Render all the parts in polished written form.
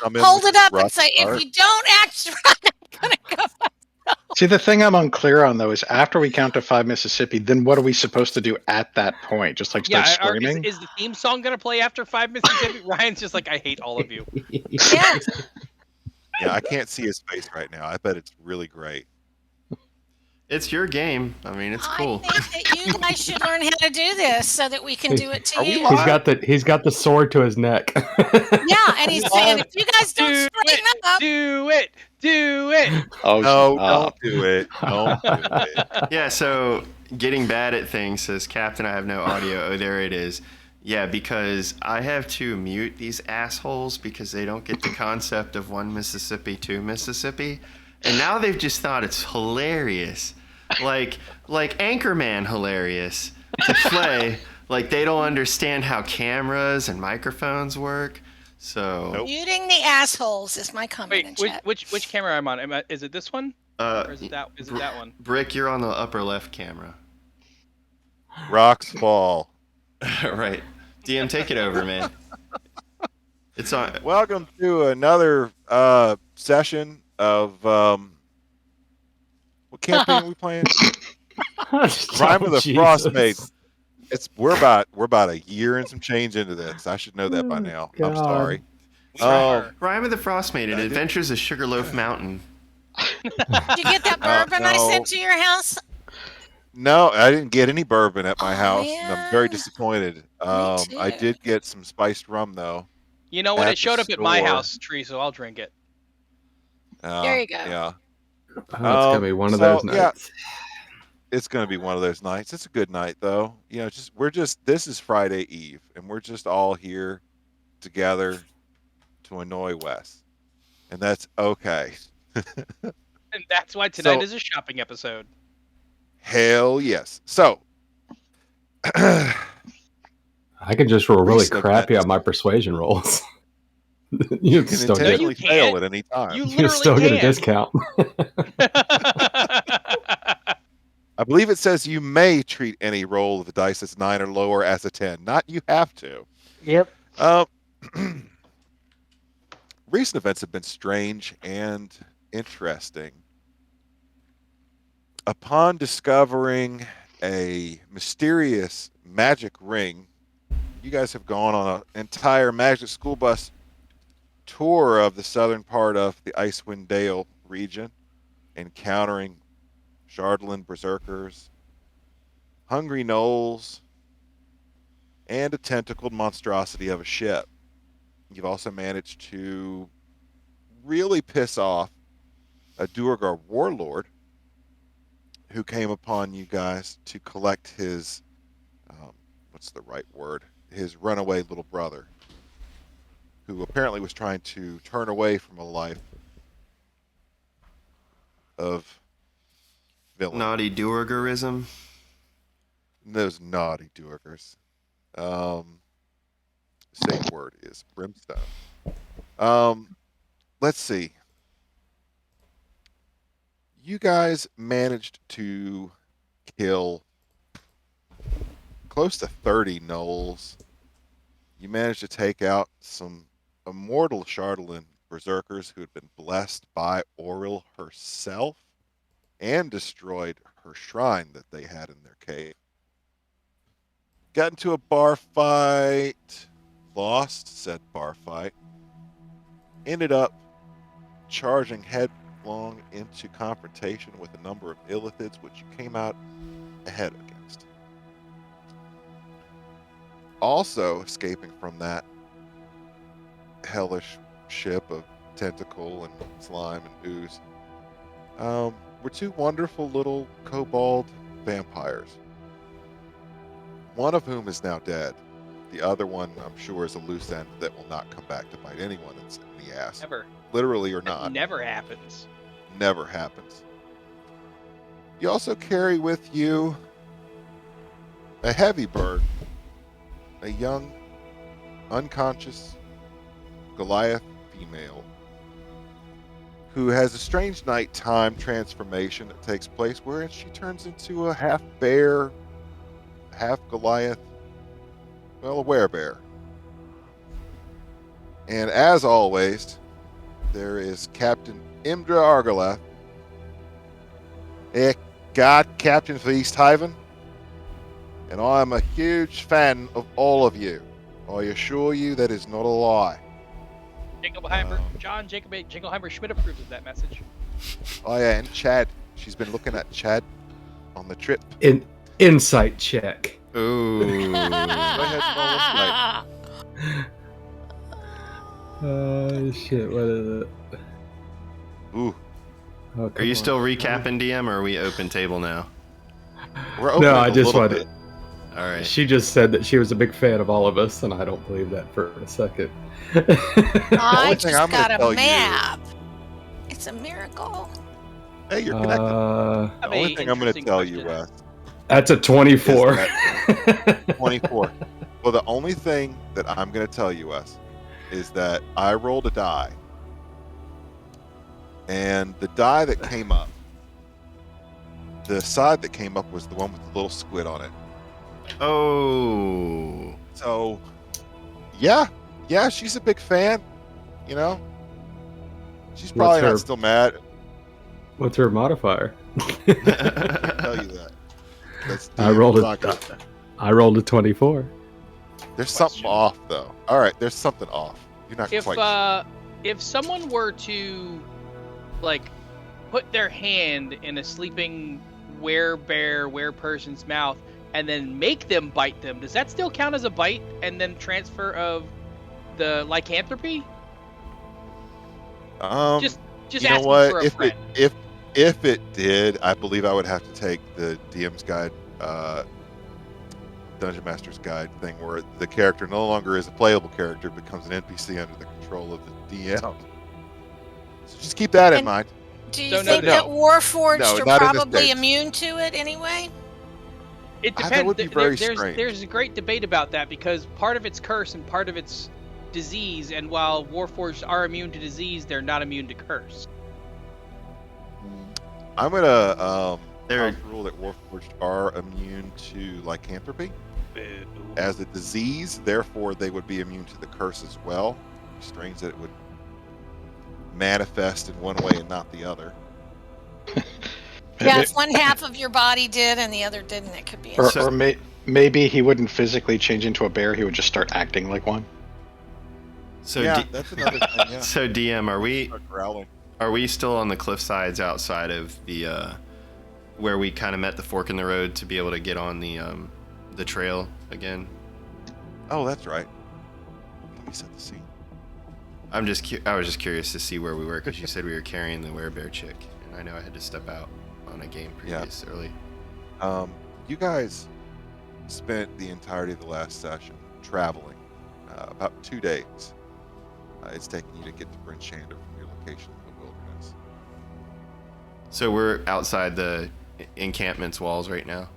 come in hold with it up and rough say, start? if you don't act right, I'm going to go. See, the thing I'm unclear on though is after we count to 5 Mississippi, then what are we supposed to do at that point? Just like start screaming? Is the theme song gonna play after 5 Mississippi? Ryan's just like, I hate all of you. Yes. Yeah, I can't see his face right now. I bet it's really great. It's your game. I mean, it's cool. I think that you guys should learn how to do this so that we can do it to Are we you. live? He's got the sword to his neck. Yeah, and he's saying, if you guys don't straighten up, Do it. Oh, No, stop. don't do it. Don't do it. Yeah, so getting bad at things, says Captain, I have no audio. Oh, there it is. Yeah, because I have to mute these assholes because they don't get the concept of 1 Mississippi, 2 Mississippi. And now they've just thought it's hilarious. Like Anchorman hilarious to play. Like they don't understand how cameras and microphones work. So Nope. muting the assholes is my comment in Wait, chat. which camera am I on? Is it this one? Or is it that one? Brick, you're on the upper left camera. Rocks fall. Right. DM, take it over, man. It's on. Welcome to another session of what campaign are we playing? Rime of the Frostmaiden. We're about a year and some change into this. I should know that by now. I'm God. sorry. Rime of the Frostmaiden, Adventures of Sugarloaf Mountain. Did you get that bourbon I no. sent to your house? No, I didn't get any bourbon at my Oh, house, and I'm very man. disappointed. too. I did get some spiced rum though. You know, when At it showed the up at my store. house, Tree, so I'll drink it. There you go. Yeah. Oh, it's gonna be one of so, those nights. It's gonna be one of those nights. It's a good night though. You know, this is Friday Eve, and we're just all here together to annoy Wes, and that's okay. And that's why tonight So- is a shopping episode. Hell yes. So, I can just roll really Recent crappy events. on my persuasion rolls. you you can still get intentionally you fail can't. at any time. You you still literally get a discount. I believe it says you may treat any roll of the dice that's 9 or lower as a 10. Not you have to. Yep. Recent events have been strange and interesting. Upon discovering a mysterious magic ring, you guys have gone on an entire magic school bus tour of the southern part of the Icewind Dale region, encountering Shardland berserkers, hungry gnolls, and a tentacled monstrosity of a ship. You've also managed to really piss off a Duergar warlord who came upon you guys to collect his, what's the right word? His runaway little brother, who apparently was trying to turn away from a life of villainy. Naughty Duergarism. Those naughty Duergars. Same word is brimstone. Let's see. You guys managed to kill close to 30 gnolls. You managed to take out some immortal Shardland berserkers who had been blessed by Auril herself and destroyed her shrine that they had in their cave. Got into a bar fight, lost said bar fight, ended up charging headlong into confrontation with a number of illithids, which you came out ahead against. Also escaping from that hellish ship of tentacle and slime and ooze were two wonderful little kobold vampires. One of whom is now dead. The other one, I'm sure, is a loose end that will not come back to bite anyone in the ass. Never. Literally or That not. never happens. Never happens. You also carry with you a heavy bird, a young, unconscious Goliath female who has a strange nighttime transformation that takes place where she turns into a half bear, half Goliath, well, a werebear. And as always, there is Captain Imdra Argalath, a guard captain for East Haven, and I am a huge fan of all of you. I assure you that is not a lie. John Jingleheimer Schmidt approves of that message. Oh yeah, and Chad. She's been looking at Chad on the trip. Insight check. Ooh. Go ahead and roll a Shit, what is it? Ooh, Oh, Are come you on. still recapping, DM, or are we open table now? we're opening No, I a just little wanted. bit. All right. She just said that she was a big fan of all of us, and I don't believe that for a second. I only just thing I'm gonna got tell a you- map. It's a miracle. Hey, you're connected. The Have only a thing I'm going to interesting tell you, question. Wes, That's a 24. 24. Well, the only thing that I'm going to tell you, Wes, is that I rolled a die, and the die that came up, the side that came up was the one with the little squid on it. Oh. So, yeah, she's a big fan. You know, she's probably What's her- not still mad. What's her modifier? I can't tell you that. That's I rolled DM's not a, gonna- I rolled a 24. There's something off, though. All right, there's something off. You're not If quite. if someone were to like put their hand in a sleeping were-person's mouth and then make them bite them, does that still count as a bite and then transfer of the lycanthropy? Just you know asking what? for a If friend. if it did, I believe I would have to take the DM's guide, Dungeon Master's guide thing, where the character no longer is a playable character, becomes an NPC under the control of the DM. So just keep that in And- mind. Do you No, think no. that Warforged No, are not in this probably case. immune to it anyway? It That depends. would be very strange. There's a great debate about that because part of it's curse and part of it's disease, and while Warforged are immune to disease, they're not immune to curse. I'm gonna There- rule that Warforged are immune to lycanthropy as a disease. Therefore, they would be immune to the curse as well. Strange that it would manifest in one way and not the other. Yeah, if one half of your body did and the other didn't, it could be. Or maybe he wouldn't physically change into a bear. He would just start acting like one. So yeah, that's another thing. Yeah. So DM, Start growling. are we still on the cliff sides outside of the where we kind of met the fork in the road to be able to get on the trail again? Oh, that's right. Let me set the scene. I was just curious to see where we were because you said we were carrying the werebear chick, and I know I had to step out on a game early. You guys spent the entirety of the last session traveling, about 2 days. It's taking you to get to Bryn Shander from your location in the wilderness. So we're outside the encampment's walls right now.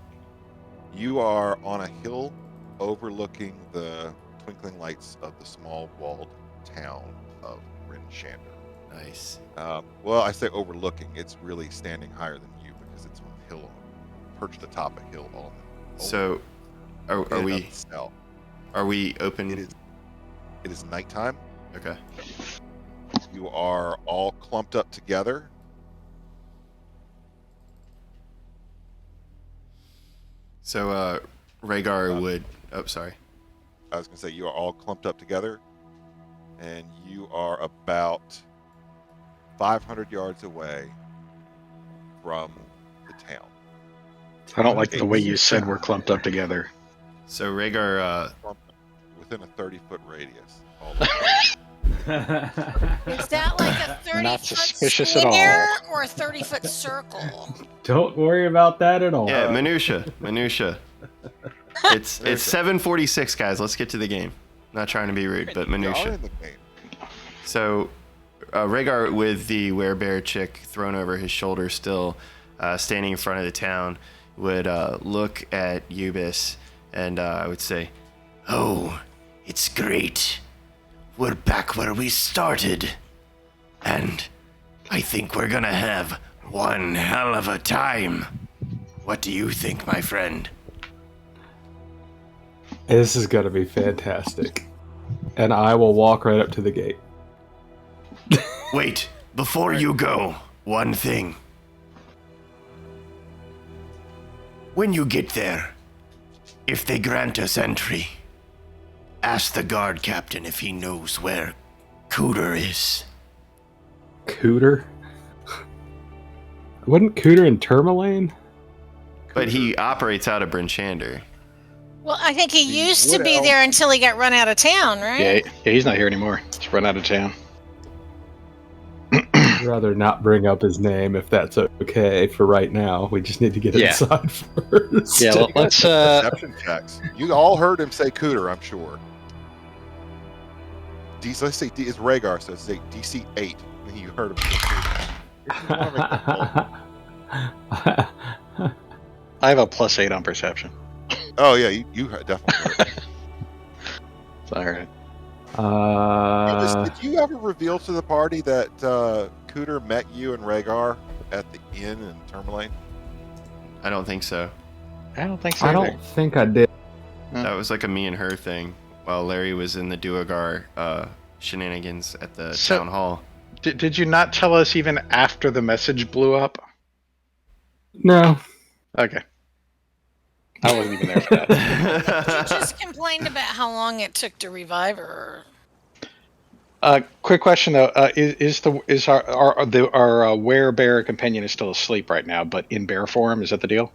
You are on a hill overlooking the twinkling lights of the small walled town of Bryn Shander. Nice. Well, I say overlooking. It's really standing higher than you because it's on a hill, perched atop a hill. So, are we open? It is nighttime. Okay. You are all clumped up together. So, Rhaegar would. Oh, sorry. I was going to say you are all clumped up together, and you are about 500 yards away from the town. I don't like the way you said we're clumped up together. So Rhaegar. Within a 30-foot radius. Is that like a 30-foot Not suspicious at all. square or a 30-foot circle? Don't worry about that at all. Yeah, minutia. It's 7:46, guys. Let's get to the game. Not trying to be rude, but You're all minutia. in the game. So, Rhaegar, with the werebear chick thrown over his shoulder, still standing in front of the town, would look at Eubis and I would say, "Oh, it's great. We're back where we started, and I think we're gonna have one hell of a time. What do you think, my friend?" This is going to be fantastic. And I will walk right up to the gate. Wait, before you go, one thing. When you get there, if they grant us entry, ask the guard captain if he knows where Cooter is. Cooter? Wasn't Cooter in Tourmaline? But he operates out of Brinchander. Well, I think he used to would be elf. there until he got run out of town, Yeah, right? he's not here anymore. He's run out of town. I'd rather not bring up his name if that's okay for right now. We just need to get Yeah. inside first. Yeah, let's Perception checks. You all heard him say Cooter, I'm sure. Let's say it's Rhaegar, so let's say DC 8. And you heard him say Cooter. If you wanna make that call. I have a +8 on perception. Oh, yeah, you definitely heard it. It's all right. Did you ever reveal to the party that Cooter met you and Rhaegar at the inn in Tourmaline? I don't think so. I don't think so. I either. don't think I did. That was like a me and her thing while Larry was in the Duergar shenanigans at the So- town hall. Did you not tell us even after the message blew up? No. Okay. I wasn't even there for that. You just complained about how long it took to revive her. Quick question though: is our werebear companion is still asleep right now, but in bear form? Is that the deal?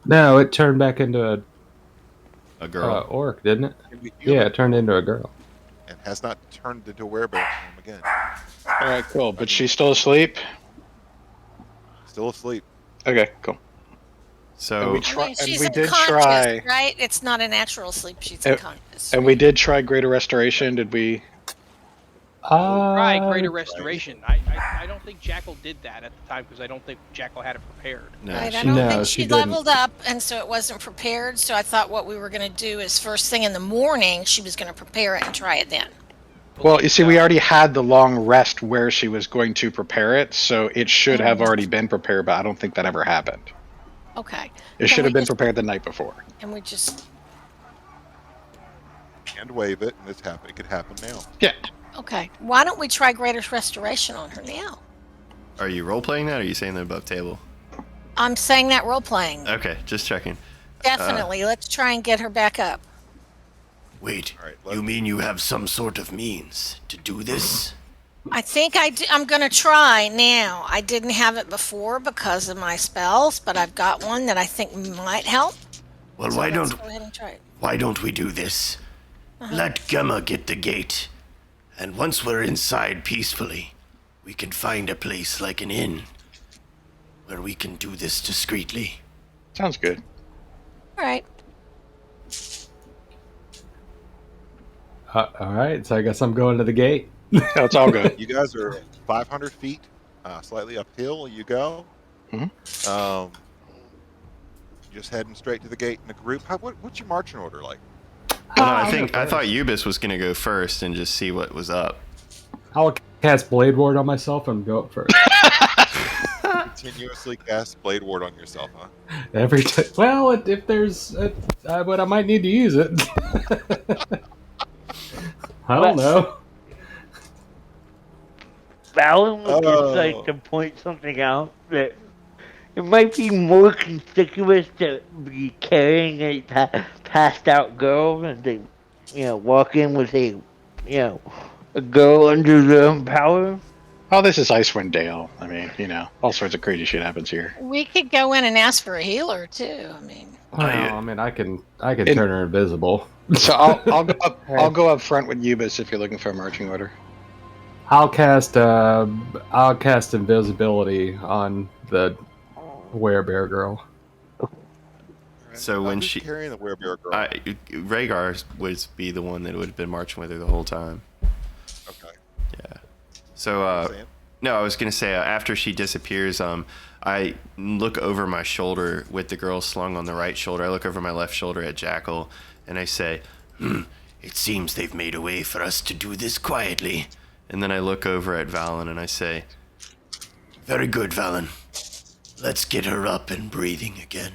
No, it turned back into A a girl. orc, didn't it? You Yeah, it turned into a girl. And has not turned into a werebear form again. All right, cool. But she's still asleep. Still asleep. Okay, cool. So we I try- mean, and she's we did unconscious, try- right? It's not a natural sleep. She's Uh, unconscious. And we did try greater restoration. Did we? Right, greater restoration. I don't think Jackal did that at the time because I don't think Jackal had it prepared. no, Right, I she- don't No, think she she didn't. leveled up, and so it wasn't prepared. So I thought what we were going to do is first thing in the morning, she was going to prepare it and try it then. Well, you see, we already had the long rest where she was going to prepare it, so it should have already been prepared. But I don't think that ever happened. Okay. It should have been prepared the night before. And we just And wave it, and it could happen now. Yeah. okay. Why don't we try greater restoration on her now? Are you role playing that or are you saying that above table? I'm saying that role playing. Okay, just checking. Definitely. Let's try and get her back up. Wait, All right, you mean you have some sort of means to do this? I think I'm going to try now. I didn't have it before because of my spells, but I've got one that I think might help. Well, So why let's don't go ahead and try it. why don't we do this? Let Gemma get the gate, and once we're inside peacefully, we can find a place like an inn where we can do this discreetly. Sounds good. All right. All right, so I guess I'm going to the gate. No, it's all good. You guys are 500 feet, slightly uphill. You go. Mhm. Just heading straight to the gate in a group. What's your marching order like? Well, no, I thought Ubis was gonna go first and just see what was up. I'll cast Blade Ward on myself and go up first. Continuously cast Blade Ward on yourself, huh? Every time. Well, if there's, but I might need to use it. I don't know. Fallon would Oh. just like to point something out that it might be more conspicuous to be carrying a passed out girl than to, walk in with a girl under the power. Oh, this is Icewind Dale. I mean, all sorts of crazy shit happens here. We could go in and ask for a healer too. I mean, Well, I mean, I can turn her invisible. So I'll go up front with Ubis if you're looking for a marching order. I'll cast invisibility on the werebear girl. So when who's she- carrying the werebear girl? Rhaegar would be the one that would have been marching with her the whole time. Okay. Yeah. So Sam? no, I was gonna say after she disappears, I look over my shoulder with the girl slung on the right shoulder. I look over my left shoulder at Jackal, and I say, "It seems they've made a way for us to do this quietly." And then I look over at Valen and I say, "Very good, Valen. Let's get her up and breathing again."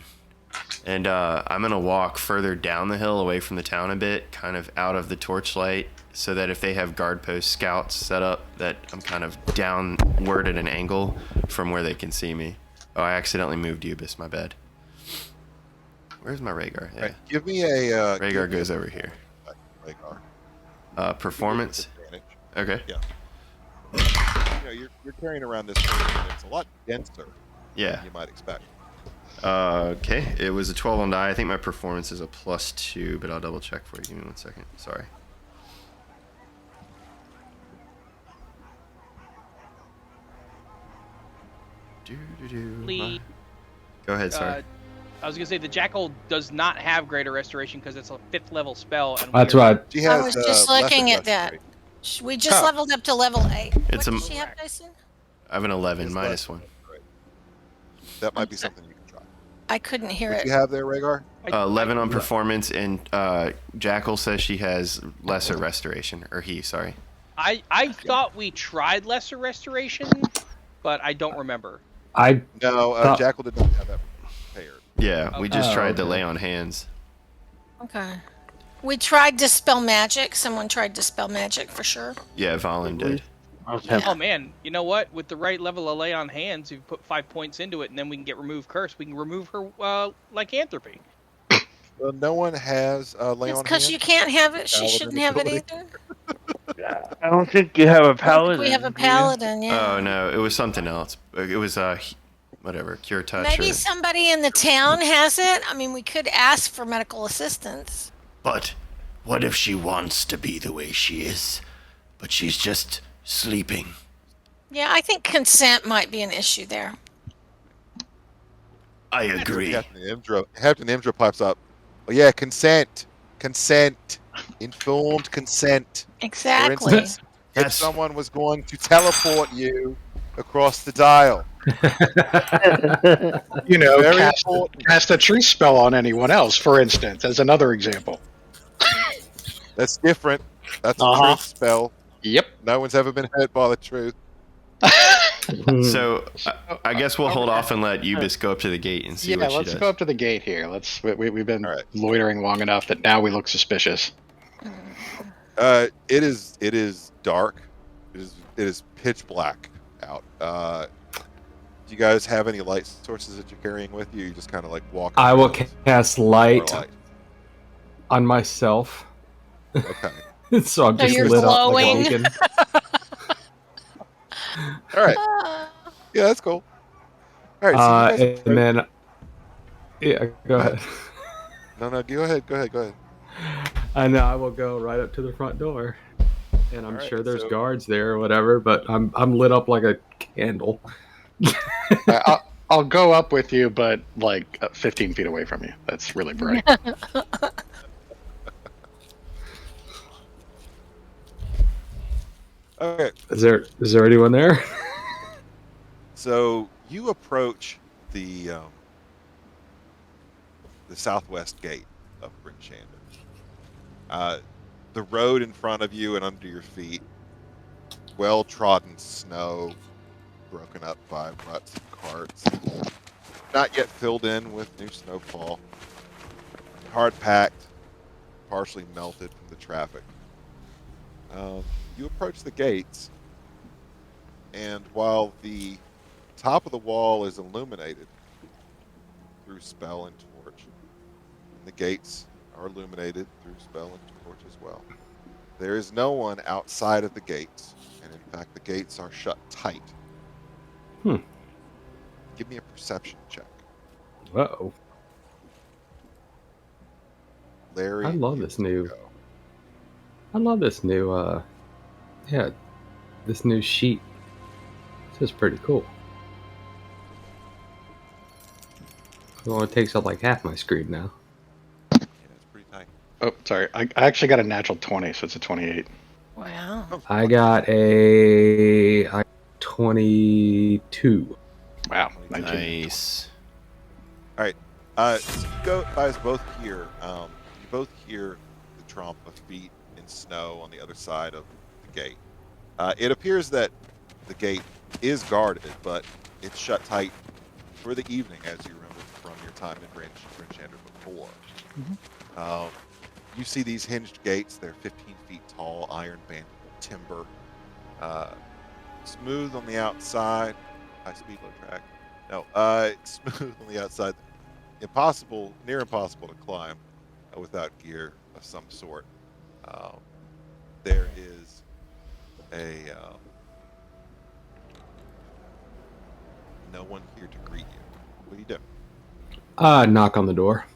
And I'm gonna walk further down the hill away from the town a bit, kind of out of the torchlight, so that if they have guard post scouts set up, that I'm kind of downward at an angle from where they can see me. Oh, I accidentally moved Ubis. My bad. Where's my Rhaegar? Yeah. Right, give me a. Rhaegar goes over here. Rhaegar. Performance. Advantage. Okay. Yeah. You know, you're carrying around this thing that's a lot denser Yeah. than you might expect. Okay. It was a 12 on die. I think my performance is a +2, but I'll double check for you. Give me 1 second. Sorry. Lee, Go ahead. Sorry. I was gonna say the Jackal does not have Greater Restoration because it's a 5th level spell. And That's we're- right. She has, I was just looking lesser at that. restoration. We just Huh. leveled up to level 8. It's What a- does she have, Jason? I have an 11 It's -1. That might be something you can try. I couldn't hear What it. do you have there, Rhaegar? 11 on performance, and Jackal says she has lesser restoration, or he, sorry. I thought we tried Lesser Restoration, but I don't remember. I No, Thought- Jackal did not have that prepared. Yeah, we just Oh, tried to okay. lay on hands. Okay. We tried Dispel Magic. Someone tried Dispel Magic for sure. Yeah, Valen did. Yeah. Oh man, you know what? With the right level of Lay on Hands, if you put 5 points into it, and then we can get Remove Curse, we can remove her lycanthropy. Well, no one has lay It's on because hands. you can't have it. She Paladin shouldn't have it ability. either. I don't think you have a I don't paladin. think we have a do you? paladin, yeah. Oh, no, it was something else. It was, whatever, Cure Touch. Maybe or... somebody in the town has it. I mean, we could ask for medical assistance. But what if she wants to be the way she is, but she's just sleeping? Yeah, I think consent might be an issue there. I agree. Captain Imdra pipes up. Oh yeah, consent, informed consent. Exactly. For instance, if That's- someone was going to teleport you across the dial, You know, very cast, important. cast a tree spell on anyone else, for instance, as another example. That's different. That's a Uh-huh. truth spell. Yep. No one's ever been hurt by the truth. So, I guess we'll hold off and let Ubis go up to the gate and see Yeah, what she let's does. go up to the gate here. We've been All right. loitering long enough that now we look suspicious. It is dark. It is pitch black out. Do you guys have any light sources that you're carrying with you? You just kind of like walk. I will around cast or light light? on myself, Okay. so I'm So just you're lit up glowing. like a beacon. All right. Yeah, that's cool. All right. So you guys And then, yeah, go ahead. no, go ahead. Go ahead. And I will go right up to the front door, and I'm All right, sure there's so- guards there or whatever. But I'm lit up like a candle. I'll go up with you, but like 15 feet away from you. That's really bright. Okay. Is there anyone there? So you approach the southwest gate of Bryn Shander. The road in front of you and under your feet, well-trodden snow, broken up by ruts and carts, not yet filled in with new snowfall. Hard packed, partially melted from the traffic. You approach the gates, and while the top of the wall is illuminated through spell and torch, and the gates are illuminated through spell and torch as well, there is no one outside of the gates, and in fact the gates are shut tight. Give me a perception check. Uh-oh. Larry. I love you this new- go. I love this new, this new sheet. This is pretty cool. It only takes up like half my screen now. Yeah, it's pretty tight. Oh, sorry. I actually got a natural 20, so it's a 28. Wow. I got a 22. Wow. 19. Nice. So you guys both hear, you both hear the tromp of feet in snow on the other side of the gate. It appears that the gate is guarded, but it's shut tight for the evening, as you remember from your time in Bryn Shander before. You see these hinged gates. They're 15 feet tall, iron banded timber. Smooth on the outside. High speed, low track. No, smooth on the outside. Impossible, near impossible to climb without gear of some sort. There is a no one here to greet you. What do you do? Knock on the door.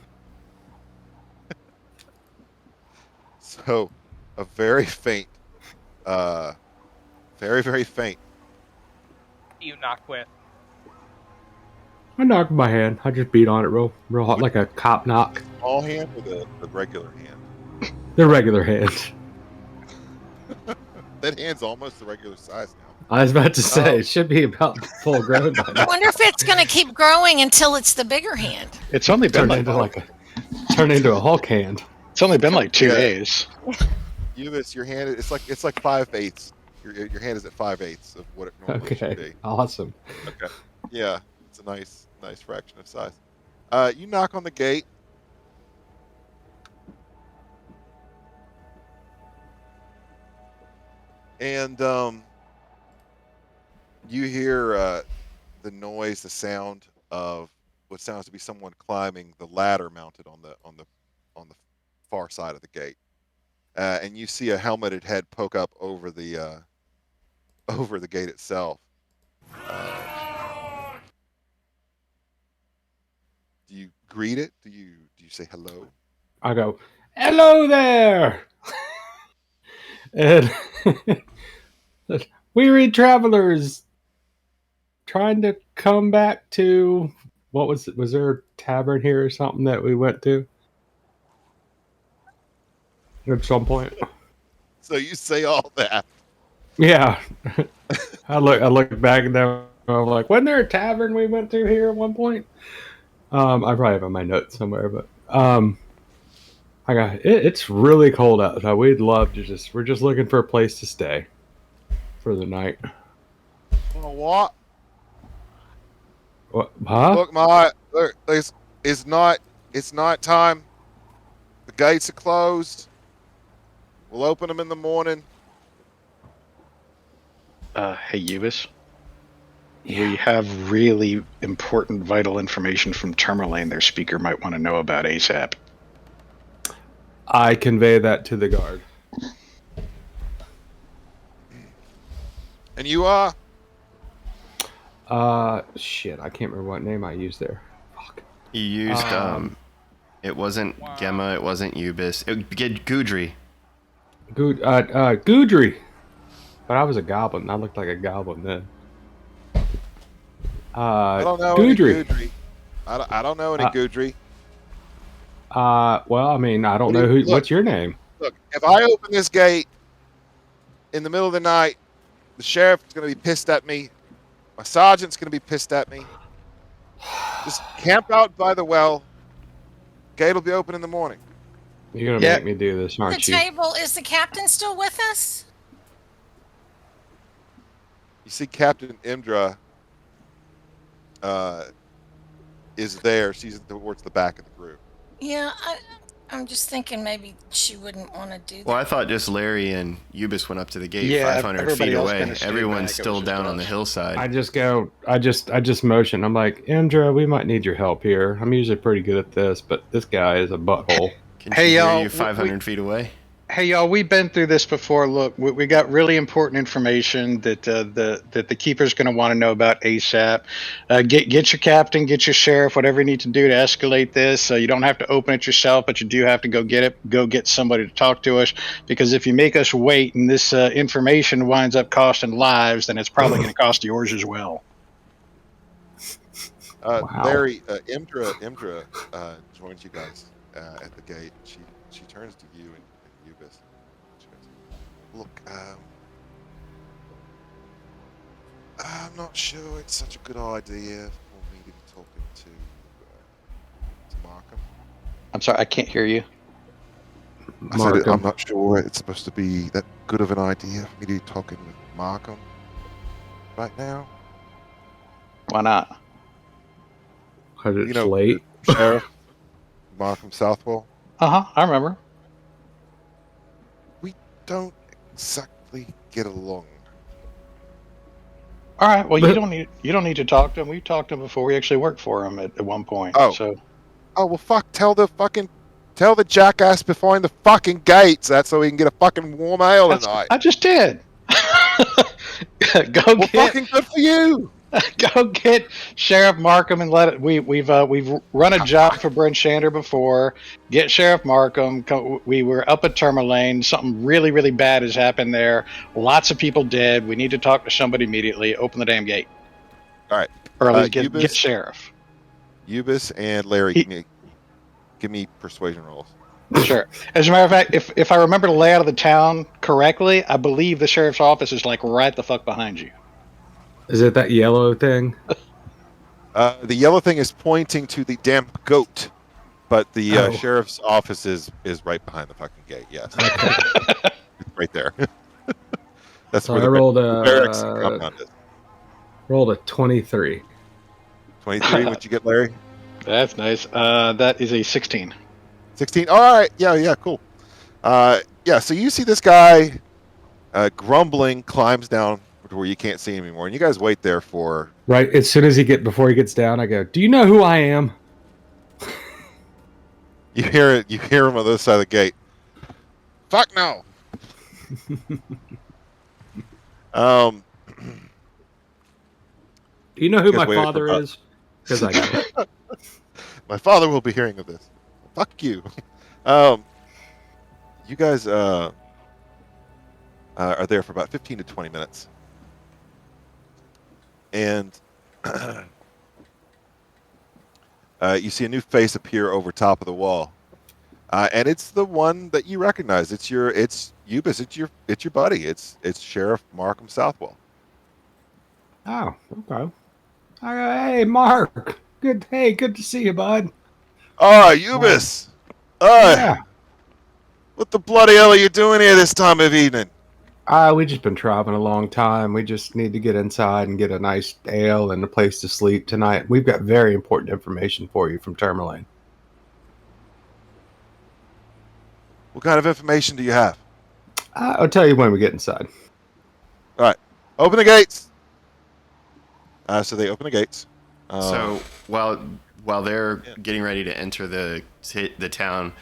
So, a very faint, very faint. You knock with. I knock with my hand. I just beat on it real hard, like a cop knock. Small hand or the regular hand? The regular hand. That hand's almost the regular size now. I was about to say, it should be about full grown by I now. wonder if it's going to keep growing until it's the bigger hand. It's only been Turn into a Hulk hand. It's only been like 2 days. Eunice, your hand it's like 5/8. Your hand is at 5/8 of what it normally should Okay, be. awesome. Okay. Yeah, it's a nice fraction of size. You knock on the gate. And you hear the noise, the sound of what sounds to be someone climbing the ladder mounted on the far side of the gate. And you see a helmeted head poke up over the gate itself. Do you greet it? Do you say hello? I go, hello there! And weary travelers trying to come back to, what was it? Was there a tavern here or something that we went to at some point? So you say all that. Yeah. I look back and then I'm like, wasn't there a tavern we went to here at one point? I probably have it on my notes somewhere, but I got it's really cold outside. We'd love to we're just looking for a place to stay for the night. You know what? What? Huh? Look, it's not time. The gates are closed. We'll open them in the morning. Hey, Ubis. We have really important, vital information from Tourmaline their speaker might want to know about ASAP. I convey that to the guard. And you are? Shit, I can't remember what name I used there. Fuck. You used it wasn't Gemma, it wasn't Ubis. Gudry. Gudry. But I was a goblin. I looked like a goblin then. I don't know Gudry. any Gudry. I don't know any Gudry. Well, I mean, I don't know who. Look. What's your name? Look, if I open this gate in the middle of the night, the sheriff's going to be pissed at me. My sergeant's going to be pissed at me. Just camp out by the well. Gate will be open in the morning. You're gonna make me do this, The aren't you? table, is the captain still with us? You see Captain Imdra is there. She's towards the back of the group. Yeah, I'm just thinking maybe she wouldn't want to do that. Well, I thought just Larry and Ubis went up to the gate Yeah, 500 everybody feet else away. kinda stayed Everyone's back. It still was just down on the us. hillside. I just motion. I'm like, Indra, we might need your help here. I'm usually pretty good at this, but this guy is a butthole. Can Hey, she hear y'all, you 500 feet away? Hey, y'all, we've been through this before. Look, we got really important information that the keeper's going to want to know about ASAP. Get your captain, get your sheriff, whatever you need to do to escalate this. You don't have to open it yourself, but you do have to go get it. Go get somebody to talk to us, because if you make us wait and this information winds up costing lives, then it's probably going to cost yours as well. Wow. Larry, Imdra joins you guys at the gate. She turns to you and Ubis. She goes, "Look, I'm not sure it's such a good idea for me to be talking to Markham." I'm sorry, I can't hear you. I said, "I'm not sure it's supposed to be that good of an idea for me to be talking with Markham right now." Why not? Because it's late. Sheriff Markham Southwell. I remember. don't exactly get along. All right. Well, you don't need to talk to him. We talked to him before. We actually worked for him at one point. Oh. So Oh, well, fuck, tell the jackass behind the fucking gates. That's so he can get a fucking warm ale tonight. I just did. Go Well, get fucking good for you. go get Sheriff Markham and let it. We've run a job for Brent Shander before. Get Sheriff Markham. We were up at Tourmaline. Something really really bad has happened there. Lots of people dead. We need to talk to somebody immediately. Open the damn gate. All right. Or at least get Eubis, Sheriff. Eubis and Larry, give me persuasion rolls. Sure. As a matter of fact, if I remember the layout of the town correctly, I believe the sheriff's office is like right the fuck behind you. Is it that yellow thing? The yellow thing is pointing to the damn goat, but the sheriff's office is right behind the fucking gate. Yes, it's right there. That's So where I the rolled barracks compound is. Rolled a 23. 23. What'd you get, Larry? That's nice. That is a 16. 16. All right. Yeah. Cool. Yeah. So you see this guy grumbling, climbs down to where you can't see him anymore, and you guys wait there for. Right as soon as before he gets down, I go, "Do you know who I am?" You hear it. You hear him on the other side of the gate. Fuck no. Do you know who Guess my wait father for- is? Because I know. My father will be hearing of this. Fuck you. You guys are there for about 15 to 20 minutes. And you see a new face appear over top of the wall. And it's the one that you recognize. It's Eubis. It's your buddy. It's Sheriff Markham Southwell. Oh, okay. Hey, Mark. Good. Hey, good to see you, bud. Eubis. Yeah. What the bloody hell are you doing here this time of evening? We just been traveling a long time. We just need to get inside and get a nice ale and a place to sleep tonight. We've got very important information for you from Tourmaline. What kind of information do you have? I'll tell you when we get inside. All right. Open the gates. So they open the gates. So while they're getting ready to enter the town,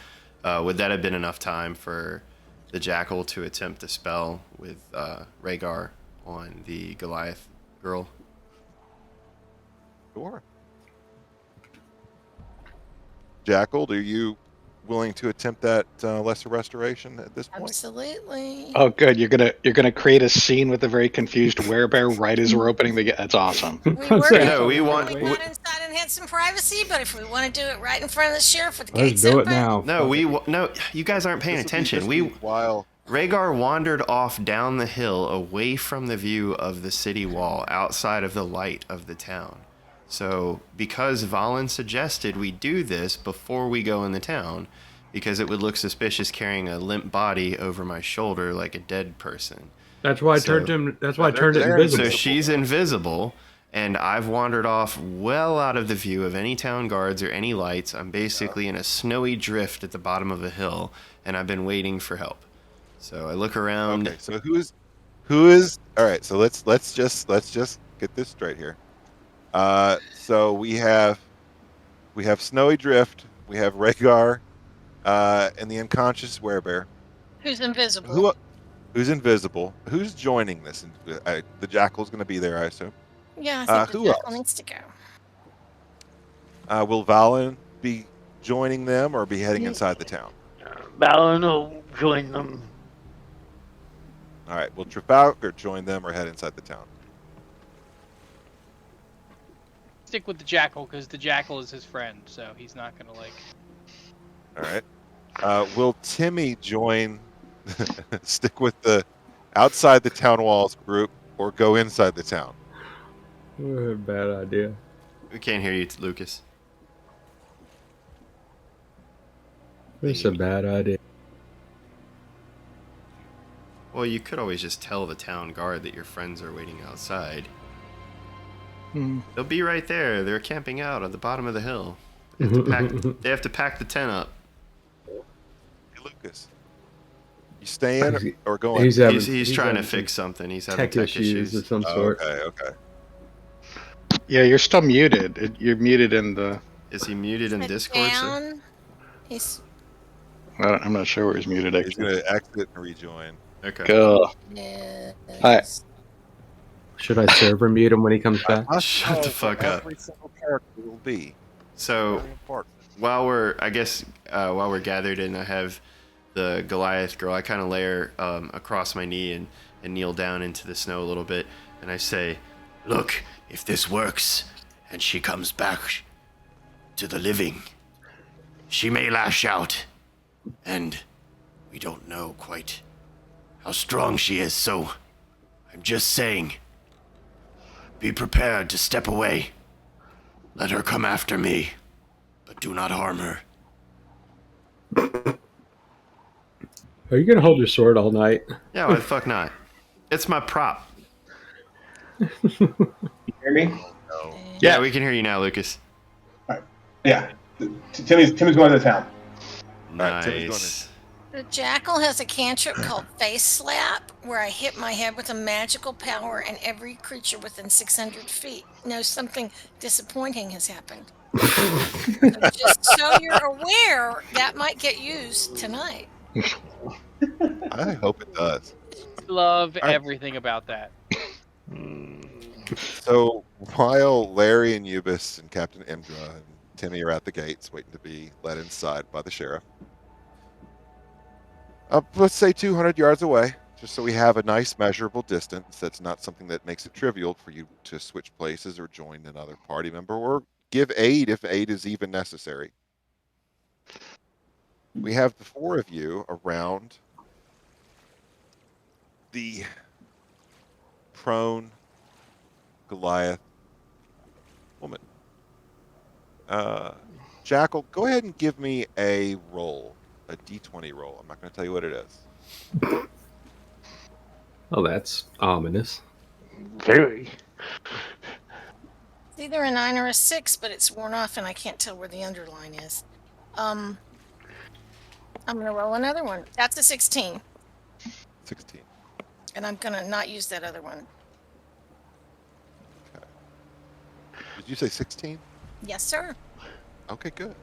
would that have been enough time for the jackal to attempt a spell with Rhaegar on the Goliath girl? Sure. Jackal, are you willing to attempt that lesser restoration at this point? Absolutely. Oh, good. You're gonna create a scene with a very confused werebear right as we're opening the gate. That's awesome. We were No, we want- we got inside and had some privacy, but if we want to do it right in front of the sheriff with the Let's gates do it open, now. No, you guys aren't paying This attention. will be while Rhaegar wandered off down the hill away from the view of the city wall, outside of the light of the town. So, because Valen suggested we do this before we go in the town, because it would look suspicious carrying a limp body over my shoulder like a dead person. That's why I turned him. That's why I turned it invisible. So she's invisible, and I've wandered off well out of the view of any town guards or any lights. I'm basically in a snowy drift at the bottom of a hill, and I've been waiting for help. So I look around. Okay, so who is all right, so let's just get this straight here. So we have Snowy Drift, we have Rhaegar, and the unconscious werebear. who's invisible? Who's invisible? Who's joining this? The jackal's going to be there, I assume. Yeah, I think who the jackal else? needs to go. Will Valen be joining them or be heading inside the town? Balin will join them. All right, will Trafalgar join them or head inside the town? Stick with the jackal because the jackal is his friend, so he's not gonna like. All right. Will Timmy join, stick with the outside the town walls group or go inside the town? Bad idea. We can't hear you, Lucas. It's a bad idea. Well, you could always just tell the town guard that your friends are waiting outside. They'll be right there. They're camping out at the bottom of the hill. They have to pack the tent up. Hey, Lucas. You staying or going? He's having, He's trying to having fix something. He's having tech tech issues of issues. some sort. Okay. Yeah, you're still muted. You're muted in the. Is he muted in Sit Discord? Sir? down. He's I'm not sure where he's muted He's actually. gonna exit and rejoin. Okay. Go. yes. Should I server mute him when he comes back? I Shut know the fuck what up. Every single character will be So very important. while we're gathered and I have the Goliath girl, I kind of lay her across my knee and kneel down into the snow a little bit, and I say, Look, if this works, and she comes back to the living, she may lash out, and we don't know quite how strong she is, so I'm just saying, be prepared to step away. Let her come after me, but do not harm her. Are you gonna hold your sword all night? yeah, why the fuck not? It's my prop. Hear me? No. Yeah, we can hear you now, Lucas. Yeah. Timmy's going to town. Alright, Timmy's going Nice. The jackal has a cantrip called Face Slap, where I hit my head with a magical power, and every creature within 600 feet knows something disappointing has happened. So just so you're aware, that might get used tonight. I hope it does. Love Alright. everything about that. So while Larry and Eubis and Captain Imdra and Timmy are at the gates waiting to be let inside by the sheriff, let's say 200 yards away, just so we have a nice measurable distance. That's not something that makes it trivial for you to switch places or join another party member or give aid if aid is even necessary. We have the four of you around the prone Goliath woman. Jackal, go ahead and give me a roll, a d20 roll. I'm not going to tell you what it is. Oh, that's ominous. Very. It's either a 9 or a 6, but it's worn off and I can't tell where the underline is. I'm going to roll another one. That's a 16. 16. And I'm going to not use that other one. Okay. Did you say 16? Yes, sir. Okay, good.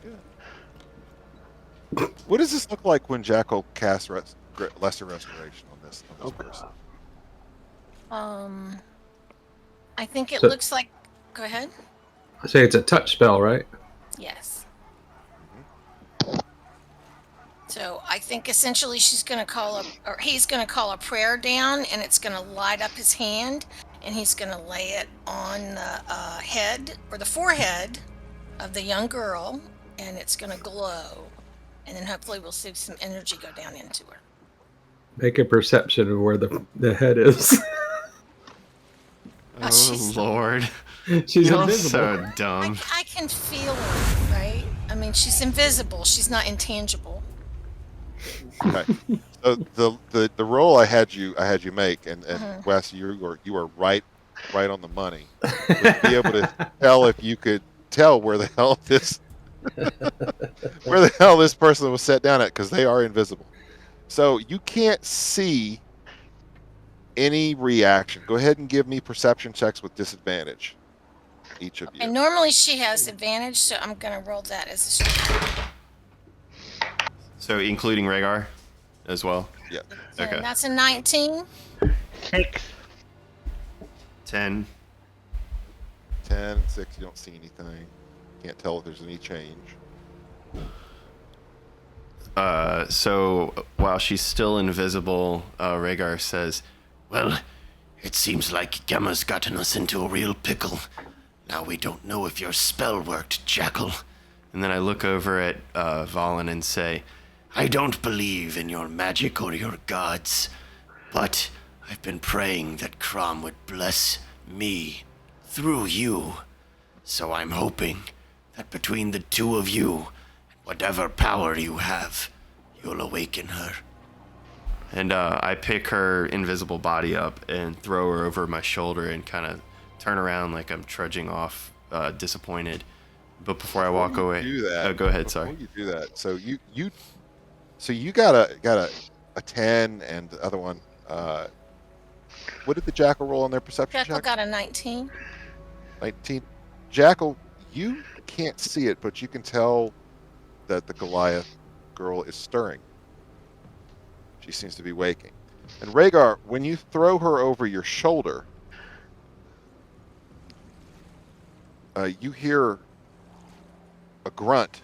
Good. What does this look like when Jackal casts lesser restoration on this person? I think it So- looks like. Go ahead. I say it's a touch spell, right? Yes. So I think essentially he's going to call a prayer down, and it's going to light up his hand, and he's going to lay it on the head or the forehead of the young girl, and it's going to glow, and then hopefully we'll see some energy go down into her. Make a perception of where the head is. Oh, she's- Lord. She's You're invisible. so dumb. I can feel her, right? I mean, she's invisible. She's not intangible. Okay. So the roll I had you make, and Wes, you are right on the money. Was be able to tell if you could tell where the hell this person was set down at, because they are invisible. So you can't see any reaction. Go ahead and give me perception checks with disadvantage, each of you. And normally she has advantage, so I'm going to roll that as a strength. So including Rhaegar as well? Yeah. Okay. And that's a 19. 6. 10. 10, 6, you don't see anything. Can't tell if there's any change. So while she's still invisible, Rhaegar says, Well, it seems like Gemma's gotten us into a real pickle. Now we don't know if your spell worked, Jackal. and then I look over at Valen and say, I don't believe in your magic or your gods, but I've been praying that Crom would bless me through you. So I'm hoping that between the two of you, and whatever power you have, you'll awaken her. and I pick her invisible body up and throw her over my shoulder and kind of turn around like I'm trudging off, disappointed. But before I walk away, Do that. go ahead. Before Sorry. you do that, so you gotta a 10, and the other one, what did the Jackal roll on their perception Jekyll check? got a 19. 19. Jackal, you can't see it, but you can tell that the Goliath girl is stirring. She seems to be waking. And Rhaegar, when you throw her over your shoulder, you hear a grunt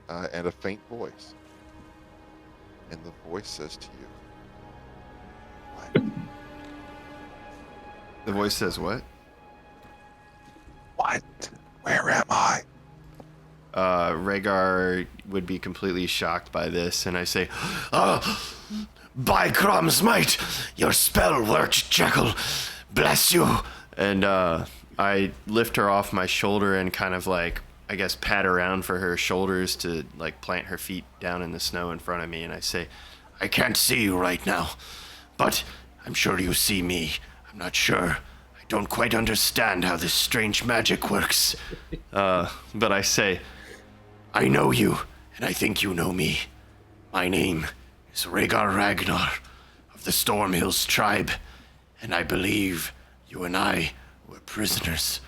and a faint voice. And the voice says to you, "What? The voice says what? What? Where am I?" Rhaegar would be completely shocked by this, and I say, By Crom's might, your spell worked, Jekyll. Bless you. and I lift her off my shoulder and kind of like, I guess, pat around for her shoulders to like plant her feet down in the snow in front of me, and I say, I can't see you right now, but I'm sure you see me. I'm not sure. I don't quite understand how this strange magic works. but I say, I know you, and I think you know me. My name is Rhaegar Ragnar of the Storm Hills tribe, and I believe you and I were prisoners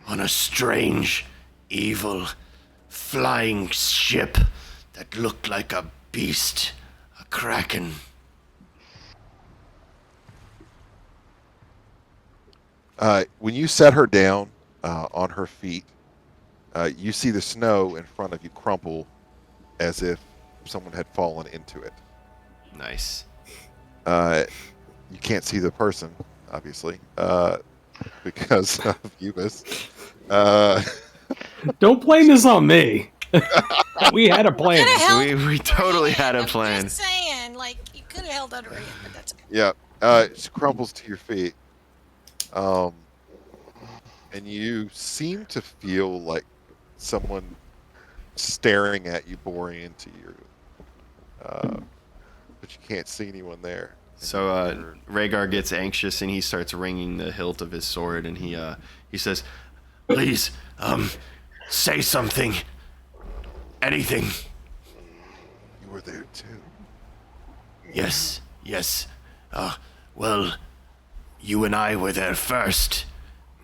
on a strange, evil, flying ship that looked like a beast, a kraken. When you set her down on her feet, you see the snow in front of you crumple as if someone had fallen into it. nice. You can't see the person, obviously, because of Ubis. Don't blame this on me. We had a plan. Coulda held We totally had a I'm plan. just saying, like, you could have held under it, but that's okay. Yeah, she crumples to your feet, and you seem to feel like someone staring at you, boring into you, but you can't see anyone there. So Rhaegar gets anxious and he starts wringing the hilt of his sword, and he says, Please, say something. Anything. You were there too. Yes. Well, you and I were there first.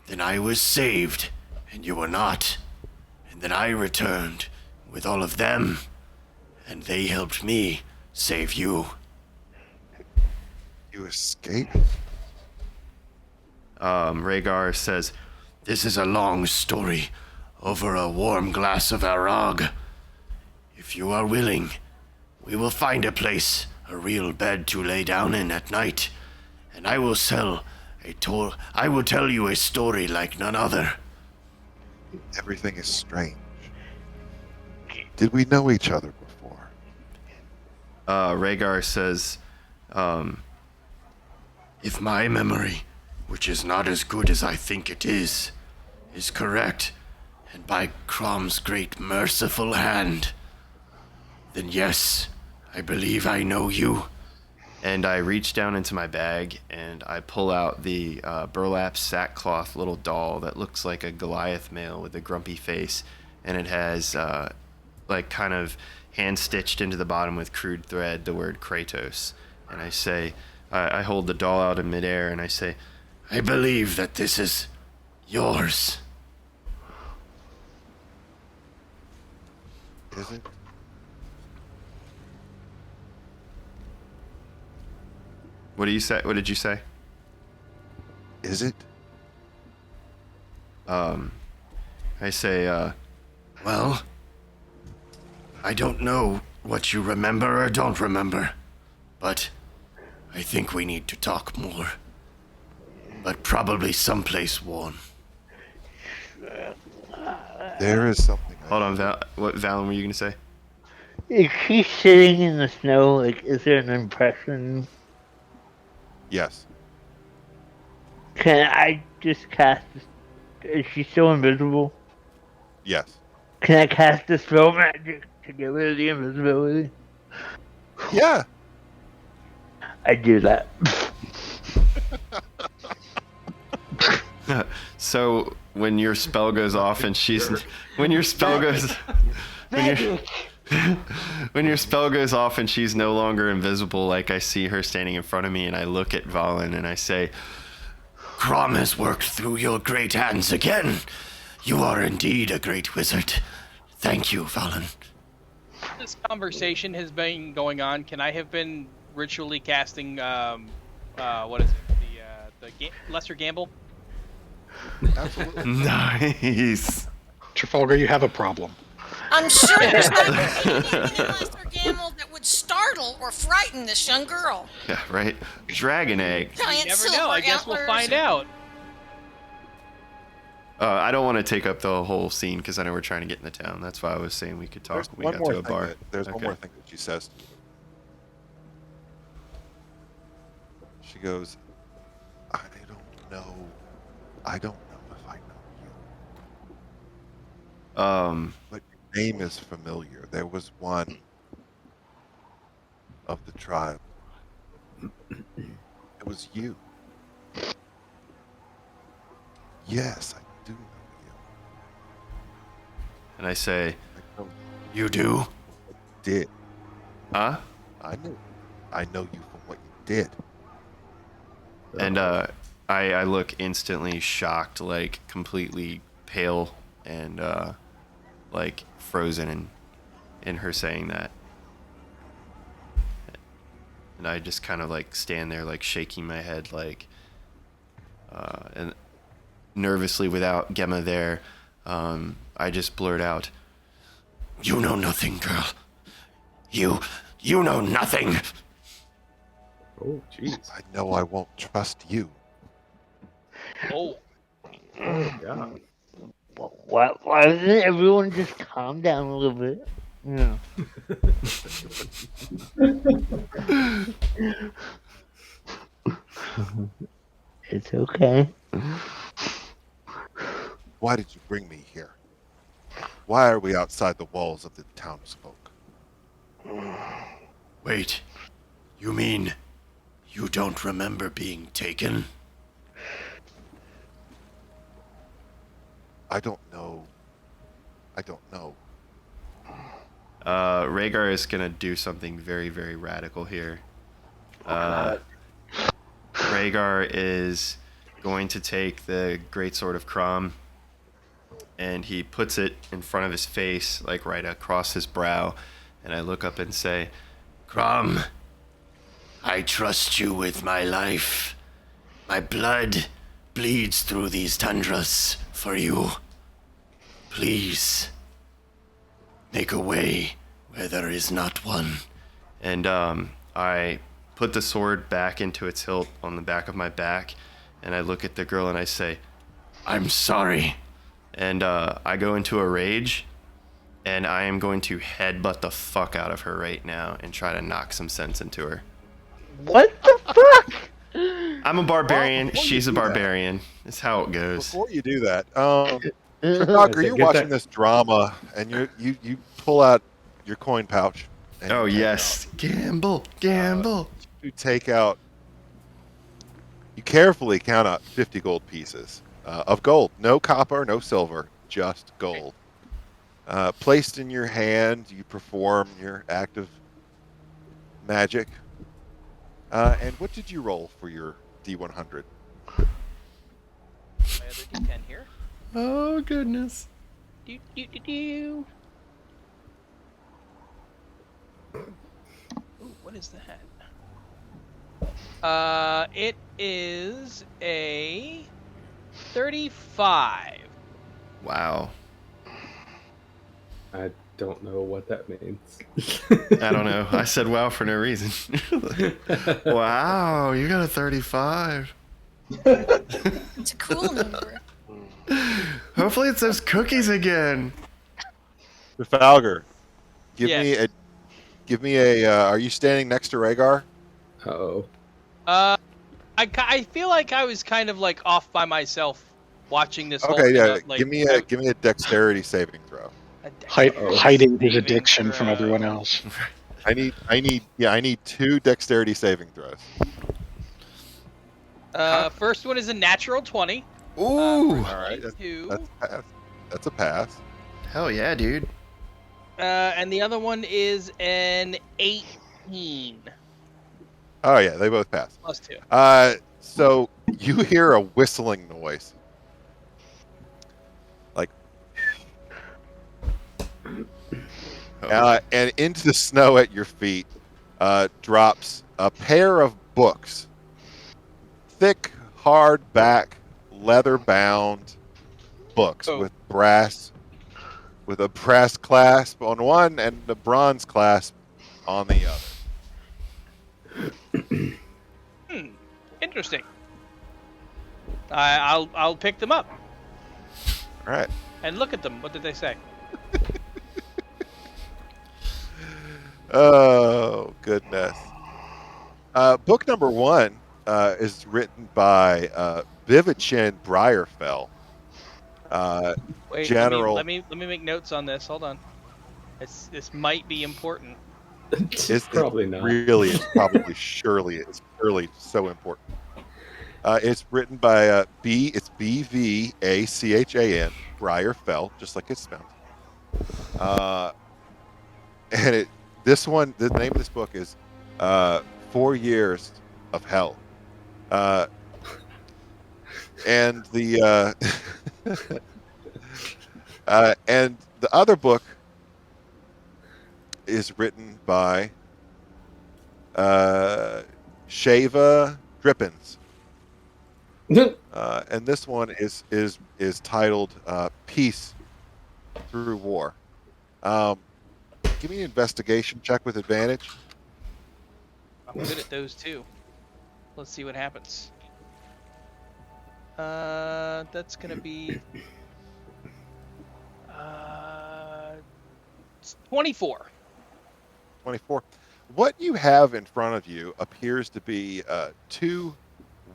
Then I was saved, and you were not. And then I returned with all of them, and they helped me save you. You escaped? Rhaegar says, This is a long story over a warm glass of Arag. If you are willing, we will find a place, a real bed to lay down in at night, and I will I will tell you a story like none other. Everything is strange. Did we know each other before? Rhaegar says, If my memory, which is not as good as I think it is correct, and by Crom's great merciful hand, then yes, I believe I know you. and I reach down into my bag and I pull out the burlap sackcloth little doll that looks like a Goliath male with a grumpy face, and it has like kind of hand stitched into the bottom with crude thread the word Kratos. And I say, I hold the doll out in midair and I say, I believe that this is yours. Is it? what do you say? What did you say? Is it? I say, Well, I don't know what you remember or don't remember, but I think we need to talk more. But probably someplace warm. There is something. hold on, what Valen were you gonna say? Is she sitting in the snow? Like, is there an impression? Yes. Can I just cast? Is she still invisible? Yes. Can I cast the spell magic to get rid of the invisibility? Yeah. I do that. So when your spell goes off and she's when your spell goes when your when your spell goes off and she's no longer invisible, like I see her standing in front of me, and I look at Valen and I say, Crom has worked through your great hands again. You are indeed a great wizard. Thank you, Valen. This conversation has been going on. Can I have been ritually casting, what is it? The Lesser Gamble? Absolutely. nice. Trafalgar, you have a problem. I'm sure there's nothing in Lesser Gamble that would startle or frighten this young girl. Yeah, right. Dragon egg. Giant You never silver know. I guess we'll find out. I don't want to take up the whole scene because I know we're trying to get into town. That's why I was saying we could talk There's when we got to a bar. There's one Okay. more thing that she says. She goes, I don't know. I don't know if I know you. But your name is familiar. There was one of the tribe. It was you. Yes, I do know you. And I say, I know You do? you did. huh? I know you from what you did. And I look instantly shocked, like completely pale and like frozen in her saying that. And I just kind of like stand there like shaking my head like and nervously without Gemma there, I just blurt out, You know nothing, girl. You know nothing. Oh, jeez. I know I won't trust you. Oh. Yeah. Why doesn't everyone just calm down a little bit? Yeah. It's okay. Why did you bring me here? Why are we outside the walls of the townsfolk? Wait. You mean you don't remember being taken? I don't know. Rhaegar is gonna do something very, very radical here. Rhaegar is going to take the great sword of Crom, and he puts it in front of his face, like right across his brow, and I look up and say, Crom, I trust you with my life. My blood bleeds through these tundras for you. Please, make a way where there is not one. and I put the sword back into its hilt on the back of my back, and I look at the girl and I say, I'm sorry. and I go into a rage, and I am going to headbutt the fuck out of her right now and try to knock some sense into her. What the fuck? I'm a barbarian. before you She's a do that- barbarian. It's how it goes. Before you do that, Doc, are you Get watching that- this drama and you pull out your coin pouch? And Oh you take yes, gamble, gamble. out- you take out. You carefully count out 50 gold pieces of gold. No copper, no silver, just gold. Placed in your hand, you perform your act of magic. And what did you roll for your D100? My other D10 here. Oh goodness. Do, do, do, do. Ooh, what is that? It is a 35. Wow. I don't know what that means. I don't know. I said wow for no reason. Wow, you got a 35. It's a cool number. Hopefully it's those cookies again. Trafalgar, give Yes. me a. Are you standing next to Rhaegar? Uh-oh. I feel like I was kind of like off by myself watching this whole Okay, thing. yeah. Like, give me a dexterity saving throw. Hiding his Saving addiction from throw. everyone else. I need 2 dexterity saving throws. First one is a natural 20. Ooh. All right, Two. that's a pass. Hell yeah, dude. And the other one is an 18 Oh yeah, they both pass. plus 2. So you hear a whistling noise, like, and into the snow at your feet drops a pair of books, thick, hardback, leather-bound books Oh. with a brass clasp on one and a bronze clasp on the other. Interesting. I'll pick them up All right. and look at them. What did they say? Oh goodness. Book number 1 is written by Vivichin Briarfell. Wait, General. let me make notes on this. Hold on. This might be important. It's Probably not. Really, it's surely so important. It's written by it's Bvachan Briarfell, just like it's spelled. And the name of this book is 4 Years of Hell. And the and the other book is written by Shava Drippins. And this one is titled Peace Through War. Give me an investigation check with advantage. I'm good at those too. Let's see what happens. That's gonna be 24. 24. What you have in front of you appears to be 2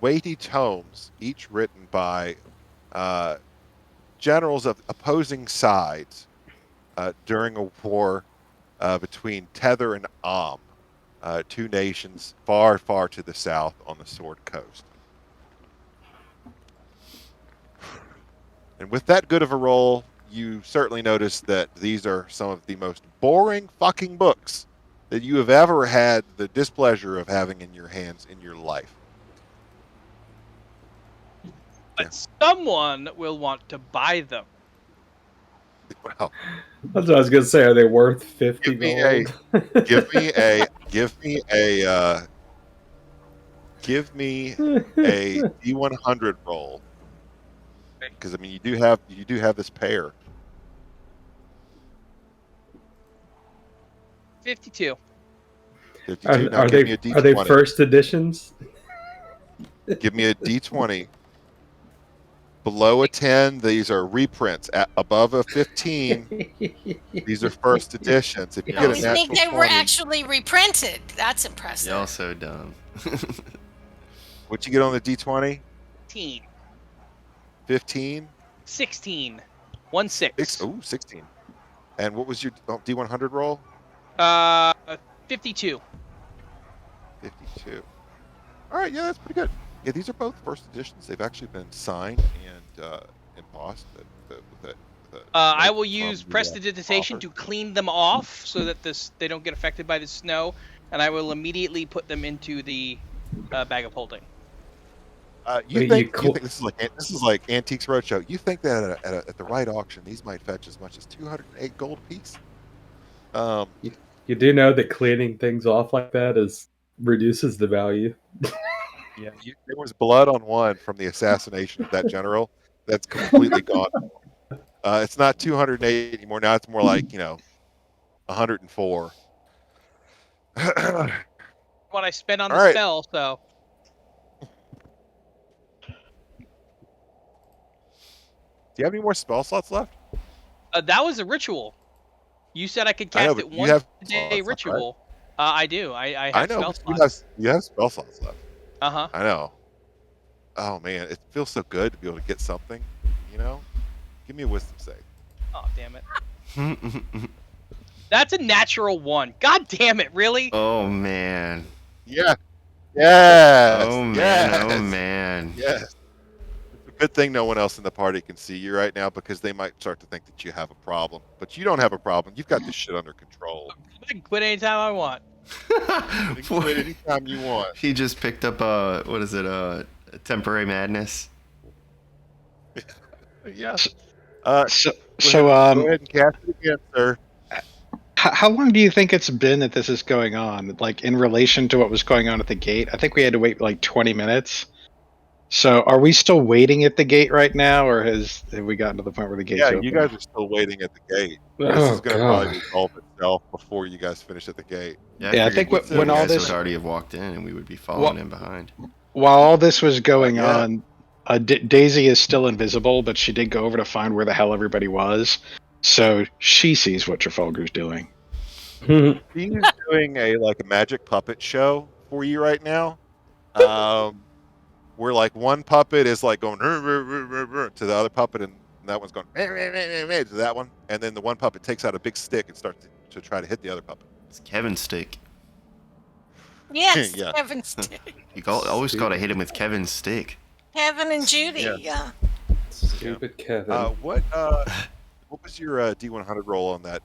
weighty tomes, each written by generals of opposing sides during a war between Tether and Am, 2 nations far, far to the south on the Sword Coast. And with that good of a roll, you certainly notice that these are some of the most boring fucking books that you have ever had the displeasure of having in your hands in your life. But someone will want to buy them. Well, That's what I was gonna say. Are they worth 50 give me gold? give me a D100 roll, because I mean you do have this pair. 52. 52. Now Are give me a they D20. first editions? Give me a D20. Below a 10, these are reprints. Above a 15, these are first editions. If you Oh, get a we natural think they 20, were actually reprinted. That's impressive. Y'all so dumb. what'd you get on the D20? 15. 15? 16. 1 6. Ooh, 16. And what was your D100 roll? 52. 52. All right, yeah, that's pretty good. Yeah, these are both first editions. They've actually been signed and embossed. I will use prestidigitation to clean them off so that they don't get affected by the snow, and I will immediately put them into the bag of holding. You think this is like Antiques Roadshow? You think that at the right auction, these might fetch as much as 208 gold a piece? You do know that cleaning things off like that reduces the value. Yeah, there was blood on one from the assassination of that general. That's completely gone. It's not 208 anymore. Now it's more like 104. What I spent on All the right. spell, so. Do you have any more spell slots left? That was a ritual. You said I could cast it once a day ritual. Right? I do. I have spell slots. You have spell slots left. Uh-huh. I know. Oh, man. It feels so good to be able to get something, Give me a wisdom save. Oh, damn it. That's a natural 1. God damn it, really? Oh, man. Yeah. Yes. Oh, man. Yes. Oh, man. Yes. Good thing no one else in the party can see you right now because they might start to think that you have a problem. But you don't have a problem. You've got this shit under control. I can quit anytime I want. You can quit anytime you want. He just picked up a temporary madness. Yeah. So, Go ahead and cast it again, sir. how long do you think it's been that this is going on? Like in relation to what was going on at the gate? I think we had to wait like 20 minutes. So are we still waiting at the gate right now, or have we gotten to the point where the gate's open? You guys are still waiting at the gate. This Oh, is going to probably resolve itself before you guys finish at the gate. Yeah, I think figured when you all guys this- would already have walked in, and we would be following in behind. While all this was going Yeah. on, Daisy is still invisible, but she did go over to find where the hell everybody was. So she sees what Trafalgar's doing. He's doing a magic puppet show for you right now. Where like one puppet is like going to the other puppet, and that one's going to that one, and then the one puppet takes out a big stick and starts to try to hit the other puppet. It's Kevin's stick. Yes, Yeah. Kevin's stick. You always got to hit him with Kevin's stick. Kevin and Judy, Yeah. yeah. Stupid Kevin. What was your D100 roll on that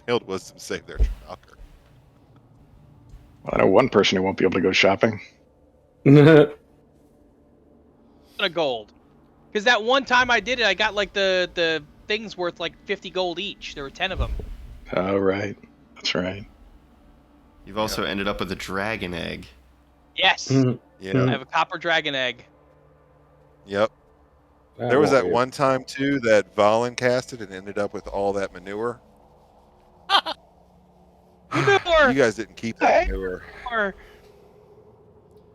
failed wisdom save there, Trafalgar? Well, I know one person who won't be able to go shopping. A gold. Because that one time I did it, I got like the things worth like 50 gold each. There were 10 of them. Oh, right. That's right. You've also ended up with a dragon egg. Yes. Yeah. I have a copper dragon egg. Yep. There was that one time too that Valen casted and ended up with all that manure. Manure! You guys didn't keep that manure.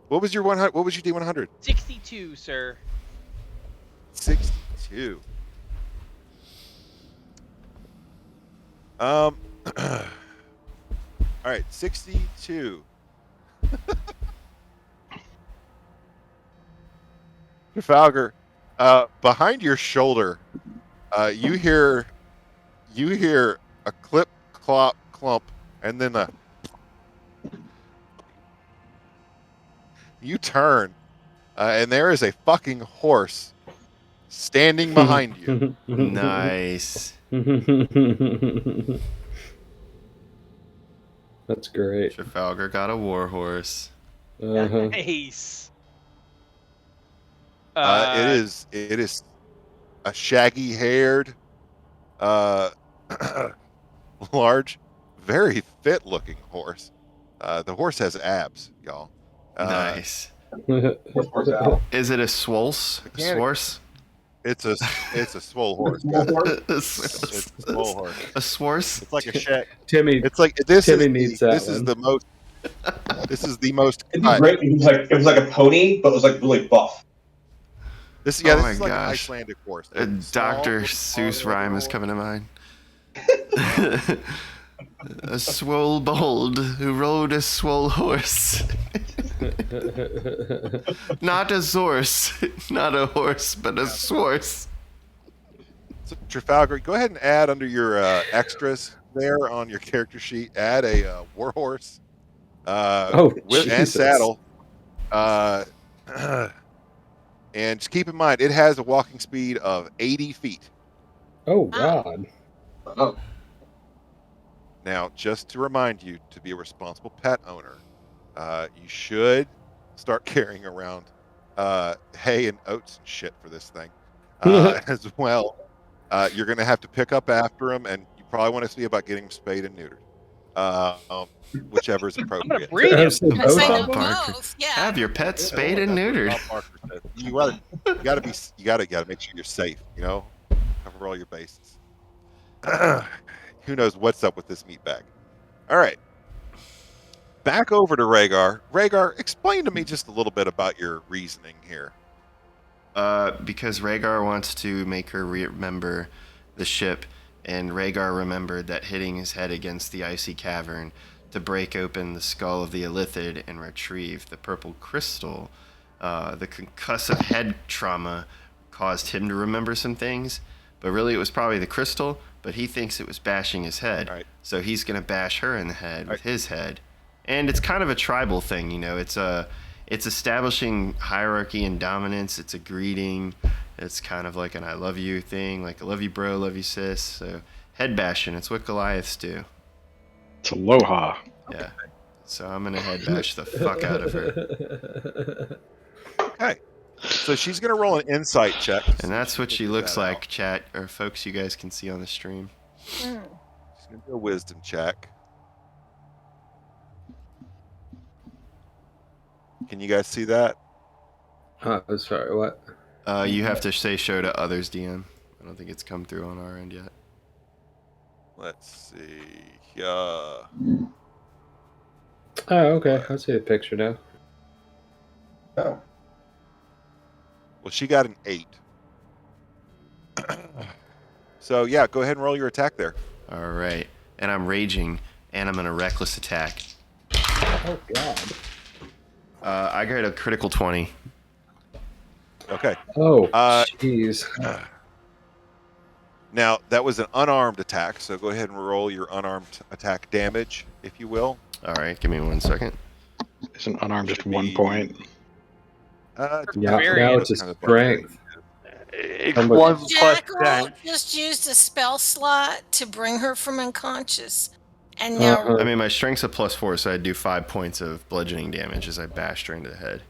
What was your 100? What was your D100? 62, sir. 62. All right, 62. Trafalgar, behind your shoulder, you hear a clip, clop, clump, and then a. You turn, and there is a fucking horse standing behind you. Nice. That's great. Trafalgar got a warhorse. Uh-huh. Nice. It is a shaggy-haired, large, very fit-looking horse. The horse has abs, y'all. Nice. Is it a swolse? Swarce? It's a swole horse. Guys. It's a swole horse. A swarce? It's like a shag. Timmy. It's like this Timmy is needs the, that this is one. the most. This is the most. It'd be great. It was like a pony, but it was like really buff. This Oh this my is like an gosh. Icelandic horse. Dr. Seuss rhyme is coming to mind. A swole bold who rode a swole horse. Not a zorse, not a horse, but a swarce. So, Trafalgar, go ahead and add under your extras there on your character sheet. Add a warhorse. And Jesus. saddle. And just keep in mind, it has a walking speed of 80 feet. Oh, God. Oh. Now, just to remind you, to be a responsible pet owner, you should start carrying around hay and oats and shit for this thing as well. You're going to have to pick up after them, and you probably want to see about getting them spayed and neutered, whichever is I'm gonna appropriate. breed him. Some Because I both know of them. both, yeah. Have your pet spayed and neutered. You gotta make sure you're safe. You know, cover all your bases. Who knows what's up with this meat bag? All right, back over to Rhaegar. Rhaegar, explain to me just a little bit about your reasoning here. Because Rhaegar wants to make her remember the ship, and Rhaegar remembered that hitting his head against the icy cavern to break open the skull of the Illithid and retrieve the purple crystal, the concussive head trauma caused him to remember some things, but really it was probably the crystal, but he thinks it was bashing his head. Right. So he's going to bash her in the head with his head. And it's kind of a tribal thing, you know. It's It's establishing hierarchy and dominance. It's a greeting. It's kind of like an I love you thing, like I love you, bro, love you, sis. So head bashing. It's what Goliaths do. It's aloha. Yeah. So I'm gonna head bash the fuck out of her. Okay. So she's gonna roll an insight check. And that's what she looks like, chat, or folks you guys can see on the stream. Mm. She's gonna do a wisdom check. Can you guys see that? Sorry, what? You have to say show to others, DM. I don't think it's come through on our end yet. Let's see. Oh, okay. I see the picture now. Oh. Well, she got an 8. So yeah, go ahead and roll your attack there. All right. And I'm raging, and I'm gonna reckless attack. Oh God. I got a critical 20. Okay. Oh, Uh, jeez. Now that was an unarmed attack, so go ahead and roll your unarmed attack damage, if you will. All right, give me 1 second. Isn't unarmed just Should 1 be- point? Yeah, now it's a strength. It's How much- 1 plus Jackal strength. just used a spell slot to bring her from unconscious, and now I mean, my strength's a +4, so I do 5 points of bludgeoning damage as I bashed her into the head.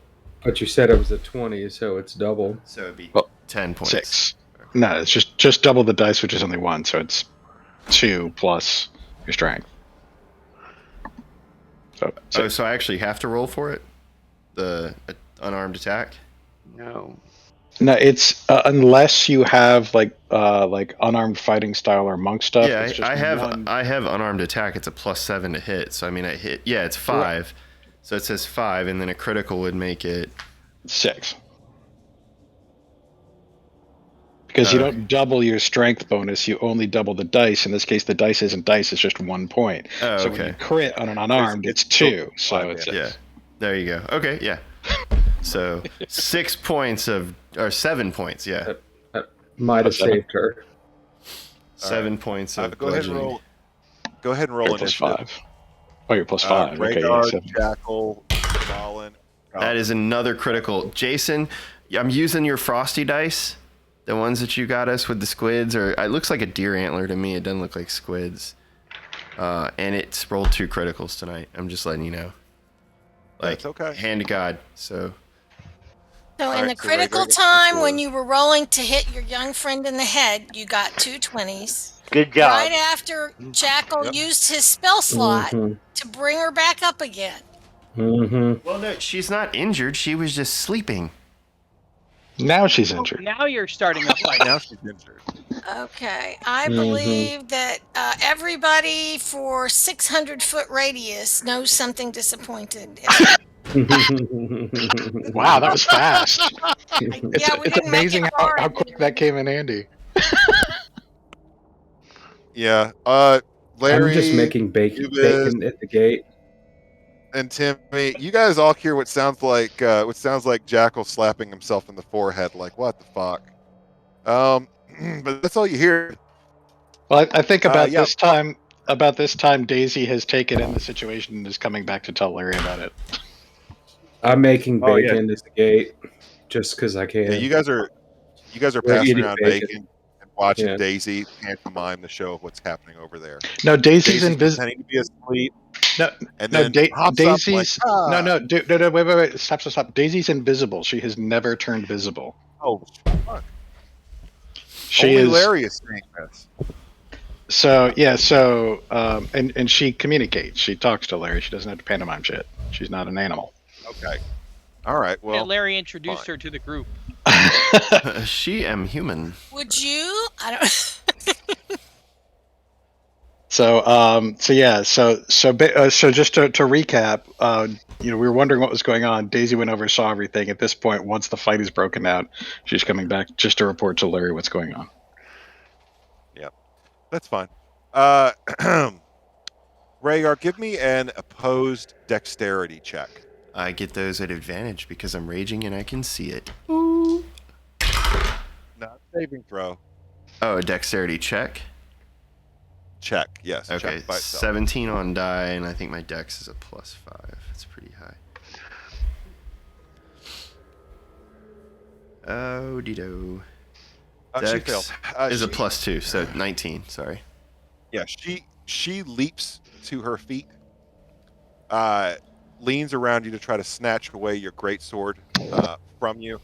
But you said it was a 20, so it's double. So it'd be Well, 10 points. 6. No, it's just double the dice, which is only 1, so it's 2 plus your strength. So, Oh, so I actually have to roll for it? The unarmed attack? No. no, it's unless you have like unarmed fighting style or monk stuff. Yeah, it's just I have one. I have unarmed attack. It's a +7 to hit. So I mean, I hit. Yeah, it's 5. So it says 5, and then a critical would make it 6. Because you don't double your strength bonus, you only double the dice. In this case, the dice isn't dice; it's just 1 point. Oh, so when you okay. crit on an unarmed, it's 2. So it's Yeah. There you go. Okay, yeah. So 6 points or 7 points, yeah. Might have Seven. saved her. 7 points of Go ahead and bludgeoning. roll. Go ahead and roll You're plus initiative. 5. Oh, you're plus 5. Okay, yeah, Rhaegar, 7. Jackal, Fallen. That is another critical. Jason, I'm using your frosty dice. The ones that you got us with the squids, or it looks like a deer antler to me. It doesn't look like squids. And it's rolled 2 criticals tonight. I'm just letting you know. Like, That's okay. hand to God. So So in Alright, the so critical Rhaegar gets time the when you were rolling to hit your young friend in the head, you got 2 20s. Good job. Right after Jackal Yep. used his spell slot Mhm. to bring her back up again. Mm-hmm. well, no, she's not injured. She was just sleeping. Now she's injured. Now you're starting a fight. Now she's injured. Okay, I Mhm. believe that everybody for 600-foot radius knows something disappointed. Wow, that was fast. Yeah, we It's didn't make amazing it how hard. quick that came in handy. Yeah. Larry, I'm just making bacon Ubis, at the gate. and Timmy, you guys all hear what sounds like Jackal slapping himself in the forehead. Like, what the fuck? But that's all you hear. Well, I think about yeah. this time. About this time, Daisy has taken in the situation and is coming back to tell Larry about it. I'm making Oh, yeah. bacon at the gate just because I can. Yeah, you guys are We're passing eating around bacon. bacon and watching Yeah. Daisy pantomime the show of what's happening over there. No, Daisy's Daisy's invisible. pretending to be asleep, No, and no, then pops up like, Daisy's. "Ah." No, wait. Stop. Daisy's invisible. She has never turned visible. Oh, fuck. She Only is. Larry is saying this. So yeah, and she communicates. She talks to Larry. She doesn't have to pantomime shit. She's not an animal. Okay. All right. Yeah, Well, Larry introduced fine. her to the group. She am human. Would you? I don't. So just to recap, we were wondering what was going on. Daisy went over, saw everything. At this point, once the fight is broken out, she's coming back just to report to Larry what's going on. That's fine. Rhaegar, give me an opposed dexterity check. I get those at advantage because I'm raging and I can see it. Not saving throw. Oh, a dexterity check. Check. Yes. Okay, Check by itself. 17 on die, and I think my dex is a +5. That's pretty high. Oh-de-do. She Dex fails. is a She- +2, so 19. Sorry. Yeah, she leaps to her feet, leans around you to try to snatch away your great sword from you.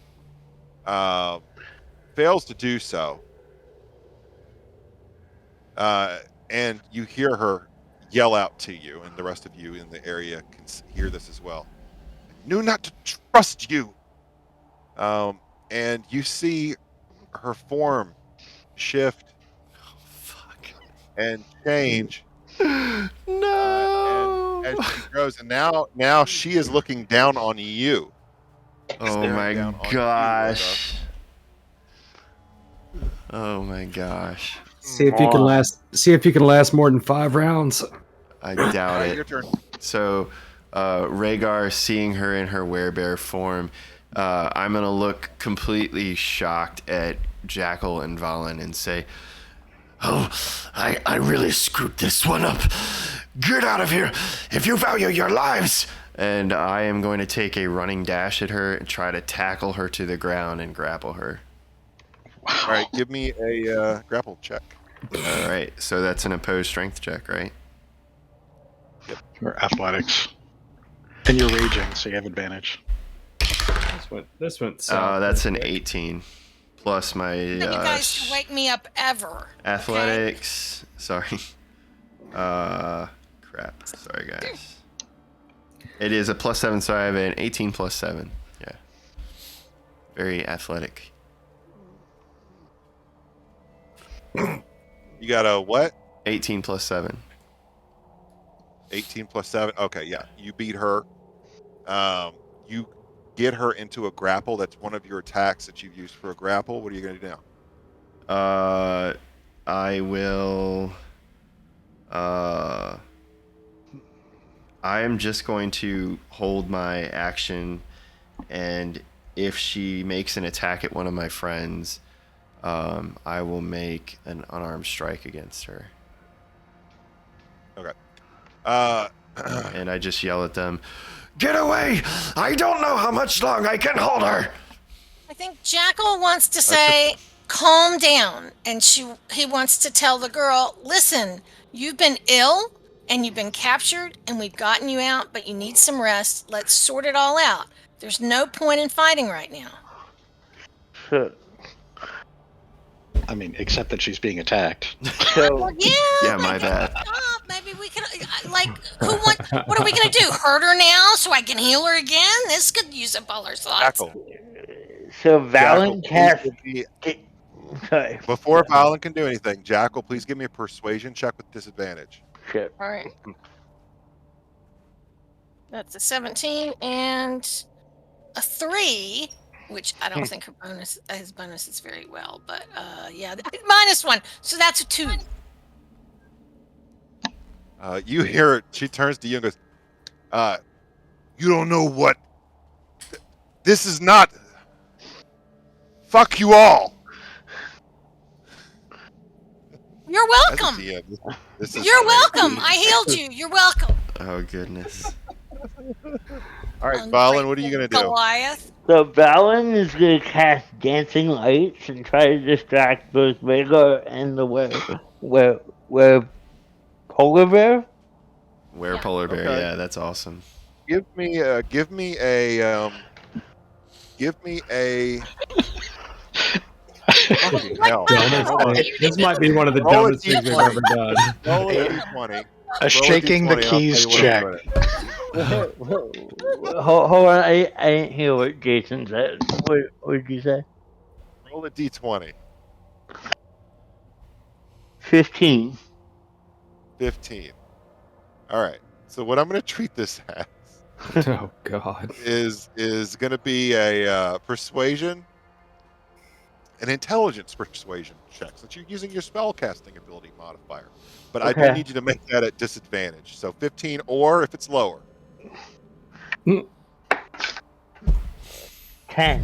Fails to do so, and you hear her yell out to you, and the rest of you in the area can hear this as well. I knew not to trust you. And you see her form shift Fuck. and change. No. And as she grows, and now she is looking down on you. Oh Staring my down on you, gosh. Oh my gosh. See if you can last. See if you can last more than 5 rounds. I doubt All right, it. your turn. So, Rhaegar, seeing her in her werebear form, I'm gonna look completely shocked at Jackal and Valen and say, Oh, I really screwed this one up. Get out of here if you value your lives. and I am going to take a running dash at her and try to tackle her to the ground and grapple her. All right, give me a grapple check. All right, so that's an opposed strength check, right? Or athletics. And you're raging, so you have advantage. This went south. That's an 18 plus my You guys should wake me up ever. athletics. Sorry. Crap. Sorry, guys. It is a +7, so I have an 18 plus 7. Yeah. Very athletic. You got a what? 18 plus 7. 18 plus 7. Okay, yeah. You beat her. You get her into a grapple. That's one of your attacks that you've used for a grapple. What are you going to do now? I will. I am just going to hold my action, and if she makes an attack at one of my friends, I will make an unarmed strike against her. Okay. And I just yell at them, Get away! I don't know how much long I can hold her. I think Jackal wants to say, calm down. And he wants to tell the girl, listen, you've been ill and you've been captured and we've gotten you out, but you need some rest. Let's sort it all out. There's no point in fighting right now. So, I mean, except that she's being attacked. Well, yeah. Yeah, my bad. Maybe we can, what are we going to do? Hurt her now so I can heal her again? This could use up all her slots. Jackal. so Valen cast. Please give me- Sorry. Before Valen can do anything, Jackal, please give me a persuasion check with disadvantage. Shit. All right. That's a 17 and a 3, which I don't think his bonus is very well, but yeah, -1, so that's a 2. You hear it. She turns to you and goes, you don't know what. This is not. Fuck you all. You're As a welcome. DM, this is You're great. welcome. I healed you. You're welcome. oh goodness. All right, Valen, what are you going to do? Goliath. So Valen is gonna cast dancing lights and try to distract both Rhaegar and the polar bear. Where Yeah. polar bear? Okay. Yeah, that's awesome. Give me a. Fucking hell. Hold on. This might be one of the Roll a dumbest things we've ever done. Roll a d20. A shaking the Roll a d20, keys I'll tell you what I'm check. doing. Hold on, I didn't hear what Jason said. What did you say? Roll a d20. 15. 15. All right. So what I'm going to treat this as Oh God. is going to be a persuasion, an intelligence persuasion check, since you're using your spellcasting ability modifier. But I do Okay. need you to make that at disadvantage. So 15, or if it's lower. 10.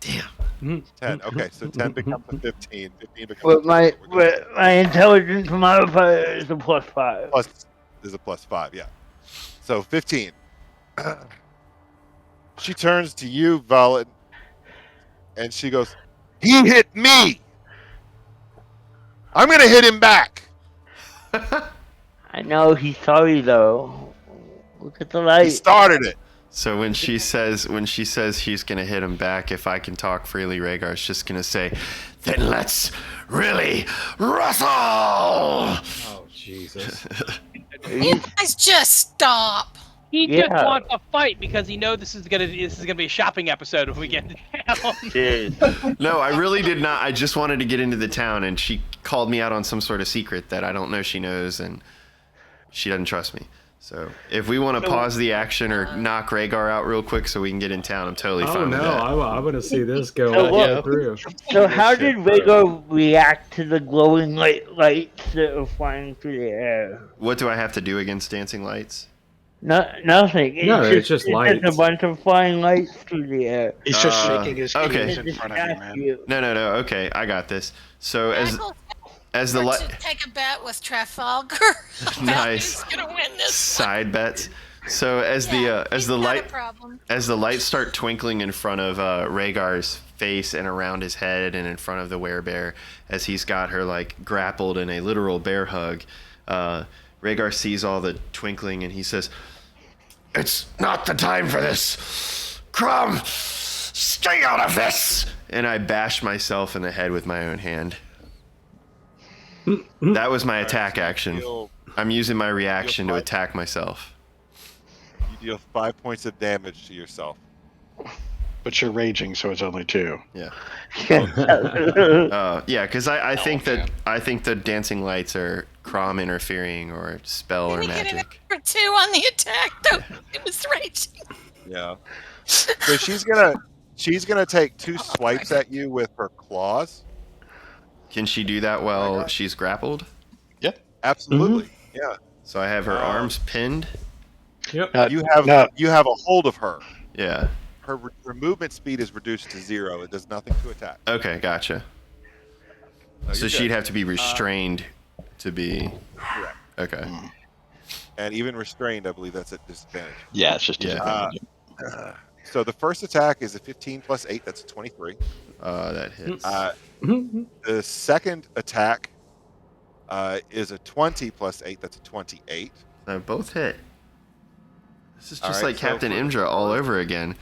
10. Okay, so 10 becomes a 15. 15 becomes But a 20. We're gonna- my intelligence modifier is a +5. plus is a +5, yeah. So 15. She turns to you, Valen, and she goes, "He hit me. I'm gonna hit him back." I know he's sorry though. Look at the He light. started it. So when she says she's gonna hit him back, if I can talk freely, Rhaegar's just gonna say, Then let's really wrestle! Oh Jesus! You guys just stop. He just Yeah. wants a fight because he knows this is gonna be a shopping episode when we get to town. Dude. "No, I really did not. I just wanted to get into the town," and she called me out on some sort of secret that I don't know she knows, and she doesn't trust me. So if we want to pause the action or knock Rhaegar out real quick so we can get in town, I'm totally Oh fine no! with that. I want to see this go So all what- the way through. So how did Rhaegar react to the glowing lights that were flying through the air? What do I have to do against dancing lights? Nothing. No, it's just It's lights. a bunch of flying lights through the air. He's just Uh, shaking his okay. keys To in front of you, distract man. you. No. Okay, I got this. So Michael, as the or light, to take a bet with Trafalgar. about Nice. Who's gonna win this? side bets. So as Yeah, the he's got a light problem. as the lights start twinkling in front of Rhaegar's face and around his head and in front of the werebear, as he's got her like grappled in a literal bear hug, Rhaegar sees all the twinkling and he says, It's not the time for this. Crumb, stay out of this! and I bash myself in the head with my own hand. That was my attack action. Deal, I'm using my reaction to fight. attack myself. you deal 5 points of damage to yourself. But you're raging, so it's only 2. Yeah. Yeah. Yeah, because I think the dancing lights are Crom interfering or spell or Did he get an magic. extra 2 on the attack though? It was raging. Yeah. So she's gonna take 2 swipes at you with her claws. Can she do that while she's grappled? Absolutely. Yeah. So I have her arms pinned. Yep. You have no. you have a hold of her. Yeah. Her movement speed is reduced to 0. It does nothing to attack. Okay, gotcha. No, So you're she'd good. have to be restrained to be. Correct. Okay. And even restrained, I believe that's at disadvantage. Yeah, it's just Yeah. disadvantage. So the first attack is a 15 plus 8. That's a 23. That hits. The second attack is a 20 plus 8. That's a 28. They both hit. This is All just right, like so Captain for the Imdra all over again.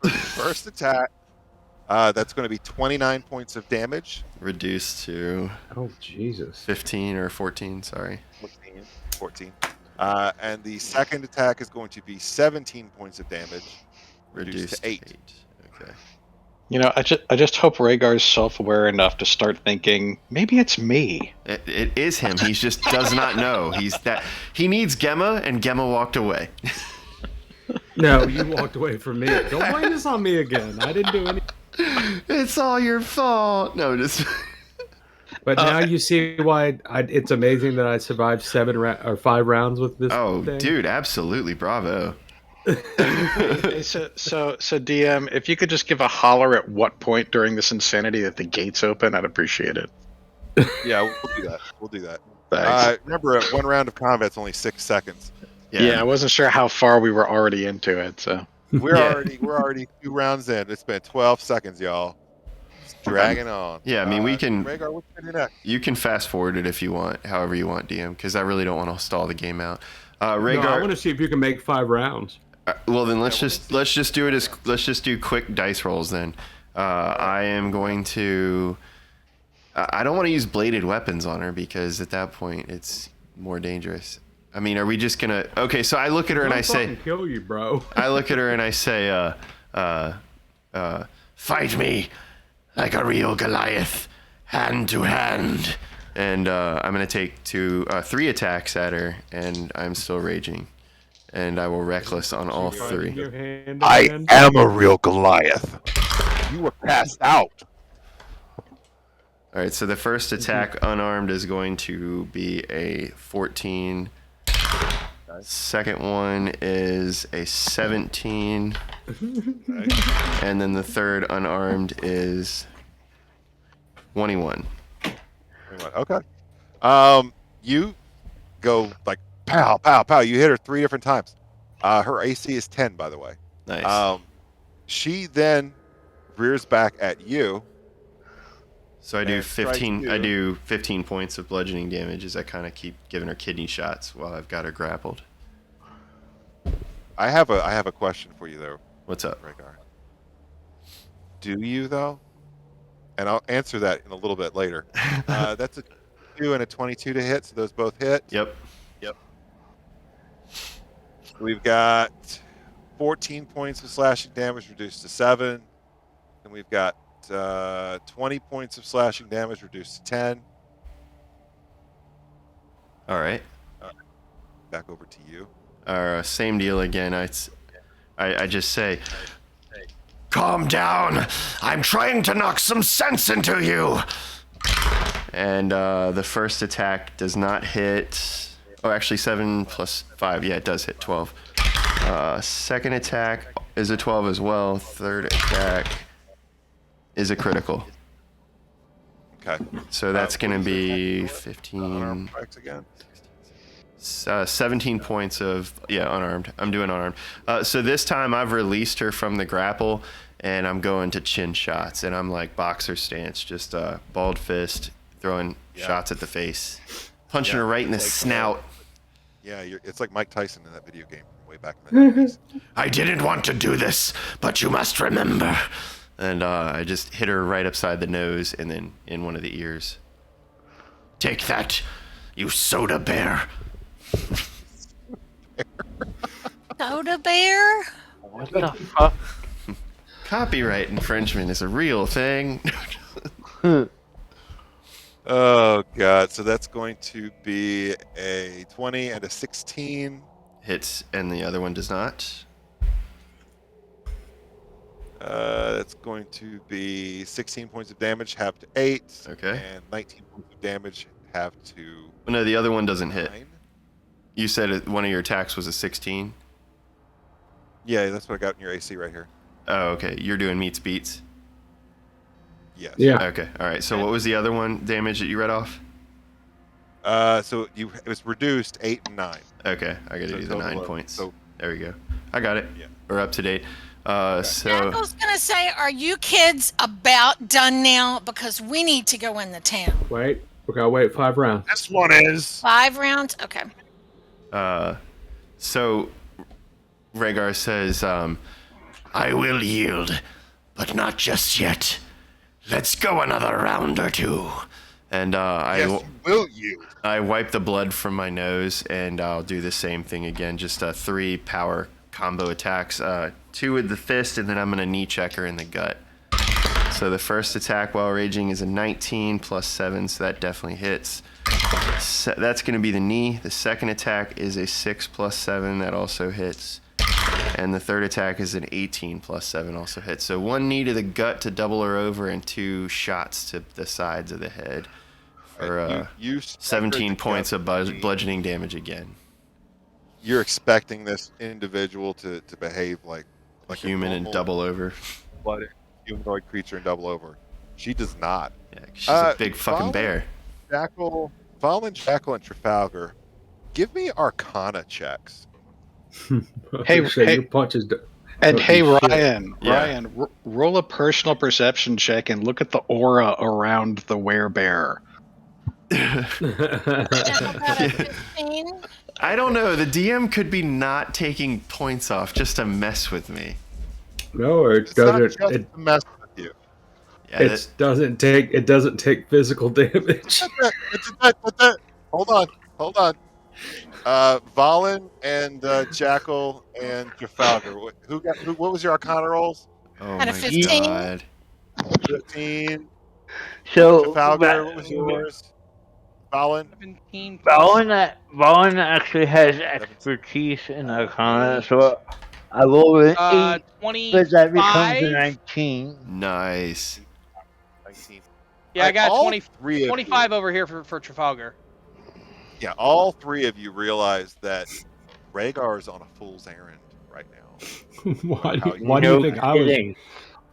First attack, that's going to be 29 points of damage. Reduced to Oh Jesus! 15 or 14, sorry. 14. And the second attack is going to be 17 points of damage. Reduced to 8. Okay. You know, I just hope Rhaegar's self-aware enough to start thinking, maybe it's me. It is him. He just does not know. He needs Gemma, and Gemma walked away. No, you walked away from me. Don't blame this on me again. I didn't do any. It's all your fault. No, just. But now you see why it's amazing that I survived 5 rounds with this. Oh, thing. dude, absolutely, bravo. Hey, so DM, if you could just give a holler at what point during this insanity that the gates open, I'd appreciate it. Yeah, we'll do that. We'll do that. Thanks. Remember, one round of combat's only 6 seconds. Yeah, I wasn't sure how far we were already into it, so. We're Yeah. already 2 rounds in. It's been 12 seconds, y'all. It's dragging on. Yeah, I mean, we can. Rhaegar, what's going to do next? You can fast forward it if you want, however you want, DM, because I really don't want to stall the game out. No, I Rhaegar. want to see if you can make 5 rounds. Well, then let's just do quick dice rolls then. I am going to. I don't want to use bladed weapons on her because at that point it's more dangerous. I mean, are we just gonna? Okay, so I look at her and I say, fucking kill you, bro. I look at her and I say, Fight me like a real Goliath, hand to hand. and I'm gonna take 3 attacks at her, and I'm still raging, and I will reckless on all 3. Your hand I again. am a real Goliath. You were passed out. All right, so the first attack unarmed is going to be a 14. Second one is a 17. And then the third unarmed is 21. Okay. You go like pow, pow, pow. You hit her 3 different times. Her AC is 10, by the way. Nice. She then rears back at you. So I do And strike 15. you. I do 15 points of bludgeoning damage as I kind of keep giving her kidney shots while I've got her grappled. I have a question for you though, What's up? Rhaegar. Do you though? And I'll answer that in a little bit later. That's a 2 and a 22 to hit, so those both hit. Yep. We've got 14 points of slashing damage reduced to 7, and we've got 20 points of slashing damage reduced to 10. All right. Back over to you. Same deal again. I just say, calm down. I'm trying to knock some sense into you. And the first attack does not hit. Oh, actually 7 plus 5. Yeah, it does hit 12. Second attack is a 12 as well. Third attack is a critical. Okay. So that's going to be 15. Unarmed strikes again. 17 points of unarmed. I'm doing unarmed. So this time I've released her from the grapple and I'm going to chin shots, and I'm like boxer stance, just balled fist, throwing shots at the face, punching her right in the snout. Yeah, it's like Mike Tyson in that video game from way back in the 90s. I didn't want to do this, but you must remember. And I just hit her right upside the nose and then in one of the ears. Take that, you soda bear. Soda bear? What the fuck? Copyright infringement is a real thing. Oh god, so that's going to be a 20 and a 16. Hits, and the other one does not. That's going to be 16 points of damage, half to 8. Okay. And 19 points of damage, half to No, the other one doesn't hit. 9. You said one of your attacks was a 16? Yeah, that's what I got in your AC right here. Oh, okay. You're doing meets beats? Yes. Yeah. Okay, alright. So what was the other one damage that you read off? So it was reduced 8 and 9. Okay, I gotta So do the total 9 of- points. so- There we go. I got it. Yeah. We're up to date. Okay. So Jackal's gonna say, "Are you kids about done now? Because we need to go in the town." Wait, we gotta wait 5 rounds. This one is 5 rounds. Okay. so Rhaegar says, I will yield, but not just yet. Let's go another round or two. and yes, you will yield. I wipe the blood from my nose, and I'll do the same thing again. Just 3 power combo attacks. 2 with the fist, and then I'm going to knee check her in the gut. So the first attack while raging is a 19 plus 7, so that definitely hits. That's going to be the knee. The second attack is a 6 plus 7, that also hits. And the third attack is an 18 plus 7, also hits. So 1 knee to the gut to double her over, and 2 shots to the sides of the head for You 17 staggered points of together. bludgeoning damage again. You're expecting this individual to behave like a Human and normal double over. blooded humanoid creature and double over. She does not. Yeah, 'cause she's a big fucking Valen, bear. Jackal, Jackal, and Trafalgar, give me Arcana checks. Hey, Shit, hey. your punches. And Oh, hey, shit. Ryan, Yeah. roll a personal perception check and look at the aura around the werebear. Now about a 15. I don't know. The DM could be not taking points off just to mess with me. No, it It's not doesn't. just It, to mess with you. Yeah, it doesn't take. It doesn't take physical damage. Hold on. Valen and Jackal and Trafalgar. What was your Arcana rolls? oh At a my 15? god. 15. So, Trafalgar, what was yours? Valen? 17 plus Valen actually has expertise in Arcana, so I rolled an 8, but that becomes a 25. 19. Nice. 19. Yeah, I got all 20, three of 25 you, over here for Trafalgar. yeah, all 3 of you realize that Rhaegar is on a fool's errand right now. why How do, you why do you No think I was? kidding.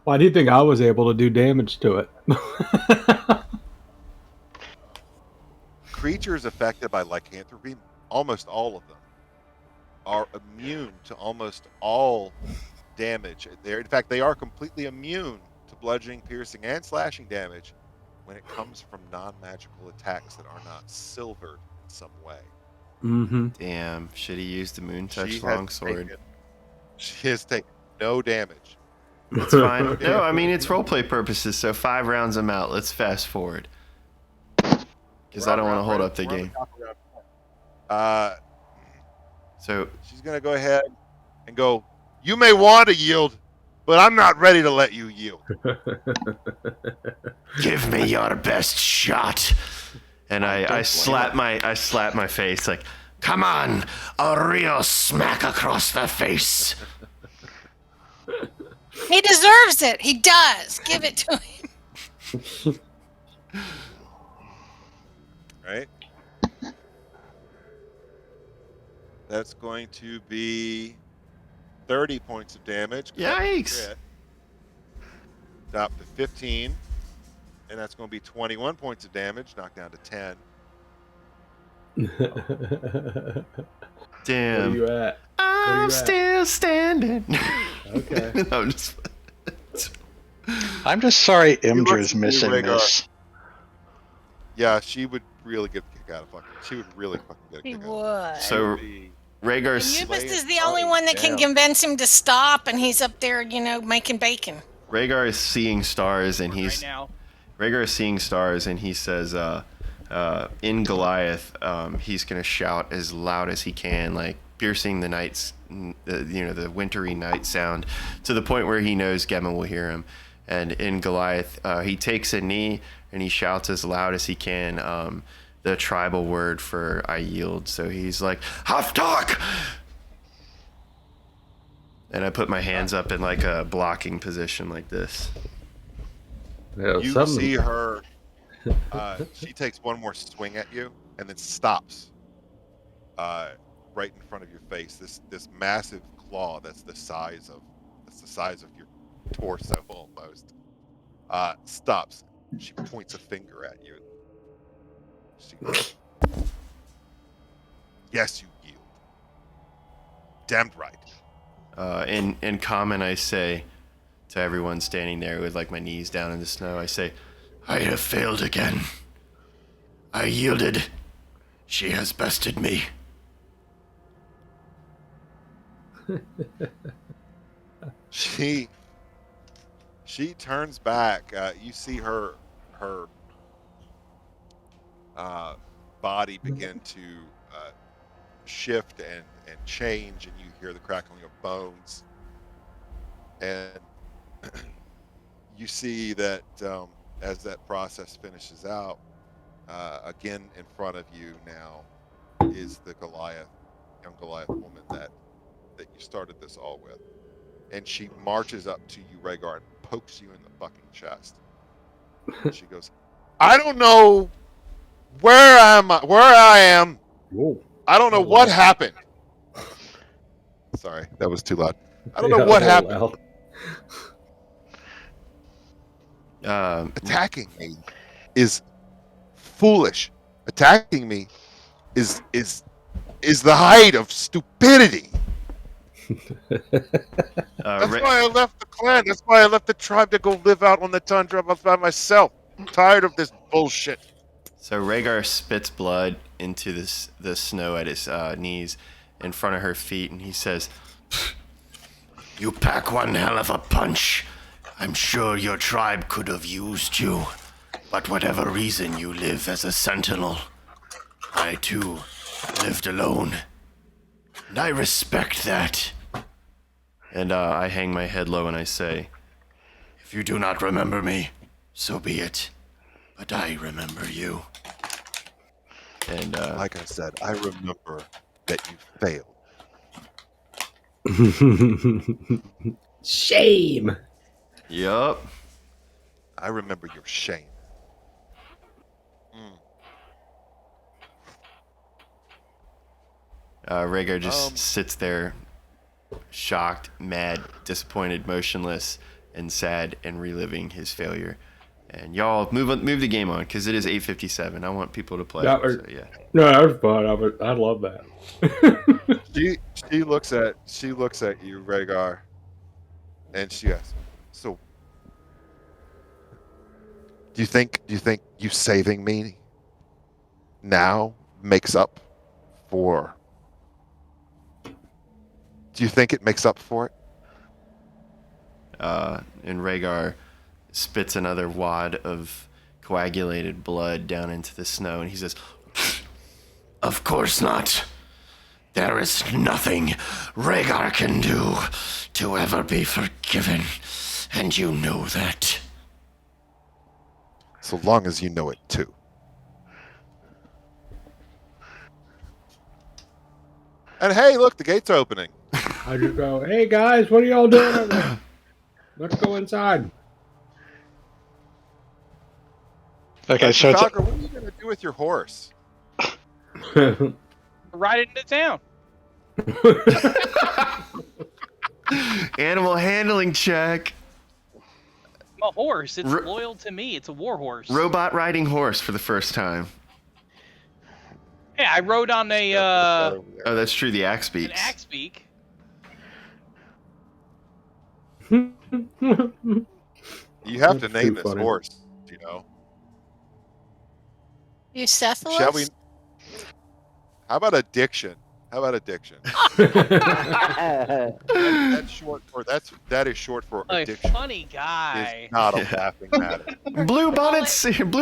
Why do you think I was able to do damage to it? Creatures affected by lycanthropy, almost all of them, are immune to almost all damage. In fact, they are completely immune to to bludgeoning, piercing, and slashing damage when it comes from non-magical attacks that are not silvered in some way. Mm-hmm. Damn, should he use the moon touch She longsword? She has taken no damage. It's fine. No, I mean it's roleplay purposes. So 5 rounds I'm out. Let's fast forward because I don't want to hold up the game. So she's gonna go ahead and go. You may want to yield, but I'm not ready to let you yield. Give me your best shot. And I slap my face like, Come on, a real smack across the face. He deserves it. He does. Give it to him. Right? That's going to be 30 points of damage. Yikes. Drop to 15. And that's going to be 21 points of damage, knocked down to 10. Damn. Where you at? I'm still standing. Okay. No, I'm just sorry Imdra's missing Rhaegar. this. Yeah, she would really get a kick out of fucking. She would really fucking get a He kick out of would. So Rhaegar's Anubis is the only one that can convince him to stop, and he's up there, making bacon. Rhaegar is seeing stars, and Right now. Rhaegar is seeing stars, and he says, in Goliath, he's gonna shout as loud as he can, like piercing the night's, the wintry night sound, to the point where he knows Gemma will hear him. And in Goliath, he takes a knee and he shouts as loud as he can, the tribal word for "I yield." So he's like, "Haftark!" And I put my hands up in like a blocking position, like this. Yeah, You see her. She takes one more swing at you and then stops. Right in front of your face. This massive claw that's the size of your torso almost. Stops. She points a finger at you. She goes, "Yes, you yield. Damned right." In common, I say to everyone standing there with like my knees down in the snow, I say, I have failed again. I yielded. She has bested me. She turns back. You see her body begin to shift and change, and you hear the crackling of bones. And you see that as that process finishes out, again in front of you now is the young Goliath woman that you started this all with. And she marches up to you, Rhaegar, and pokes you in the fucking chest. And she goes, "I don't know where I am. Whoa. I don't know what happened." Sorry, that was too loud. I don't know what happened. Attacking me is foolish. Attacking me is the height of stupidity. That's why I left the clan. That's why I left the tribe to go live out on the tundra by myself. I'm tired of this bullshit. So Rhaegar spits blood into the snow at his knees in front of her feet, and he says, You pack one hell of a punch. I'm sure your tribe could have used you. But whatever reason you live as a sentinel, I too lived alone. And I respect that. And I hang my head low and I say, If you do not remember me, so be it. But I remember you. And like I said, I remember that you failed. Shame. Yup. I remember your shame. Rhaegar just sits there, shocked, mad, disappointed, motionless, and sad, and reliving his failure. And y'all move the game on, because it is 8:57. I want people to play. So, yeah. No, that was fun. I love that. She looks at you, Rhaegar, and she asks, "So, Do you think you saving me now makes up for? Do you think it makes up for it? And Rhaegar spits another wad of coagulated blood down into the snow, and he says, Of course not. There is nothing Rhaegar can do to ever be forgiven, and you know that. So long as you know it too. And hey, look, the gate's opening. I just go, hey guys, what are y'all doing over there? Let's go inside. Okay, so it's Trafalgar, what are you going to do with your horse? Ride it into town. animal handling check. I'm a horse. It's Ro- loyal to me. It's a war horse. Robot riding horse for the first time. Yeah, I rode on Oh, that's true. The axe an beaks. axe beak. You have to That's name too this funny. horse, you know. Eucephalus? Shall we? How about addiction? That's short for that is short for A addiction. funny guy. Is not a laughing matter. Blue Bonnet Sue, and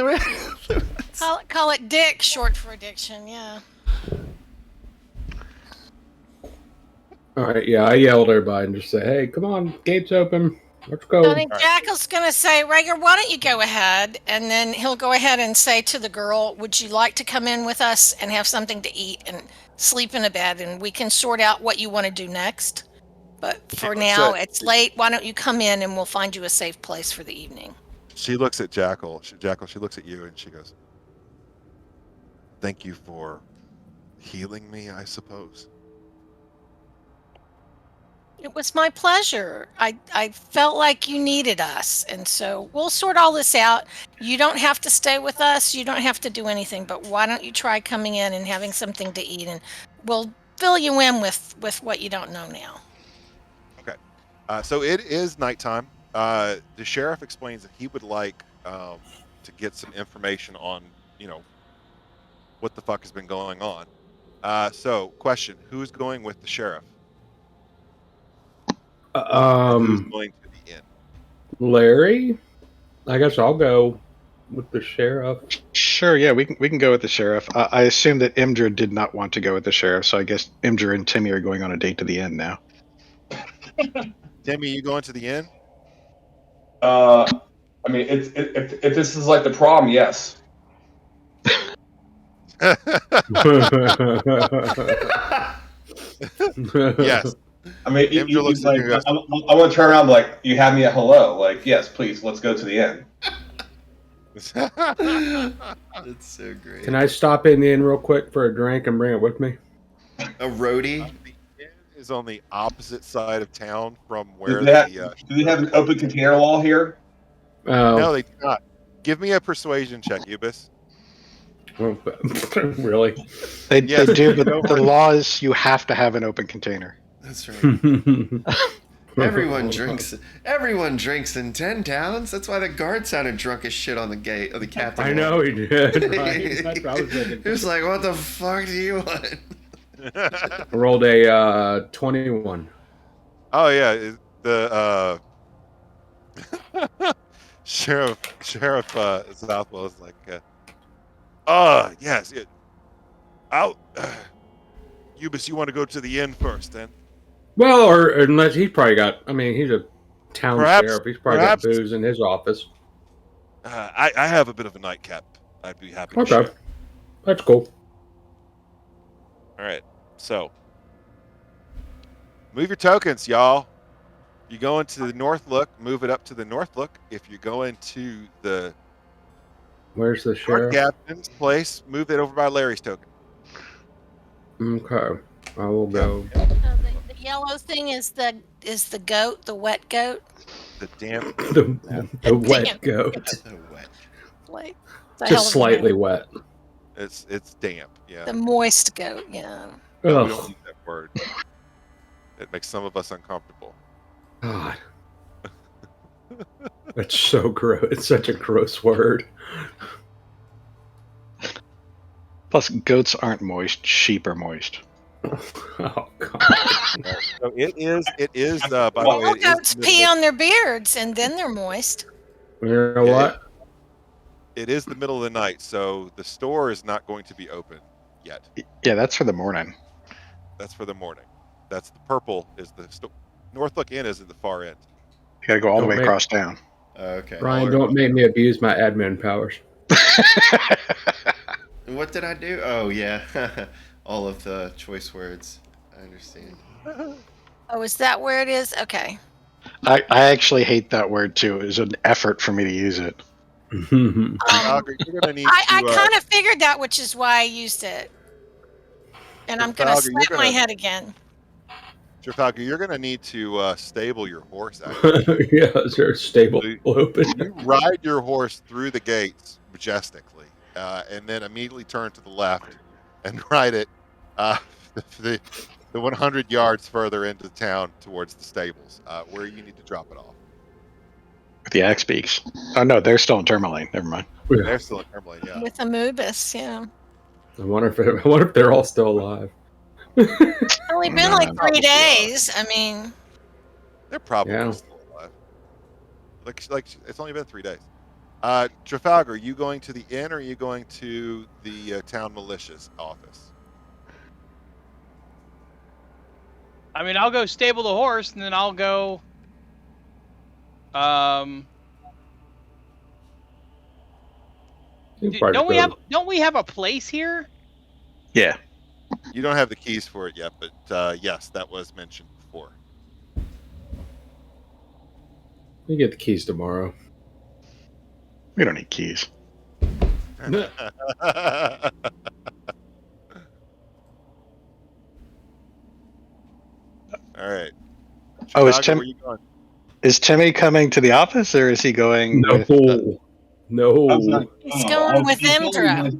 the rest. Call it Dick, short for addiction. Yeah. All right, yeah, I yelled at everybody and just say, hey, come on, gate's open. Let's go. I think Jackal's going to say, Rhaegar, why don't you go ahead? And then he'll go ahead and say to the girl, would you like to come in with us and have something to eat and sleep in a bed? And we can sort out what you want to do next. But for now, it's late. Why don't you come in and we'll find you a safe place for the evening? She looks at Jackal. She looks at you and she goes, "Thank you for healing me, I suppose." It was my pleasure. I felt like you needed us. And so we'll sort all this out. You don't have to stay with us. You don't have to do anything. But why don't you try coming in and having something to eat? And we'll fill you in with what you don't know now. Okay. So it is nighttime. The sheriff explains that he would like to get some information on, what the fuck has been going on. So, question: who's going with the sheriff? Who's going to the inn? Larry? I guess I'll go with the sheriff. sure, yeah, we can go with the sheriff. I assume that Imdra did not want to go with the sheriff, so I guess Imdra and Timmy are going on a date to the inn now. Timmy, you going to the inn? I mean, if this is like the prom, yes. Yes. I mean, Imdra looks at like, you and goes, I want to turn around like, you have me at hello. Like, yes, please, let's go to the end. That's so great. Can I stop in the inn real quick for a drink and bring it with me? A roadie? The inn is on the opposite side of town from where Do they have an open container wall here? No, they do not. Give me a persuasion check, Ubis. Really? They Yes. do, but the law is you have to have an open container. That's right. Everyone drinks in 10 towns. That's why the guard sounded drunk as shit on the gate of the captain. I know he did. Right? That's what I was thinking. He was like, what the fuck do you want? I rolled a 21. Oh yeah, the sheriff Southwell is like, yes, I'll. Ubis, you want to go to the inn first, then? Well, or unless he's probably got. I mean, he's a town sheriff. He's probably got booze in his office. I have a bit of a nightcap. I'd be happy to Okay, share. that's cool. All right, so move your tokens, y'all. You go into the North Look, move it up to the North Look. If you go into the Where's the guard sheriff? captain's place, move it over by Larry's token. Okay, I will go. The yellow thing is the goat, the wet goat. The damp. The wet goat. So wet. Like, it's a hell Just of a slightly name. wet. It's damp. Yeah. The moist goat, yeah. No, we Ugh. don't use that word. It makes some of us uncomfortable. God. It's so gross. It's such a gross word. Plus, goats aren't moist. Sheep are moist. Oh God. So it is. By the Well, way, it is goats the pee middle. on their beards and then they're moist. You know Yeah, what? it is the middle of the night, so the store is not going to be open yet. Yeah, that's for the morning. That's for the morning. That's the purple is the Northlook Inn is at the far end. You got to go all the Don't way make across town. Okay. Ryan. Don't make me abuse my admin powers. What did I do? Oh yeah, all of the choice words. I understand. Oh, is that where it is? Okay. I actually hate that word too. It was an effort for me to use it. Trafalgar, you're gonna need I to. kind of figured that, which is why I used it. And I'm gonna Trafalgar, you're slap my gonna. head again. Trafalgar, you're gonna need to stable your horse. Actually, Yeah, is there a stable so open? you ride your horse through the gates majestically, and then immediately turn to the left and ride it uh, the the 100 yards further into the town towards the stables, where you need to drop it off. With the axe beaks. Oh no, they're still in Tourmaline. Never mind. Yeah. They're still in Tourmaline, yeah. With Amubis, yeah. I wonder if they're all still alive. It's only been like Probably 3 are. days. I mean, They're probably Yeah. still alive. Like it's only been 3 days. Trafalgar, are you going to the inn or are you going to the town militia's office? I mean, I'll go stable the horse, and then I'll go. You probably Don't we go- have? Don't we have a place here? Yeah. You don't have the keys for it yet, but yes, that was mentioned before. You get the keys tomorrow. We don't need keys. All right. Oh, is Trafalgar, where you going? Timmy coming to the office, or is he going No, with? no. he's going with Imdra.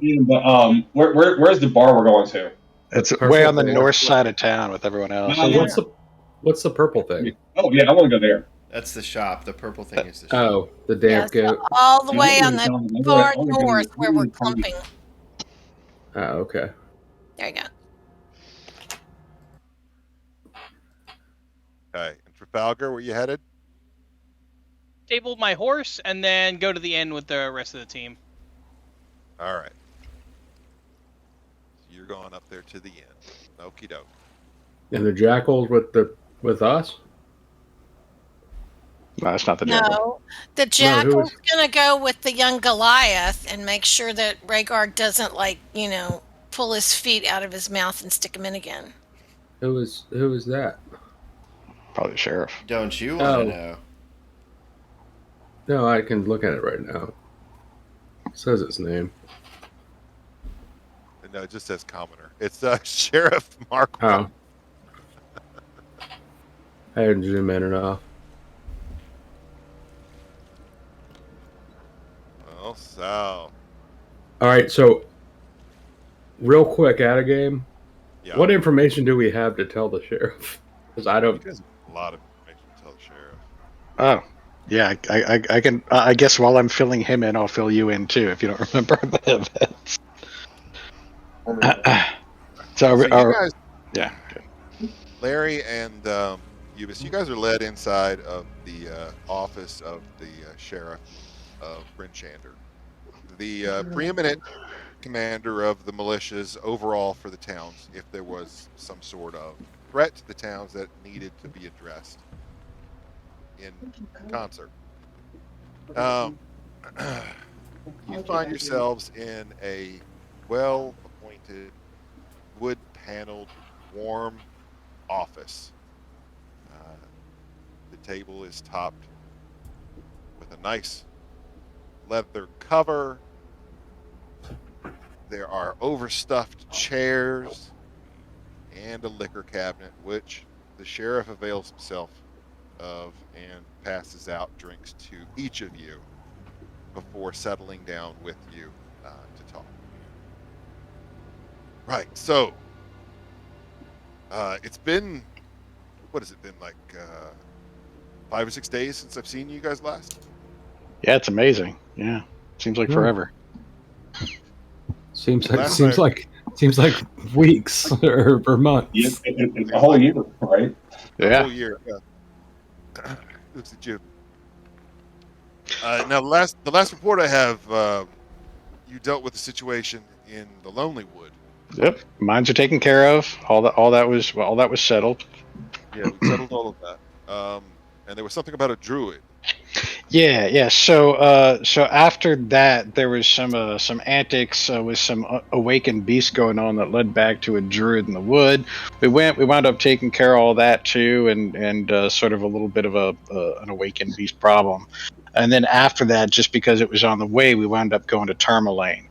But where's the bar we're going to? It's Purple way on the thing. north side of town with everyone else. Oh, So what's the purple thing? Oh yeah, I want to go there. That's the shop. The purple thing is the shop. Oh, the damn Yes, goat. all the Yeah, way I on wanna go the to- far I wanna go to- north where we're I wanna go to- clumping. Oh, okay. There you go. Okay. And Trafalgar, where you headed? Stable my horse, and then go to the inn with the rest of the team. All right. So you're going up there to the inn. Okie doke. And the jackals with us? No, that's not the jackal. No, the jackal's gonna go with the young Goliath and make sure that Rhaegar doesn't pull his feet out of his mouth and stick them in again. Who is that? Probably the sheriff. Don't you want to Oh. know? No, I can look at it right now. It says its name. No, it just says commoner. It's Sheriff Mark. Oh. I didn't zoom in enough. Well, so All right, so real quick, out of game. yeah. What information do we have to tell the sheriff? Because I You don't. guys have a lot of information to tell the sheriff. Oh, yeah. I can. I guess while I'm filling him in, I'll fill you in too if you don't remember the events. So you our- guys, yeah. Good. Larry and Ubis, you guys are led inside of the office of the sheriff of Bryn Shander, the preeminent commander of the militias overall for the towns, if there was some sort of threat to the towns that needed to be addressed in concert. You find yourselves in a well-appointed, wood-paneled, warm office. The table is topped with a nice leather cover. There are overstuffed chairs and a liquor cabinet, which the sheriff avails himself of and passes out drinks to each of you before settling down with you to talk. Right, so it's been, what has it been, like 5 or 6 days since I've seen you guys last? Yeah, it's amazing. Yeah, seems like Yeah. forever. Seems The like last seems like weeks or months. It's a whole year, right? a Yeah. whole year. Yeah. Looks at you. Now, the last report I have, you dealt with the situation in the Lonely Wood. Yep. Mines are taken care of. All that was settled. Yeah, we settled all of that. And there was something about a druid. Yeah, yeah. So after that, there was some antics with some awakened beasts going on that led back to a druid in the wood. We wound up taking care of all that too, and sort of a little bit of an awakened beast problem. And then after that, just because it was on the way, we wound up going to Tourmaline.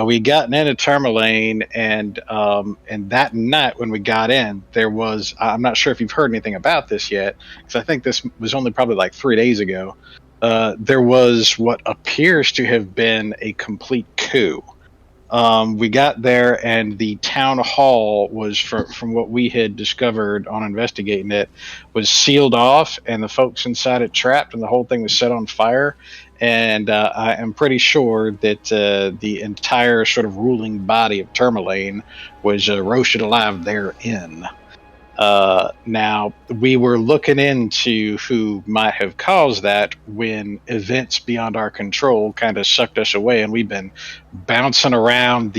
We gotten into Tourmaline, and that night when we got in, there was I'm not sure if you've heard anything about this yet, because I think this was only probably like 3 days ago. There was what appears to have been a complete coup. We got there, and the town hall was, from what we had discovered on investigating it, was sealed off, and the folks inside it trapped, and the whole thing was set on fire. And I am pretty sure that the entire sort of ruling body of Tourmaline was roasted alive therein. Now, we were looking into who might have caused that when events beyond our control kind of sucked us away, and we've been bouncing around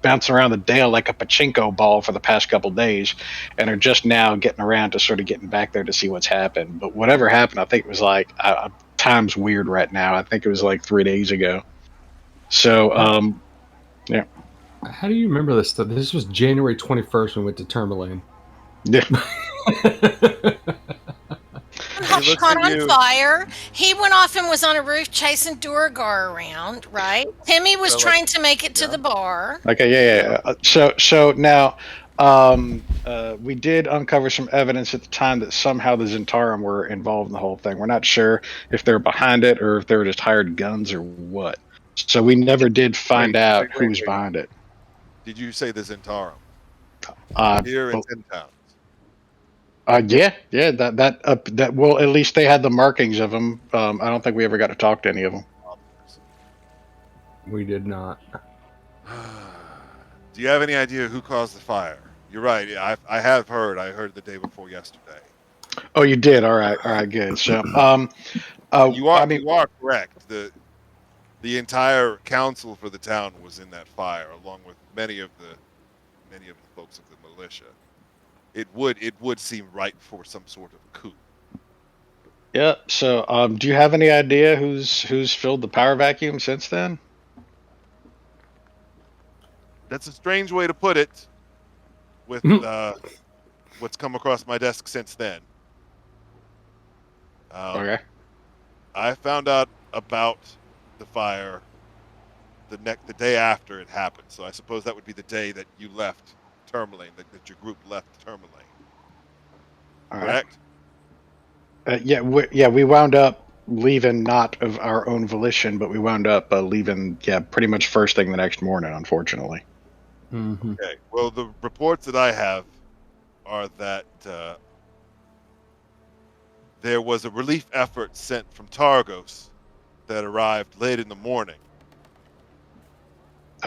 bouncing around the dale like a pachinko ball for the past couple days, and are just now getting around to sort of getting back there to see what's happened. But whatever happened, I think it was like time's weird right now. I think it was like 3 days ago. So, yeah. How do you remember this stuff? This was January 21st when we went to Tourmaline. Yeah. He looks Caught at on you. fire. He went off and was on a roof chasing Duragar around, right? Timmy was So, like, trying to make it to yeah. the bar. Okay, yeah. So now, we did uncover some evidence at the time that somehow the Zentarum were involved in the whole thing. We're not sure if they're behind it or if they were just hired guns or what. So we never did find out who was Wait. behind it. Did you say the Zentarum? Uh, Here in well, 10 Towns. yeah. That well, at least they had the markings of them. I don't think we ever got to talk to any of them. We did not. Do you have any idea who caused the fire? You're right. I have heard. I heard the day before yesterday. Oh, you did. All right, good. So, You are correct. The entire council for the town was in that fire, along with many of the folks of the militia. It would seem right for some sort of coup. yeah. So, do you have any idea who's filled the power vacuum since then? That's a strange way to put it. With what's come across my desk since then. Okay. I found out about the fire the day after it happened. So I suppose that would be the day that you left Tourmaline, that your group left Tourmaline. All right. Correct? We wound up leaving not of our own volition, but we wound up leaving, pretty much first thing the next morning, unfortunately. Mm-hmm. Okay. Well, the reports that I have are that there was a relief effort sent from Targos that arrived late in the morning,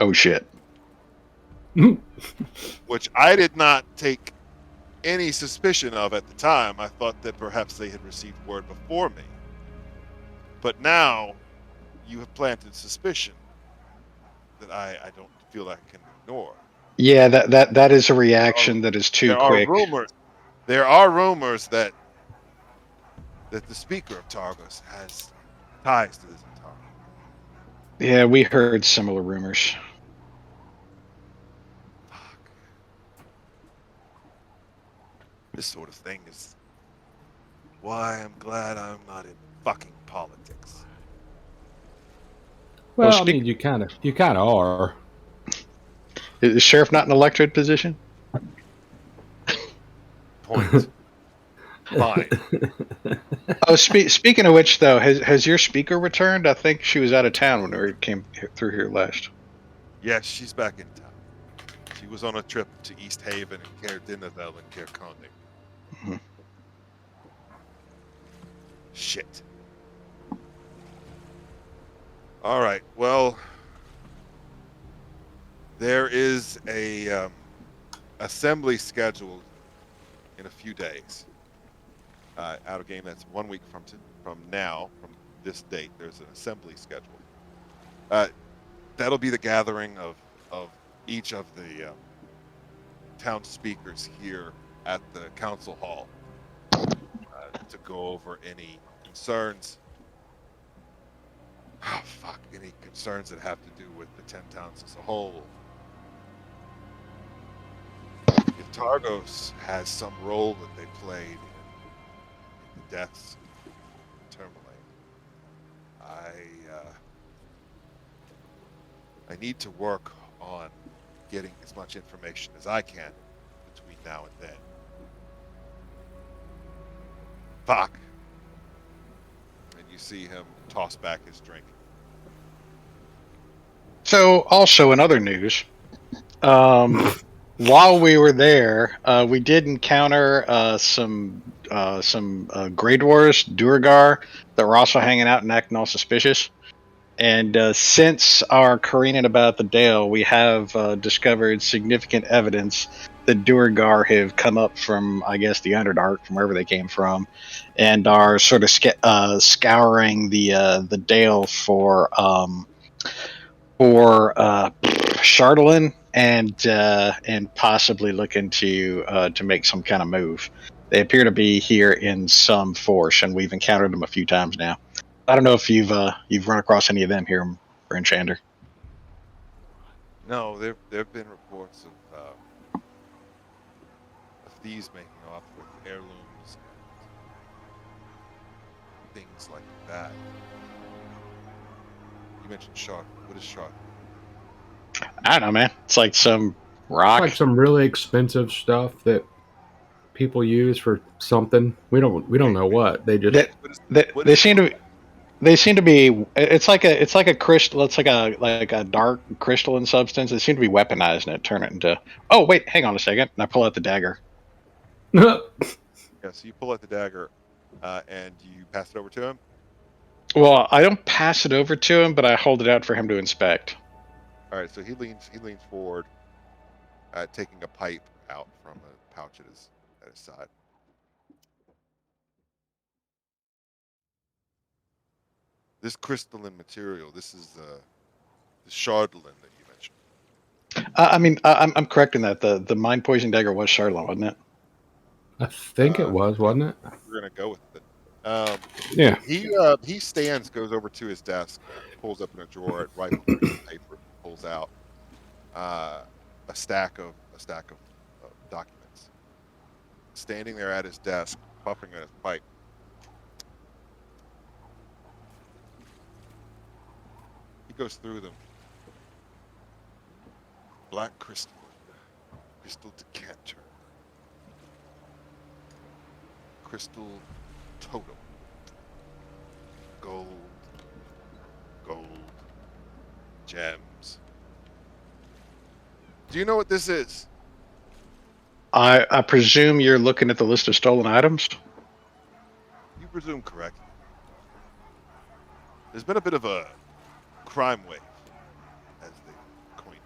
Oh, shit. which I did not take any suspicion of at the time. I thought that perhaps they had received word before me. But now you have planted suspicion that I don't feel like I can ignore. Yeah, that is a reaction that is too There are quick. rumors. There are rumors that the speaker of Targos has ties to this entire. Yeah, we heard similar rumors. Fuck. This sort of thing is why I'm glad I'm not in fucking politics. Well, Well, I mean, you kind of are. Is the sheriff not an elected position? Point. Fine. Oh, speaking of which, though, has your speaker returned? I think she was out of town when we came through here last. Yes, she's back in town. She was on a trip to East Haven and Caer Dinevel and Caer Conning. Mhm. Shit. All right. Well, there is a assembly scheduled in a few days. Out of game, that's 1 week from now, from this date. There's an assembly scheduled. Uh, that'll be the gathering of each of the town speakers here at the council hall to go over any concerns. Oh, fuck, any concerns that have to do with the 10 towns as a whole. If Targos has some role that they played in the deaths of Tourmaline, I need to work on getting as much information as I can between now and then. Fuck. And you see him toss back his drink. So, also in other news, while we were there, we did encounter some Grey Dwarves, Duergar, that were also hanging out and acting all suspicious. And since our careening about the Dale, we have discovered significant evidence that Duergar have come up from, I guess, the Underdark, from wherever they came from, and are sort of scouring the Dale for Chardolin and possibly looking to make some kind of move. They appear to be here in some force, and we've encountered them a few times now. I don't know if you've run across any of them here for Enchanter. No, there've been reports of thieves making off with heirlooms and things like that. You mentioned shark. What is shark? I don't know, man. It's like some It's rock. like some really expensive stuff that people use for something. We don't know what. They just They seem to. They seem to be. It's like a crystal. It's like a dark crystalline substance. They seem to be weaponized and turn it into. Oh wait, hang on a second. And I pull out the dagger. Yeah, so you pull out the dagger, and you pass it over to him. Well, I don't pass it over to him, but I hold it out for him to inspect. All right, so he leans forward, taking a pipe out from a pouch at his side. This crystalline material. This is the Chardolin that you mentioned. I mean, I'm correct in that the mind poison dagger was Charlotte, wasn't it? I think it was, wasn't it? We're gonna go with it. Yeah. He stands, goes over to his desk, pulls up in a drawer, rifles through some paper, pulls out a stack of documents. Standing there at his desk, puffing at his pipe. He goes through them. Black crystal, crystal decanter, crystal totem, gold, gems. Do you know what this is? I presume you're looking at the list of stolen items. You presume correctly. There's been a bit of a crime wave, as they coined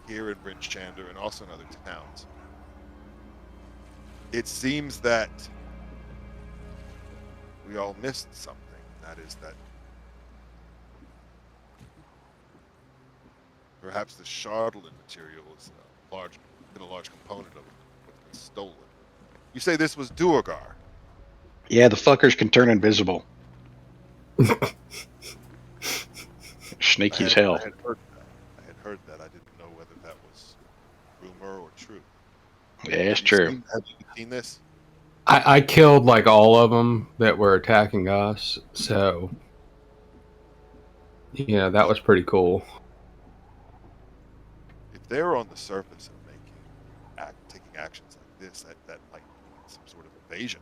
it, here in Brinchander and also in other towns. It seems that we all missed something. That is that perhaps the Chardolin material is a large component of what's been stolen. You say this was Duergar? Yeah, the fuckers can turn invisible. Sneaky as hell. I had heard that. I didn't know whether that was rumor or true. Yeah, it's true. Have you seen this? I killed like all of them that were attacking us, so yeah, that was pretty cool. If they're on the surface of taking actions like this, that might be some sort of invasion.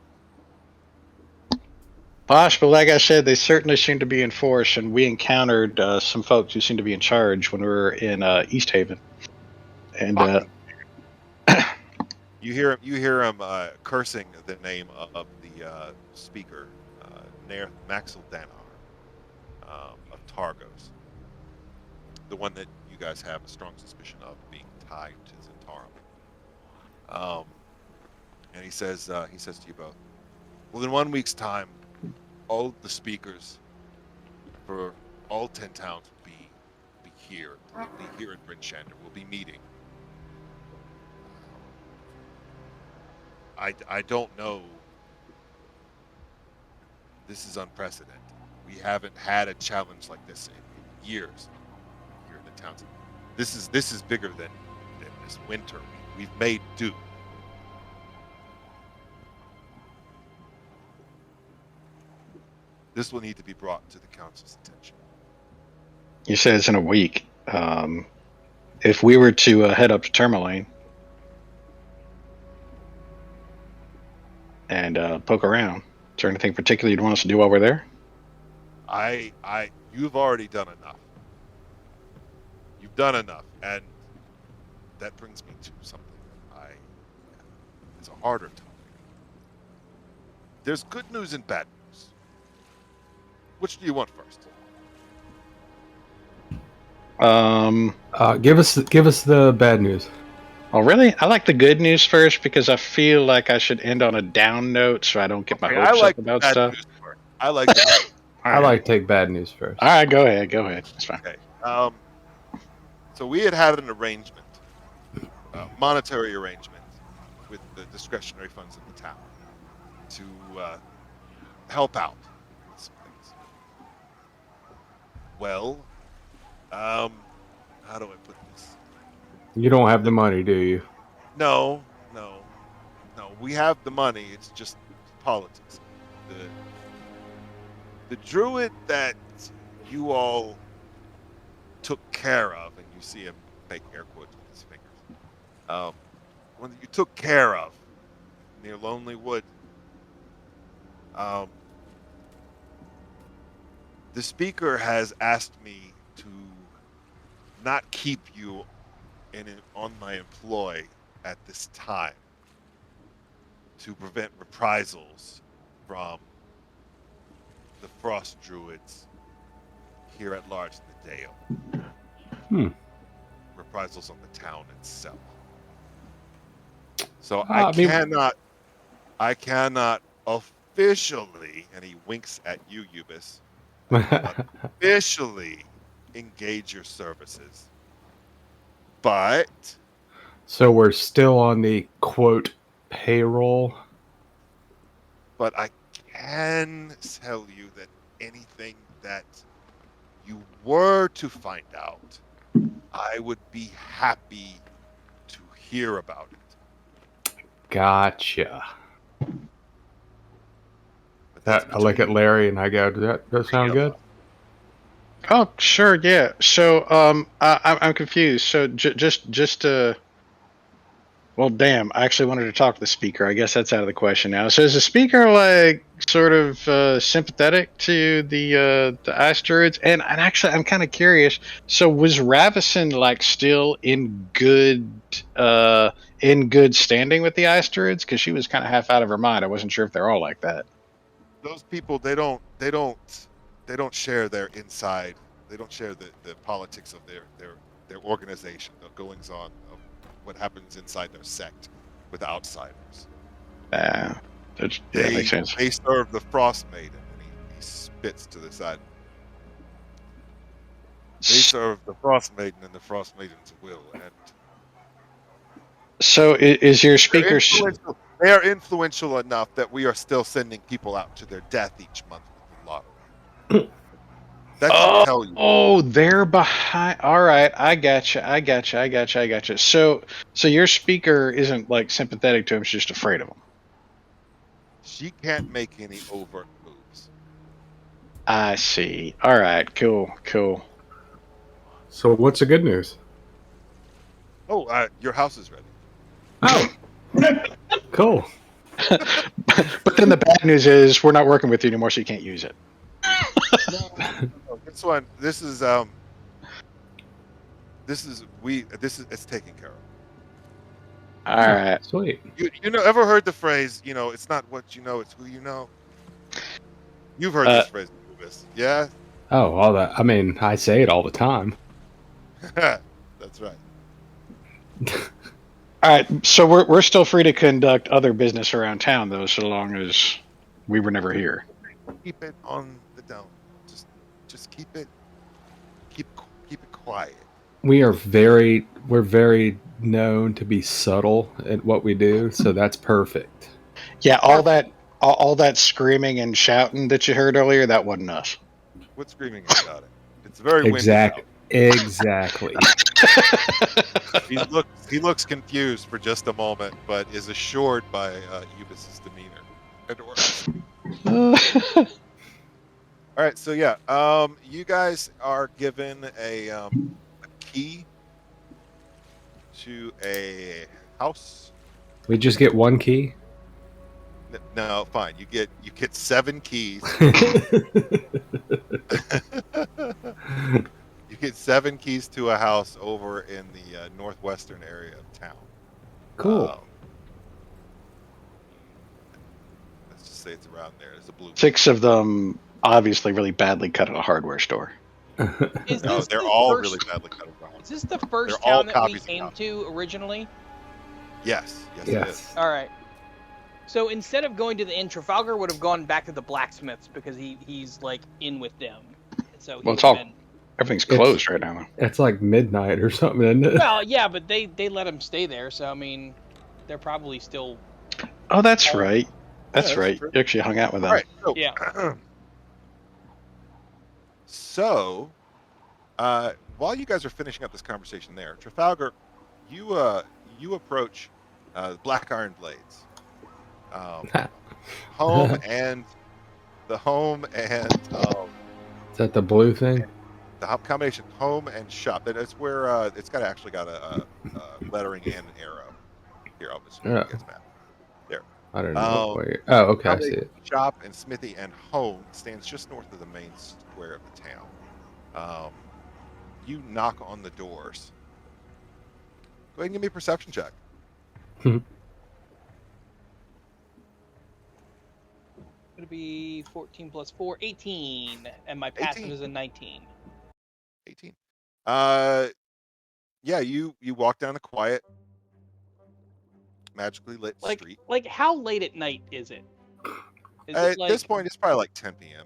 Bosh, but like I said, they certainly seem to be in force, and we encountered some folks who seem to be in charge when we were in East Haven. And you hear him cursing the name of the speaker, Maxil Danar. of Targos, the one that you guys have a strong suspicion of being tied to Zentarum. And he says to you both, well, in 1 week's time, all the speakers for all 10 towns will be here. We'll be here in Bryn Shander. We'll be meeting. I don't know. This is unprecedented. We haven't had a challenge like this in years here in the towns. This is bigger than this winter. We've made do. This will need to be brought to the council's attention. You said it's in a week. If we were to head up to Tourmaline and poke around, is there anything particular you'd want us to do while we're there? You've already done enough. You've done enough, and that brings me to something that is a harder topic. There's good news and bad news. Which do you want first? Give us the bad news. Oh, really? I like the good news first because I feel like I should end on a down note so I don't get my Okay, hopes up about stuff. News first. I like the I like to take bad news first. All right, go ahead. It's fine. Okay. So we had an arrangement, monetary arrangement, with the discretionary funds in the town to help out with some things. Well, how do I put this? You don't have the money, do you? No. We have the money. It's just politics. The druid that you all took care of, and you see him make air quotes with his fingers. One that you took care of near Lonely Wood. The speaker has asked me to not keep you on my employ at this time to prevent reprisals from the Frost Druids here at large in the Dale. Reprisals on the town itself. So I cannot officially, and he winks at you, Ubis, officially engage your services. But So we're still on the quote payroll. But I can tell you that anything that you were to find out, I would be happy to hear about it. Gotcha. But that's I look at between- Larry and I go, does that sound good? Oh, sure, yeah. So, I'm confused. So, just well, damn. I actually wanted to talk to the speaker. I guess that's out of the question now. So, is the speaker like sort of sympathetic to the ice druids? And actually, I'm kind of curious. So, was Ravison like still in good standing with the ice druids? Because she was kind of half out of her mind. I wasn't sure if they're all like that. Those people, they don't share their inside. They don't share the politics of their organization, the goings on of what happens inside their sect with outsiders. That makes sense. They serve the Frostmaiden, and he spits to the side. They serve the Frostmaiden and the Frostmaiden's will, and So, is your speaker? they are influential enough that we are still sending people out to their death each month with the lottery. That should tell you. Oh, they're behind. All right, I gotcha. So your speaker isn't like sympathetic to him; she's just afraid of him. She can't make any overt moves. I see. All right, cool. So what's the good news? Oh, your house is ready. Oh, cool. But then the bad news is we're not working with you anymore, so you can't use it. This is it's taken care of. All right. Sweet. You know, ever heard the phrase, it's not what you know, it's who you know? You've heard this phrase, Lucas. Yeah? Oh, all that. I mean, I say it all the time. That's right. All right, so we're still free to conduct other business around town, though, so long as we were never here. Keep it on the down. Just keep it quiet. We're very known to be subtle at what we do, so that's perfect. Yeah, all that screaming and shouting that you heard earlier, that wasn't us. What's screaming and shouting? It's very windy out. Exactly. He looks confused for just a moment, but is assured by Eubus's demeanor. All right, so yeah, you guys are given a key to a house. We just get one key. No, fine. You get 7 keys. You get 7 keys to a house over in the northwestern area of town. Cool. Let's just say it's around there. It's a blue. 6 of them obviously really badly cut at a hardware store. No, they're all really badly cut around. Is this the first They're all town that we copies of came copies. to originally? Yes, it is. All right. So instead of going to the inn, Trafalgar would have gone back to the blacksmiths because he's like in with them. So Well, it's all everything's closed right now. It's like midnight or something, isn't it? Well, yeah, but they let him stay there, so I mean, they're probably still. Oh, that's right. That's that's right. true. You actually hung out with them. All right. So, Yeah. So, while you guys are finishing up this conversation there, Trafalgar, you approach Black Iron Blades, home and Is that the blue thing? the combination home and shop. That's where it's actually got a lettering and an arrow. Here, I'll just Yeah. get map. I don't know. Oh, okay, I see it. Shop and smithy and home stands just north of the main square of the town. You knock on the doors. Go ahead and give me a perception check. It'll be 14 plus 4, 18, and my passive 18. is a 19. 18. Yeah, you walk down a quiet, magically lit street. Like how late at night is it? Is At it like, this point, it's probably like 10 p.m.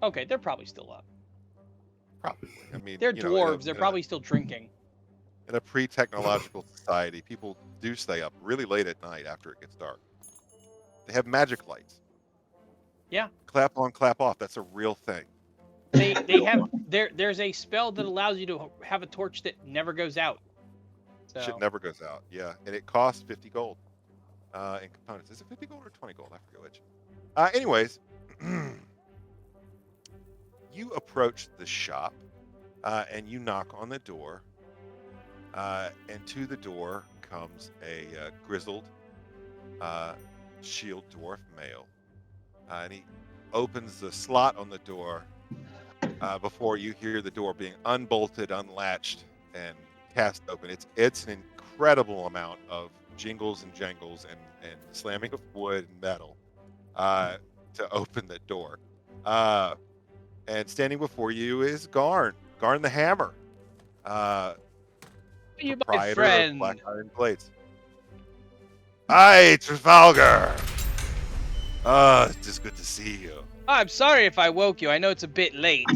okay, they're probably still up. Probably. I mean, They're you know, dwarves. They're probably still drinking. in a pre-technological society. People do stay up really late at night after it gets dark. They have magic lights. Yeah. Clap on, clap off. That's a real thing. They have there's a spell that allows you to have a torch that never goes out. So Shit never goes out. Yeah, and it costs 50 gold in components. Is it 50 gold or 20 gold? I forget which. Anyways, you approach the shop and you knock on the door. And to the door comes a grizzled shield dwarf male. And he opens the slot on the door before you hear the door being unbolted, unlatched, and cast open. It's an incredible amount of jingles and jangles and slamming of wood and metal to open the door. And standing before you is Garn the Hammer, you, my proprietor friend. of Black Iron Blades. Hi, Trafalgar. It's just good to see you. I'm sorry if I woke you. I know it's a bit late.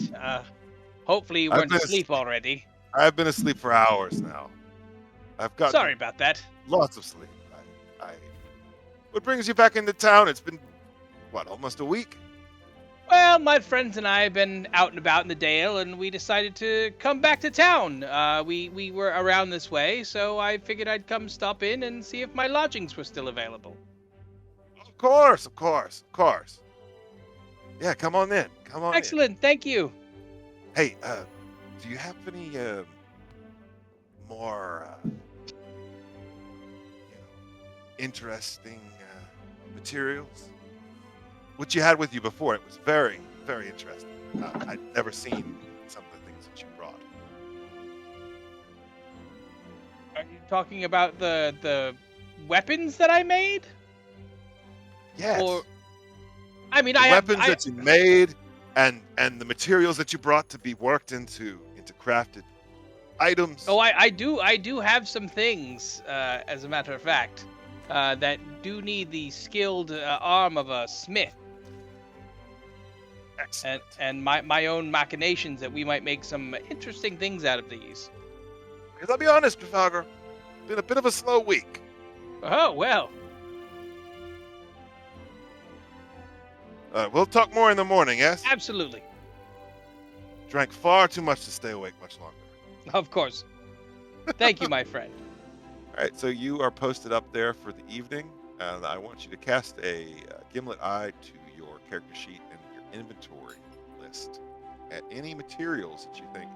Hopefully you I've weren't been asleep already. I've been asleep for hours now. I've got Sorry about that. lots of sleep. What brings you back into town? It's been, what, almost a week? Well, my friends and I have been out and about in the Dale, and we decided to come back to town. We were around this way, so I figured I'd come stop in and see if my lodgings were still available. Of course. Yeah, come on in. Come on Excellent, thank you. in. Hey, do you have any more interesting materials? What you had with you before, it was very, very interesting. I'd never seen some of the things that you brought. Are you talking about the weapons that I made? Yes. Or, I mean, The weapons that you made, and the materials that you brought to be worked into crafted items. Oh, I do have some things, as a matter of fact, that do need the skilled arm of a smith. Excellent. And my own machinations that we might make some interesting things out of these. Because I'll be honest, Trafalgar, been a bit of a slow week. Oh, well. We'll talk more in the morning, yes? Absolutely. Drank far too much to stay awake much longer. Of course. Thank you, my friend. All right, so you are posted up there for the evening, and I want you to cast a gimlet eye to your character sheet and your inventory list at any materials that you think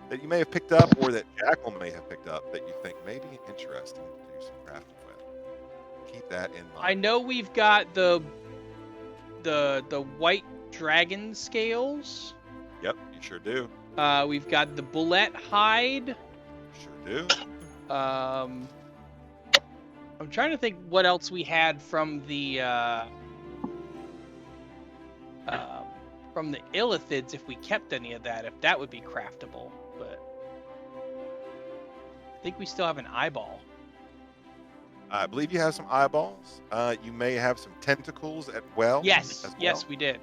that you may have picked up or that Jackal may have picked up that you think may be interesting to do some crafting with. Keep that in mind. I know we've got the white dragon scales. Yep, you sure do. We've got the bullet hide. Sure do. I'm trying to think what else we had from the illithids, if we kept any of that, if that would be craftable. But I think we still have an eyeball. I believe you have some eyeballs. You may have some tentacles as well. Yes, yes, we did.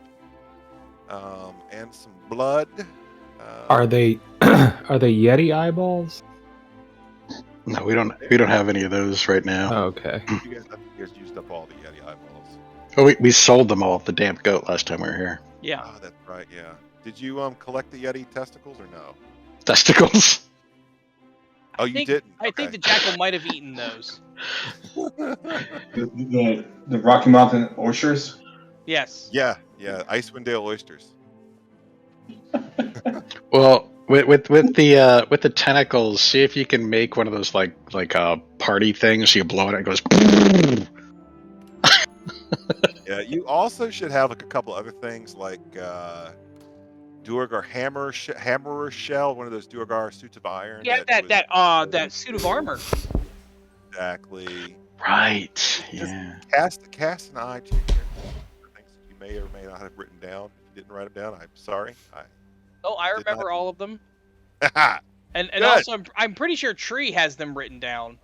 And some blood. Are they Yeti eyeballs? No, we don't have any of those right now. Oh, okay. You guys used up all the Yeti eyeballs. Oh, we sold them all at the damn goat last time we were here. Yeah. Oh, that's right. Yeah. Did you collect the Yeti testicles or no? Testicles. Oh, you didn't. I think the jackal might have eaten those. The Rocky Mountain oysters. Yes. Yeah. Icewind Dale oysters. Well, with the tentacles, see if you can make one of those like party things. So you blow it, and it goes. Yeah. You also should have like a couple other things like Duergar hammerer shell, one of those Duergar suits of iron. Yeah, that suit of armor. Exactly. Right. Yeah. Cast an eye to your things that you may or may not have written down. If you didn't write them down, I'm sorry. I remember all of them. And Good. also, I'm pretty sure Tree has them written down.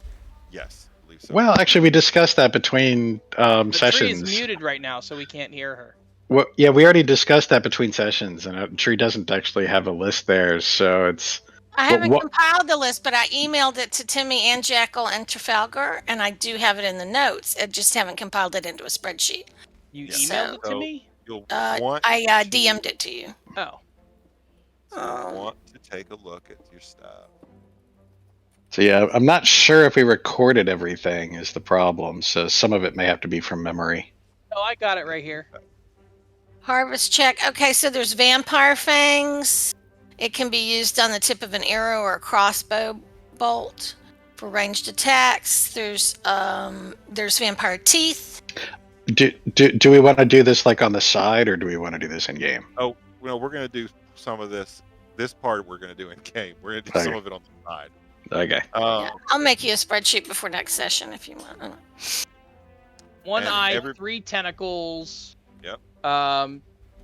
Yes, I believe so. Well, actually, we discussed that between But sessions. Tree is muted right now, so we can't hear her. Well, yeah, we already discussed that between sessions, and Tree doesn't actually have a list there, so it's. I haven't what- compiled the list, but I emailed it to Timmy and Jackal and Trafalgar, and I do have it in the notes. I just haven't compiled it into a spreadsheet. You Yeah. emailed it to So- me? You'll I DM'd it to you. Oh. want to take a look at your stuff. So yeah, I'm not sure if we recorded everything is the problem. So some of it may have to be from memory. Oh, I got it right here. Harvest check. Okay, so there's vampire fangs. It can be used on the tip of an arrow or a crossbow bolt for ranged attacks. There's vampire teeth. Do we want to do this like on the side, or do we want to do this in game? Oh, well, we're going to do some of this. This part we're going to do in game. We're going to do some of it on the side. Okay. Yeah, I'll make you a spreadsheet before next session if you want. One And eye, every- 3 tentacles. Yep.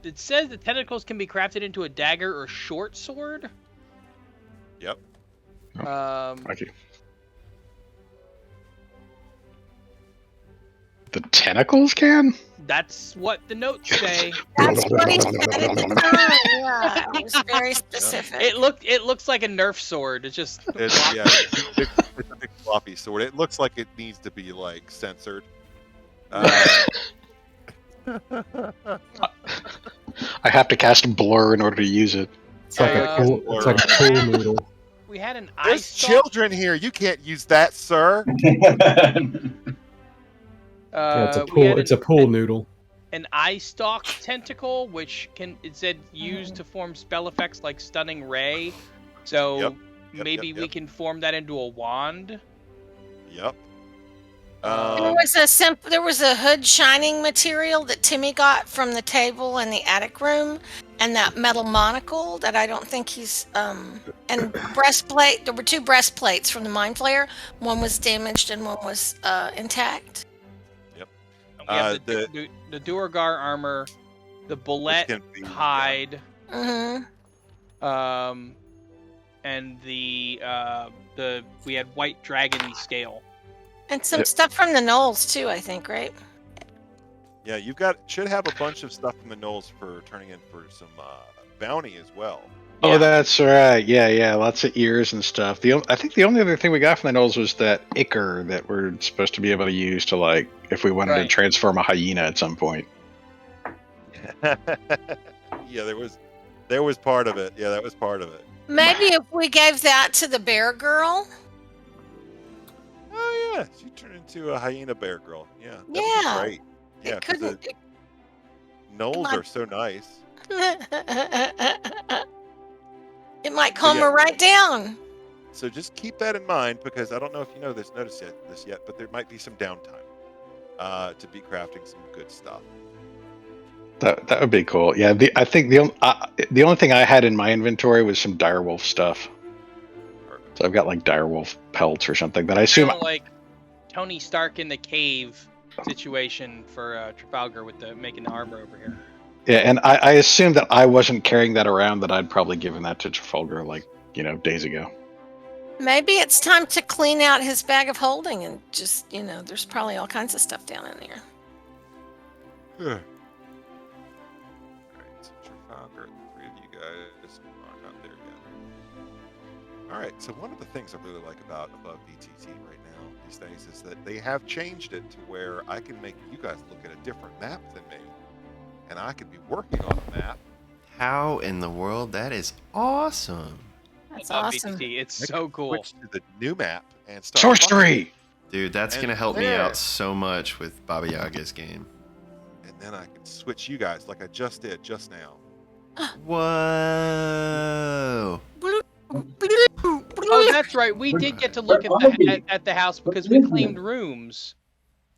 It says the tentacles can be crafted into a dagger or short sword. Yep. Thank you. The tentacles can? That's what the notes say. That's what he said at the time. Yeah, it was very specific. It looks like a Nerf sword. It's just It's a big floppy sword. It looks like it needs to be like censored. I have to cast blur in order to use it. It's like a pool noodle. we had an eye There's stalk. children here. You can't use that, sir. Yeah, it's a We pool. had It's a pool noodle. an eye stalk tentacle, which it said used to form spell effects like stunning ray. So Yep, maybe we yep. can form that into a wand. Yep. There was a hood shining material that Timmy got from the table in the attic room, and that metal monocle that I don't think he's and breastplate. There were 2 breastplates from the mind flayer. One was damaged and one was intact. And we have the Duergar armor. the which bullet can be hide, Mm-hmm. and the we had white dragon scale. And some Yep. stuff from the Knolls too, I think, right? Yeah, should have a bunch of stuff from the Knolls for turning in for some bounty as well. Oh, Yeah. that's right. Yeah. Lots of ears and stuff. I think the only other thing we got from the Knolls was that ichor that we're supposed to be able to use to, like, if we wanted to Right. transform a hyena at some point. Yeah, there was part of it. Yeah, that was part of it. Maybe if we gave that to the bear girl. Oh yeah, she turned into a hyena bear girl. Yeah, that would be Yeah. great. Yeah, It because the couldn't. Knolls might- are so nice. It might calm yeah. her right down. So just keep that in mind, because I don't know if you know this yet, but there might be some downtime to be crafting some good stuff. That would be cool. Yeah, I think the only thing I had in my inventory was some direwolf stuff. Perfect. So I've got like direwolf pelts or something that I assume. Kind of like Tony Stark in the cave situation for Trafalgar with making the armor over here. Yeah, and I assume that I wasn't carrying that around, that I'd probably given that to Trafalgar, like, days ago. Maybe it's time to clean out his bag of holding and just, there's probably all kinds of stuff down in there. Alright, so Trafalgar, the three of you guys are not there yet. Alright, so one of the things I really like about Above BTT right now these days is that they have changed it to where I can make you guys look at a different map than me. And I could be working on a map. How in the world? That is awesome. That's I love awesome. BTT. It's I so can cool. Switch to the new map and start Sorcery! Dude, that's And going to help me there. out so much with Baba Yaga's game. and then I can switch you guys like I just did just now. Whoa. Oh, that's right. We did get to look at the house because we claimed rooms.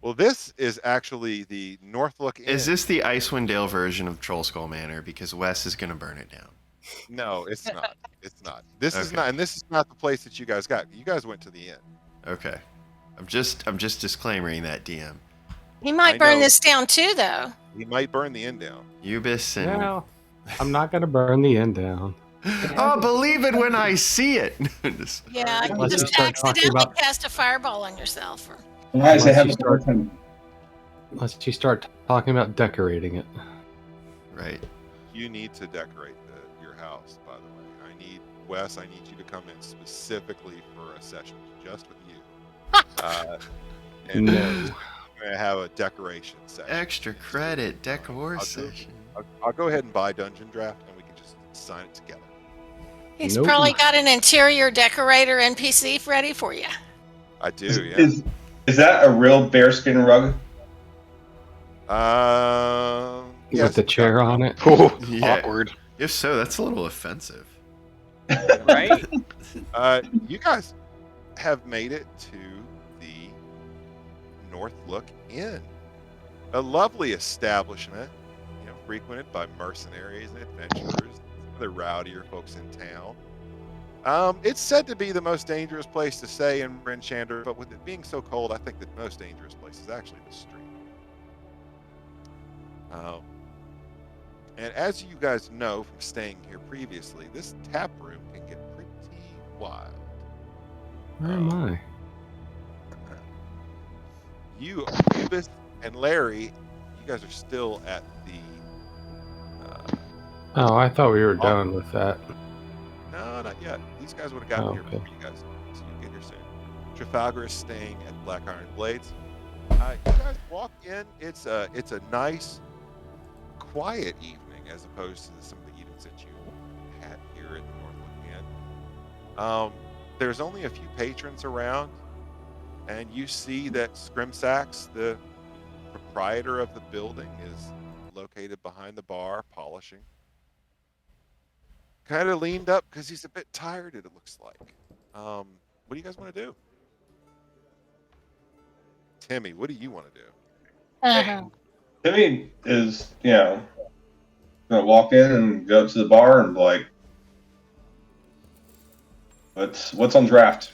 Well, this is actually the Northlook Inn. Is this the Icewind Dale version of Troll Skull Manor? Because Wes is going to burn it down. No, it's not. It's not. This is Okay. not, and this is not the place that you guys got. You guys went to the inn. Okay. I'm just disclaimering that, DM. He might I burn know. this down too, though. He might burn the inn down. Ubis and... No, I'm not gonna burn the end down. I'll believe it when I see it. Just- Yeah, you Let's just just start talking accidentally about- cast a fireball on yourself. Or... Why does it have Unless you a start- Unless you start talking about decorating it. Right. You need to decorate your house, by the way. Wes, I need you to come in specifically for a session just with you. And No. we're going to have a decoration session. Extra credit, decor I'll do- session. I'll go ahead and buy Dungeon Draft, and we can just sign it together. He's Nope. probably got an interior decorator NPC ready for you. I do, Is, yeah. is that a real bearskin rug? Yes, With the chair on it. Oh, Yeah. awkward. If so, that's a little offensive. Right? You guys have made it to the Northlook Inn, a lovely establishment, frequented by mercenaries and adventurers, some of the rowdier folks in town. It's said to be the most dangerous place to stay in Bryn Shander, but with it being so cold, I think the most dangerous place is actually the street. And as you guys know from staying here previously, this tap room can get pretty wild. Where am I? You, Ubis, and Larry, you guys are still at the. Oh, I thought we were done with that. No, not yet. These guys would have gotten Oh, here okay. before you guys, so you get here soon. Trafalgar is staying at Black Iron Blades. You guys walk in. It's a nice, quiet evening as opposed to some of the evenings that you had here at the Northwood Inn. There's only a few patrons around, and you see that Scrimsax, the proprietor of the building, is located behind the bar, polishing. Kind of leaned up because he's a bit tired, it looks like. What do you guys want to do? Timmy, what do you want to do? Timmy is, gonna walk in and go up to the bar and be like, what's on draft?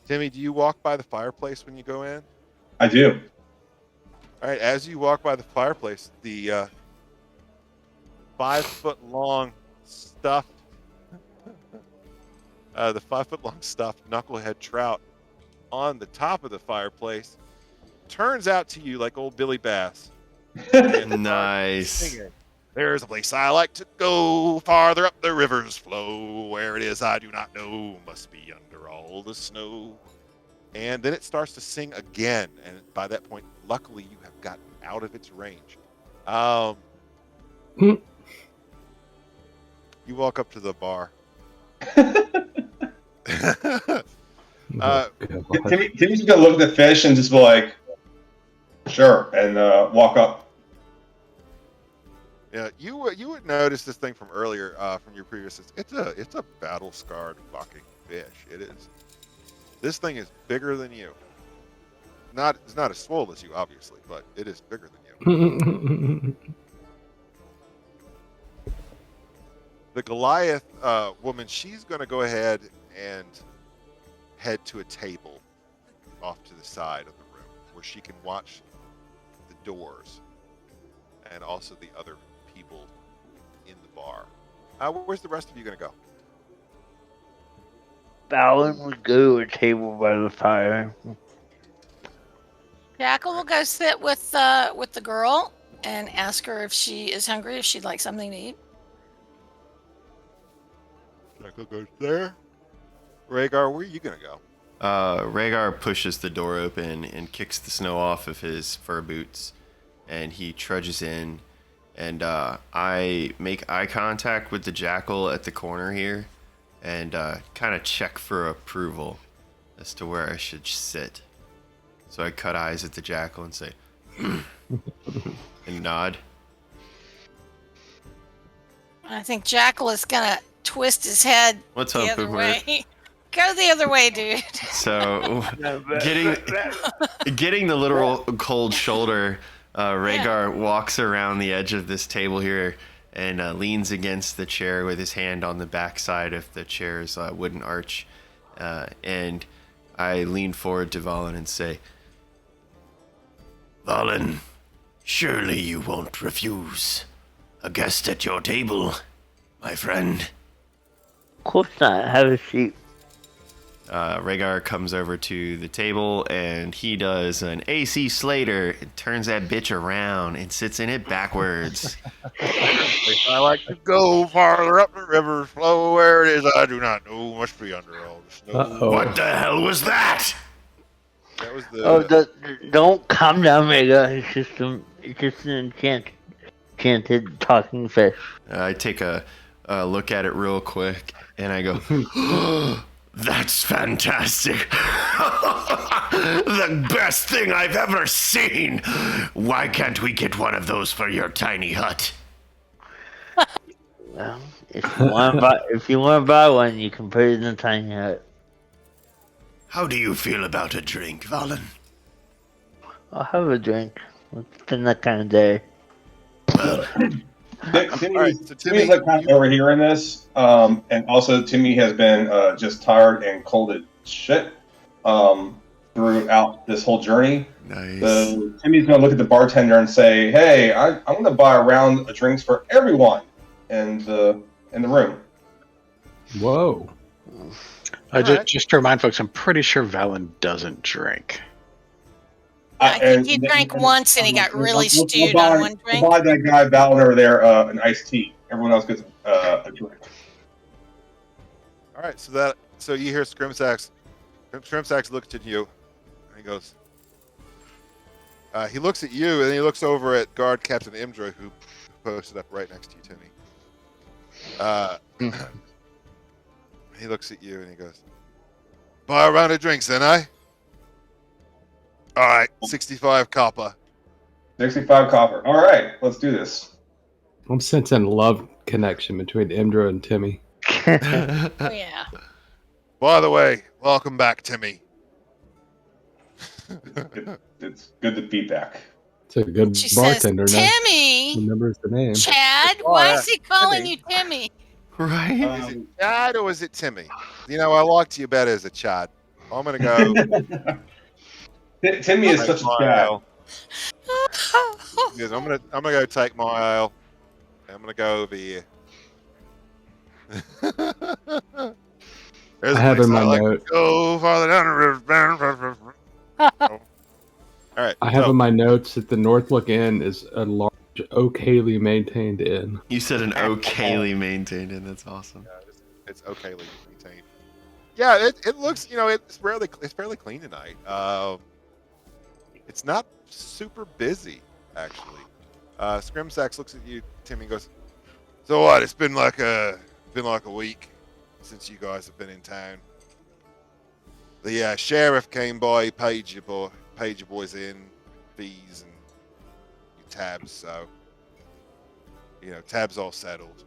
Timmy, do you walk by the fireplace when you go in? I do. All right, as you walk by the fireplace, the 5-foot-long stuffed, the 5-foot-long stuffed knucklehead trout on the top of the fireplace turns out to you like old Billy Bass. And Nice. singing, there's a place I like to go, farther up the river's flow. Where it is I do not know, must be under all the snow. And then it starts to sing again, and by that point, luckily, you have gotten out of its range. You walk up to the bar. Timmy's gonna look at the fish and just be like, "Sure," and walk up. Yeah, you would notice this thing from earlier, from your previous. It's a battle scarred fucking fish. It is. This thing is bigger than you. It's not as swole as you, obviously, but it is bigger than you. The Goliath woman, she's going to go ahead and head to a table off to the side of the room where she can watch the doors and also the other people in the bar. Where's the rest of you going to go? Balin would go to a table by the fire. Jackal will go sit with the girl and ask her if she is hungry, if she'd like something to eat. Jackal goes there. Rhaegar, where are you going to go? Rhaegar pushes the door open and kicks the snow off of his fur boots, and he trudges in, and I make eye contact with the jackal at the corner here, and kind of check for approval as to where I should sit. So I cut eyes at the jackal and say, and nod. I think Jackal is gonna twist his head What's the up, other Boomer? way. Go the other way, dude. So, getting the literal cold shoulder, Rhaegar walks around the edge of this table here and leans against the chair with his hand on the backside of the chair's wooden arch. And I lean forward to Valen and say, Valen, surely you won't refuse a guest at your table, my friend. Of course not. Have a seat. Rhaegar comes over to the table and he does an AC Slater and turns that bitch around and sits in it backwards. I like to go farther up the river's flow. Where it is I do not know, must be under all the snow. Uh-oh. What the hell was that? That was the. Don't calm down, Mega. It's just an enchanted talking fish. I take a look at it real quick and I go, That's fantastic. The best thing I've ever seen. Why can't we get one of those for your tiny hut? Well, if you want to buy one, you can put it in the tiny hut. How do you feel about a drink, Valen? I'll have a drink. It's been that kind of day. Well, Timmy's like kind of overhearing this, and also Timmy has been just tired and cold as shit throughout this whole journey. nice. So Timmy's gonna look at the bartender and say, "Hey, I'm gonna buy a round of drinks for everyone in the room." Whoa. Just to remind folks, I'm pretty sure Valen doesn't drink. I think he drank once and he got really stewed on one drink. We'll buy that guy Valen over there an iced tea. Everyone else gets a drink. All right, so you hear Scrimsax. Scrimsax looks at you, and he goes. He looks at you, and then he looks over at Guard Captain Imdra, who posted up right next to you, Timmy. He looks at you and he goes, "Buy a round of drinks, then, eh? All right, 65 copper." 65 copper. All right, let's do this. I'm sensing love connection between Imdra and Timmy. Oh, yeah. By the way, welcome back, Timmy. It's good to be back. It's a good She bartender says, now. Timmy, Remembers the name. Chad, why is he calling you Timmy? Right? Is it Chad or is it Timmy? You know, I liked you better as a Chad. I'm gonna go. Timmy is such a my chad. ale. Because I'm gonna go take my ale. I'm gonna go over here. I have in my note. Go farther down the river. All right. I have so, in my notes that the Northlook Inn is a large, okayly maintained inn. You said an okayly maintained, and that's awesome. it's okayly maintained. Yeah, it looks. It's fairly clean tonight. It's not super busy actually. Scrimsax looks at you, Timmy, and goes, "So what? It's been like a week since you guys have been in town. The sheriff came by, paid your boys in fees and your tabs, so tabs all settled.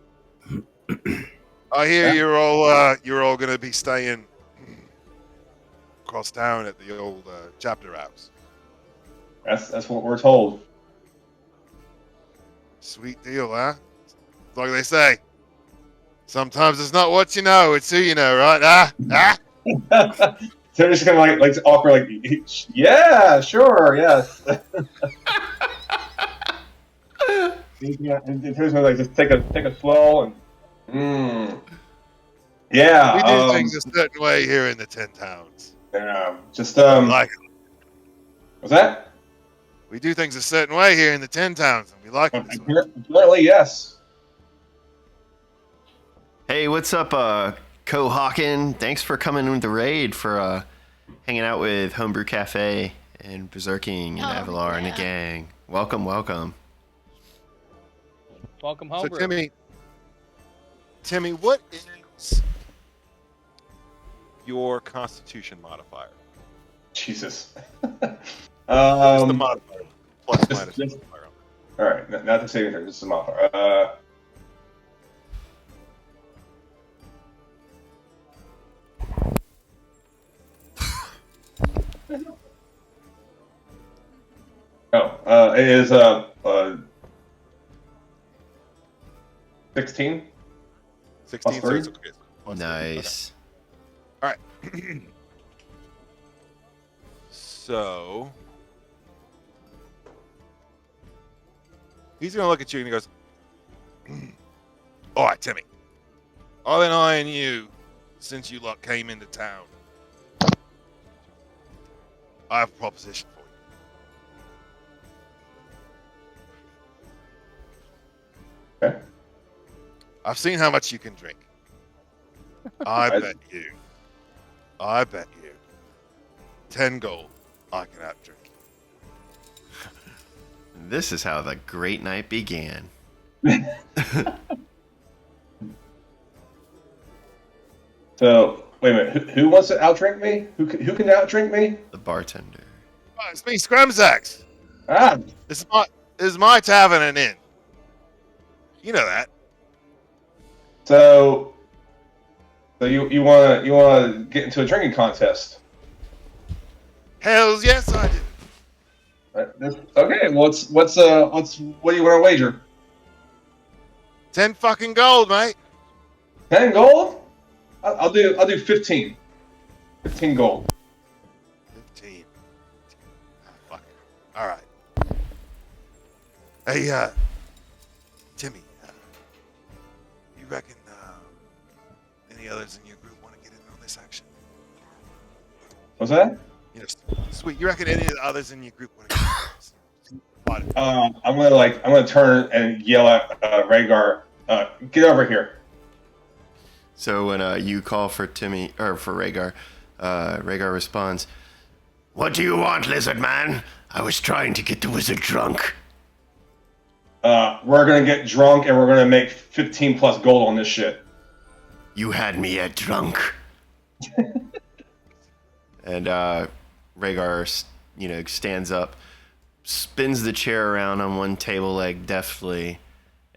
I hear you're all gonna be staying across town at the old chapter house. That's what we're told. Sweet deal, huh? It's like they say. Sometimes it's not what you know, it's who you know, right? So they're just gonna like awkward, like, yeah, sure, yes. And here's like just take a swell and yeah. We do things a certain way here in the 10 towns. Just like it. What's that? We do things a certain way here in the 10 towns, and we like it this way. Apparently, yes. Hey, what's up, Hawken? Thanks for coming with the raid, for hanging out with Homebrew Cafe and Berserking and Avalar and the gang. Welcome. Welcome home. So Timmy, what is your Constitution modifier? Jesus. Just the modifier. Plus minus just, modifier. All right, not the saving throw, just the modifier. It is 16. 16. Plus So it's okay. Nice. Okay. All right. So he's gonna look at you and he goes, "All right, Timmy. I've been eyeing you since you lot came into town. I have a proposition for you. Okay. I've seen how much you can drink. I bet you 10 gold I can outdrink. This is how the great night began. So, wait a minute. Who wants to outdrink me? Who can outdrink me? The bartender. Oh, it's me, Scrumsax. Ah. This is my tavern and inn. You know that. So you wanna get into a drinking contest? Hells yes, I do. Okay. What do you want to wager? 10 fucking gold, mate. 10 gold? I'll do 15. 15 gold. 15. Oh, fuck it. All right. Hey, Timmy, you reckon any others in your group want to get in on this action? What's that? Sweet. You reckon any of the others in your group want to get in on this? I'm gonna turn and yell at Rhaegar. Get over here. So when you call for Timmy or for Rhaegar, Rhaegar responds, What do you want, lizard man? I was trying to get the wizard drunk. We're gonna get drunk and we're gonna make 15 plus gold on this shit. You had me at drunk. and Rhaegar, stands up, spins the chair around on one table leg deftly,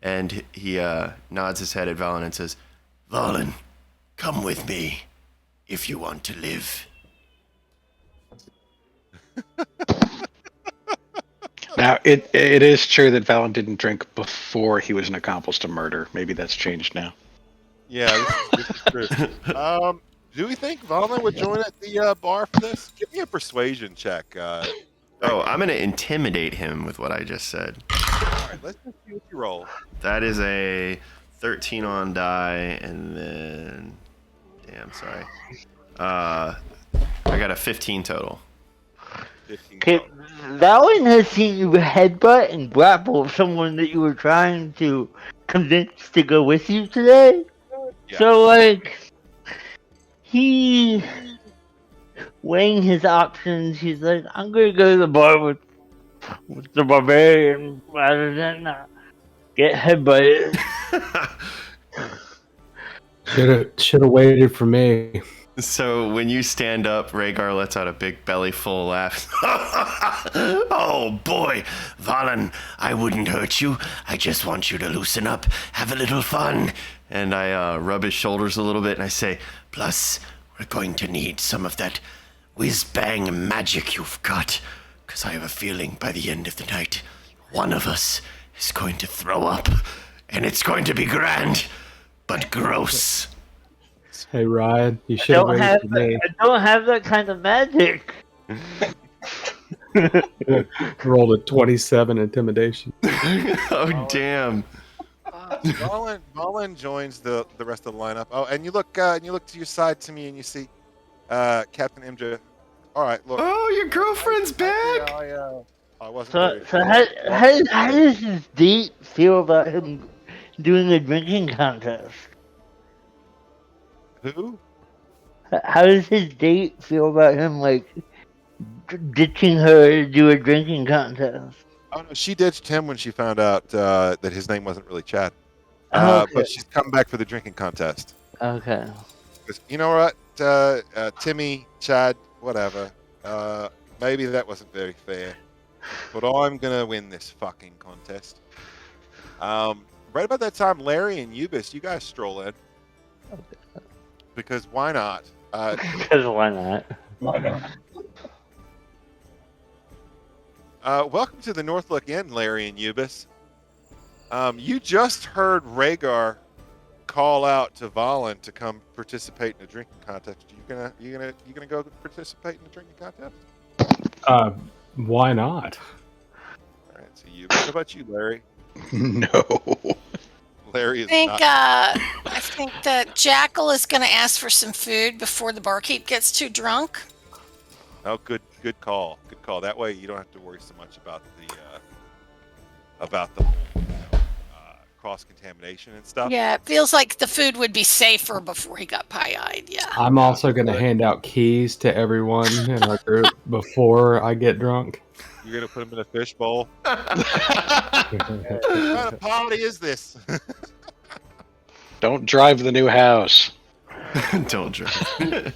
and he nods his head at Valen and says, Valen, come with me if you want to live. Now, it is true that Valen didn't drink before he was an accomplice to murder. Maybe that's changed now. Yeah, this is true. Do we think Valen would join at the bar for this? Give me a persuasion check. I'm going to intimidate him with what I just said. All right. right, let's just see what you roll. That is a 13 on die, and then... Damn, sorry. I got a 15 total. 15 Okay, total. that one has seen you headbutt and grapple someone that you were trying to convince to go with you today. Yeah. So, like, he weighing his options, he's like, I'm gonna go to the bar with the barbarian rather than get headbutted. Should have waited for me. So when you stand up, Rhaegar lets out a big belly-full laugh. Oh boy, Valen, I wouldn't hurt you. I just want you to loosen up, have a little fun. And I rub his shoulders a little bit, and I say, Plus, we're going to need some of that whiz-bang magic you've got. Because I have a feeling by the end of the night, one of us is going to throw up. And it's going to be grand, but gross. Hey Ryan, you should have waited for me. I don't have that kind of magic. Rolled a 27 intimidation. oh, damn. Mullen joins the rest of the lineup. Oh, and you look to your side to me, and you see Captain MJ. All right, look. Oh, your girlfriend's back. I wasn't. So how does his date feel about him doing a drinking contest? Who? How does his date feel about him, like, ditching her to do a drinking contest? Oh no, she ditched him when she found out that his name wasn't really Chad. Okay. But she's come back for the drinking contest. Okay. 'Cause you know what, Timmy, Chad, whatever. Maybe that wasn't very fair, but I'm gonna win this fucking contest. Right about that time, Larry and Eubis, you guys stroll in. Because why not? Because why not? Why not? Welcome to the Northlook Inn, Larry and Eubis. You just heard Rhaegar call out to Valen to come participate in a drinking contest. You gonna go participate in the drinking contest? Why not? All right, so Eubis. How about you, Larry? No. Larry is not. I think that Jackal is going to ask for some food before the barkeep gets too drunk. Oh, good call. Good call. That way you don't have to worry so much about the whole cross contamination and stuff. Yeah, it feels like the food would be safer before he got pie-eyed. Yeah. I'm also going to hand out keys to everyone in our group before I get drunk. You're gonna put him in a fishbowl. What kind of party is this? Don't drive the new house. Don't drive.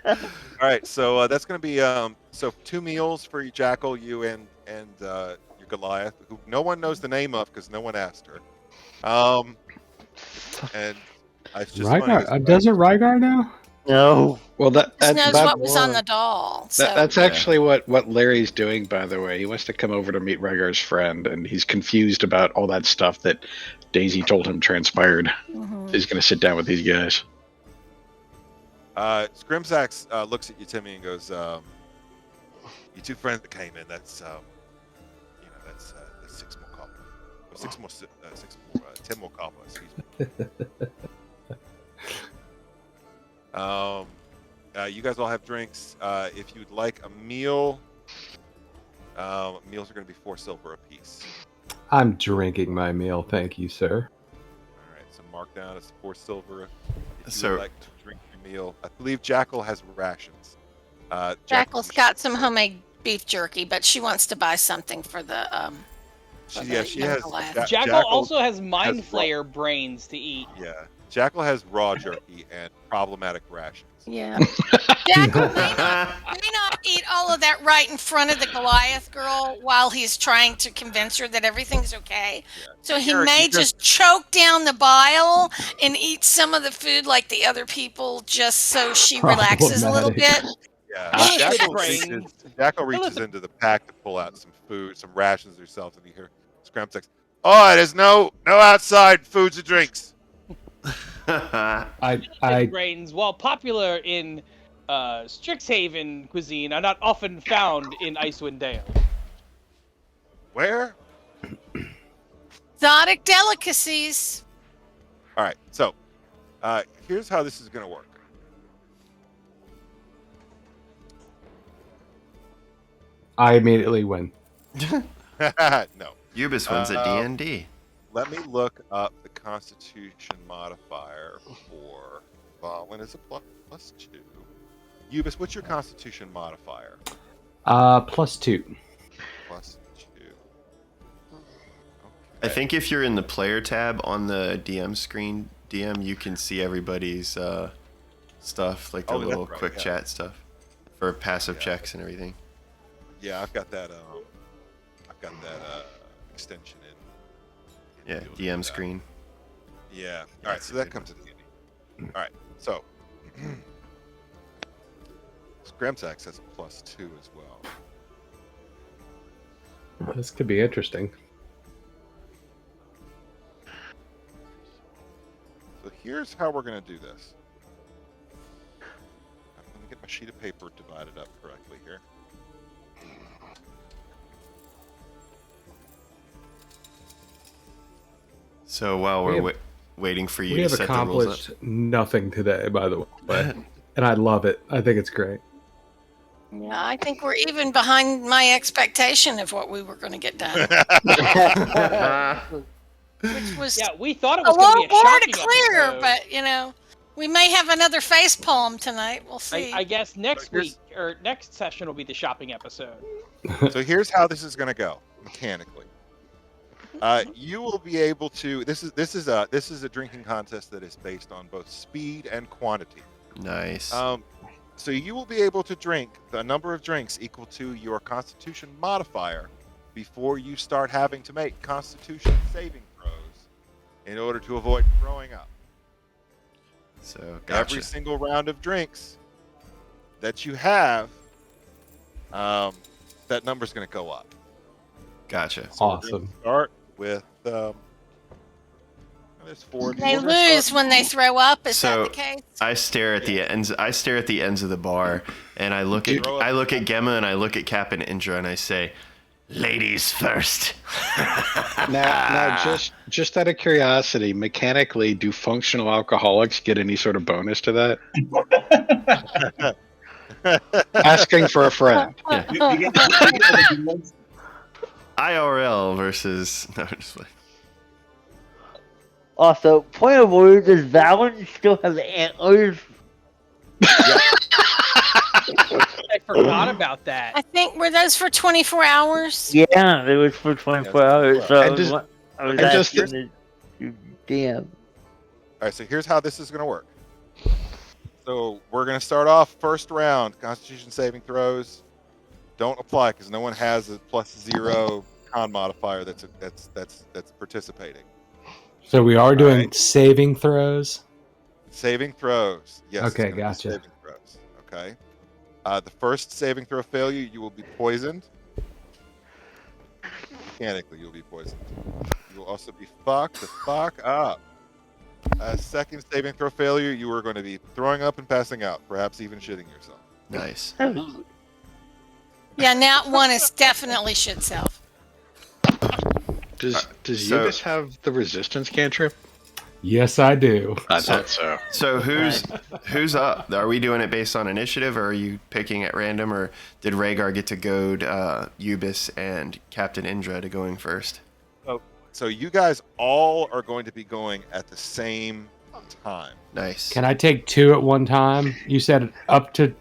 All right, so that's gonna be so 2 meals for you, Jackal, you and your Goliath, who no one knows the name of because no one asked her. And it's just Rygar, doesn't Rygar know? No. Well, He knows what was on the doll. So. That's actually what Larry's doing, by the way. He wants to come over to meet Rhaegar's friend, and he's confused about all that stuff that Daisy told him transpired. Mhm. He's going to sit down with these guys. Scrimsax looks at you, Timmy, and goes, "You 2 friends that came in. That's that's 6 more copper. Or 6 more, 10 more copper. Excuse me." You guys all have drinks. If you'd like a meal, meals are going to be 4 silver apiece. I'm drinking my meal, thank you, sir. All right, so mark down as 4 silver. If you So- would like to drink your meal, I believe Jackal has rations. Jackal's got some homemade beef jerky, but she wants to buy something for the She the has. young Goliath. Jackal also has Mind has Flayer brains to eat. Yeah, Jackal has raw jerky and problematic rations. Yeah. Jackal may not eat all of that right in front of the Goliath girl while he's trying to convince her that everything's okay. So he may just choke down the bile and eat some of the food like the other people just so she relaxes a little bit. Yeah, Brains. Jackal reaches into the pack to pull out some food, some rations herself, and you hear Scramsex, "Oh, there's no outside foods or drinks." I Brains, while popular in Strixhaven cuisine, are not often found in Icewind Dale. Where? Exotic delicacies. All right, so here's how this is going to work. I immediately win. No. Ubis wins at D&D. Let me look up the Constitution modifier for Valen is a +2. Ubis, what's your Constitution modifier? +2. +2. I think if you're in the player tab on the DM screen, DM, you can see everybody's stuff, like the Oh, that's little right, quick yeah. chat stuff for passive Yeah. checks and everything. Yeah, I've got that. Extension in Yeah, doing DM that. screen. Yeah. All right, That's so a that good comes in handy. All right, so Scrimsax has a +2 as well. This could be interesting. So here's how we're going to do this. Let me get my sheet of paper divided up correctly here. So while We we're have- waiting for you We to have set the rules up. accomplished nothing today, by the way. And I love it. I think it's great. Yeah, I think we're even behind my expectation of what we were going to get done, which was Yeah, we thought it a was going to little be a more to shocking clear, episode. but we may have another face palm tonight. We'll see. I guess next Here's- week or next session will be the shopping episode. So here's how this is going to go mechanically. You will be able to. This is a drinking contest that is based on both speed and quantity. Nice. So you will be able to drink the number of drinks equal to your Constitution modifier before you start having to make Constitution saving throws in order to avoid throwing up. So gotcha. Every single round of drinks that you have, that number's going to go up. Gotcha. So we're gonna Awesome. start with there's 4 of you. They We're gonna lose start- when they throw up. Is So- that the case? I stare at the ends. I stare at the ends of the bar, and I look at Gemma and I look at Cap and Indra, and I say, "Ladies first." Now, just out of curiosity, mechanically, do functional alcoholics get any sort of bonus to that? Asking for a friend. You get the demons. IRL versus no, just like Also, point of order, does Valen still have antlers? I forgot about that. I think were those for 24 hours? Yeah, it was for 24 hours. So And does- I was and does asking the DM. All right, so here's how this is going to work. So we're going to start off first round. Constitution saving throws don't apply because no one has a +0 con modifier that's participating. So we are doing Alright. saving throws. Saving throws. Yes. it's Okay, gonna be gotcha. Saving throws. Okay. The first saving throw failure, you will be poisoned. Mechanically, you'll be poisoned. You will also be fucked the fuck up. Second saving throw failure, you are going to be throwing up and passing out, perhaps even shitting yourself. nice. Yeah, now one is definitely shit self. Does so- Ubis have the resistance cantrip? Yes, I do. I thought so. So who's up? Are we doing it based on initiative, or are you picking at random, or did Rhaegar get to goad Ubis and Captain Indra to going first? So you guys all are going to be going at the same time. Nice. Can I take 2 at one time? You said up to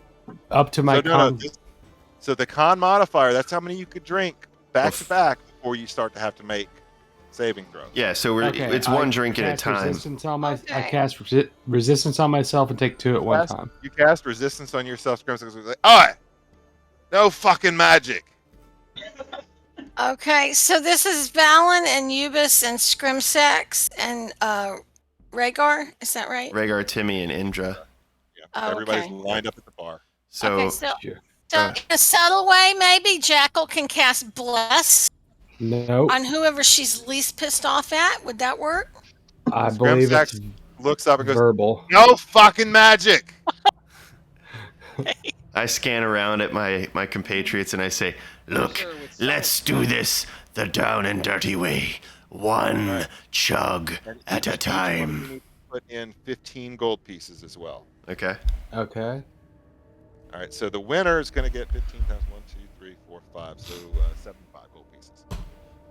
my So, con. so the con modifier, that's how many you could drink back Oof. to back before you start to have to make saving throws. Yeah, so it's one drink at a cast time. Resistance on my, I Okay. cast resistance on myself and take 2 at one time. You cast resistance on yourself. Scrimsax was like, "Oi, no fucking magic." Okay, so this is Valen and Ubis and Scrimsax and Rhaegar. Is that right? Rhaegar, Timmy, and Indra. Yeah, Oh, everybody's okay. lined up at the bar. So Okay, so Sure. in a subtle way, maybe Jackal can cast Bless Nope. on whoever she's least pissed off at. Would that work? I believe it's Scrimsax looks up and goes, verbal. "No fucking magic." I scan around at my compatriots and I say, "Look, Sure, with let's do this the down and dirty way. One Right. chug And at a each one of you time. need to put in 15 gold pieces as well. Okay. Okay. All right, so the winner is going to get 15 times 1, 2, 3, 4, 5, so 75 gold pieces.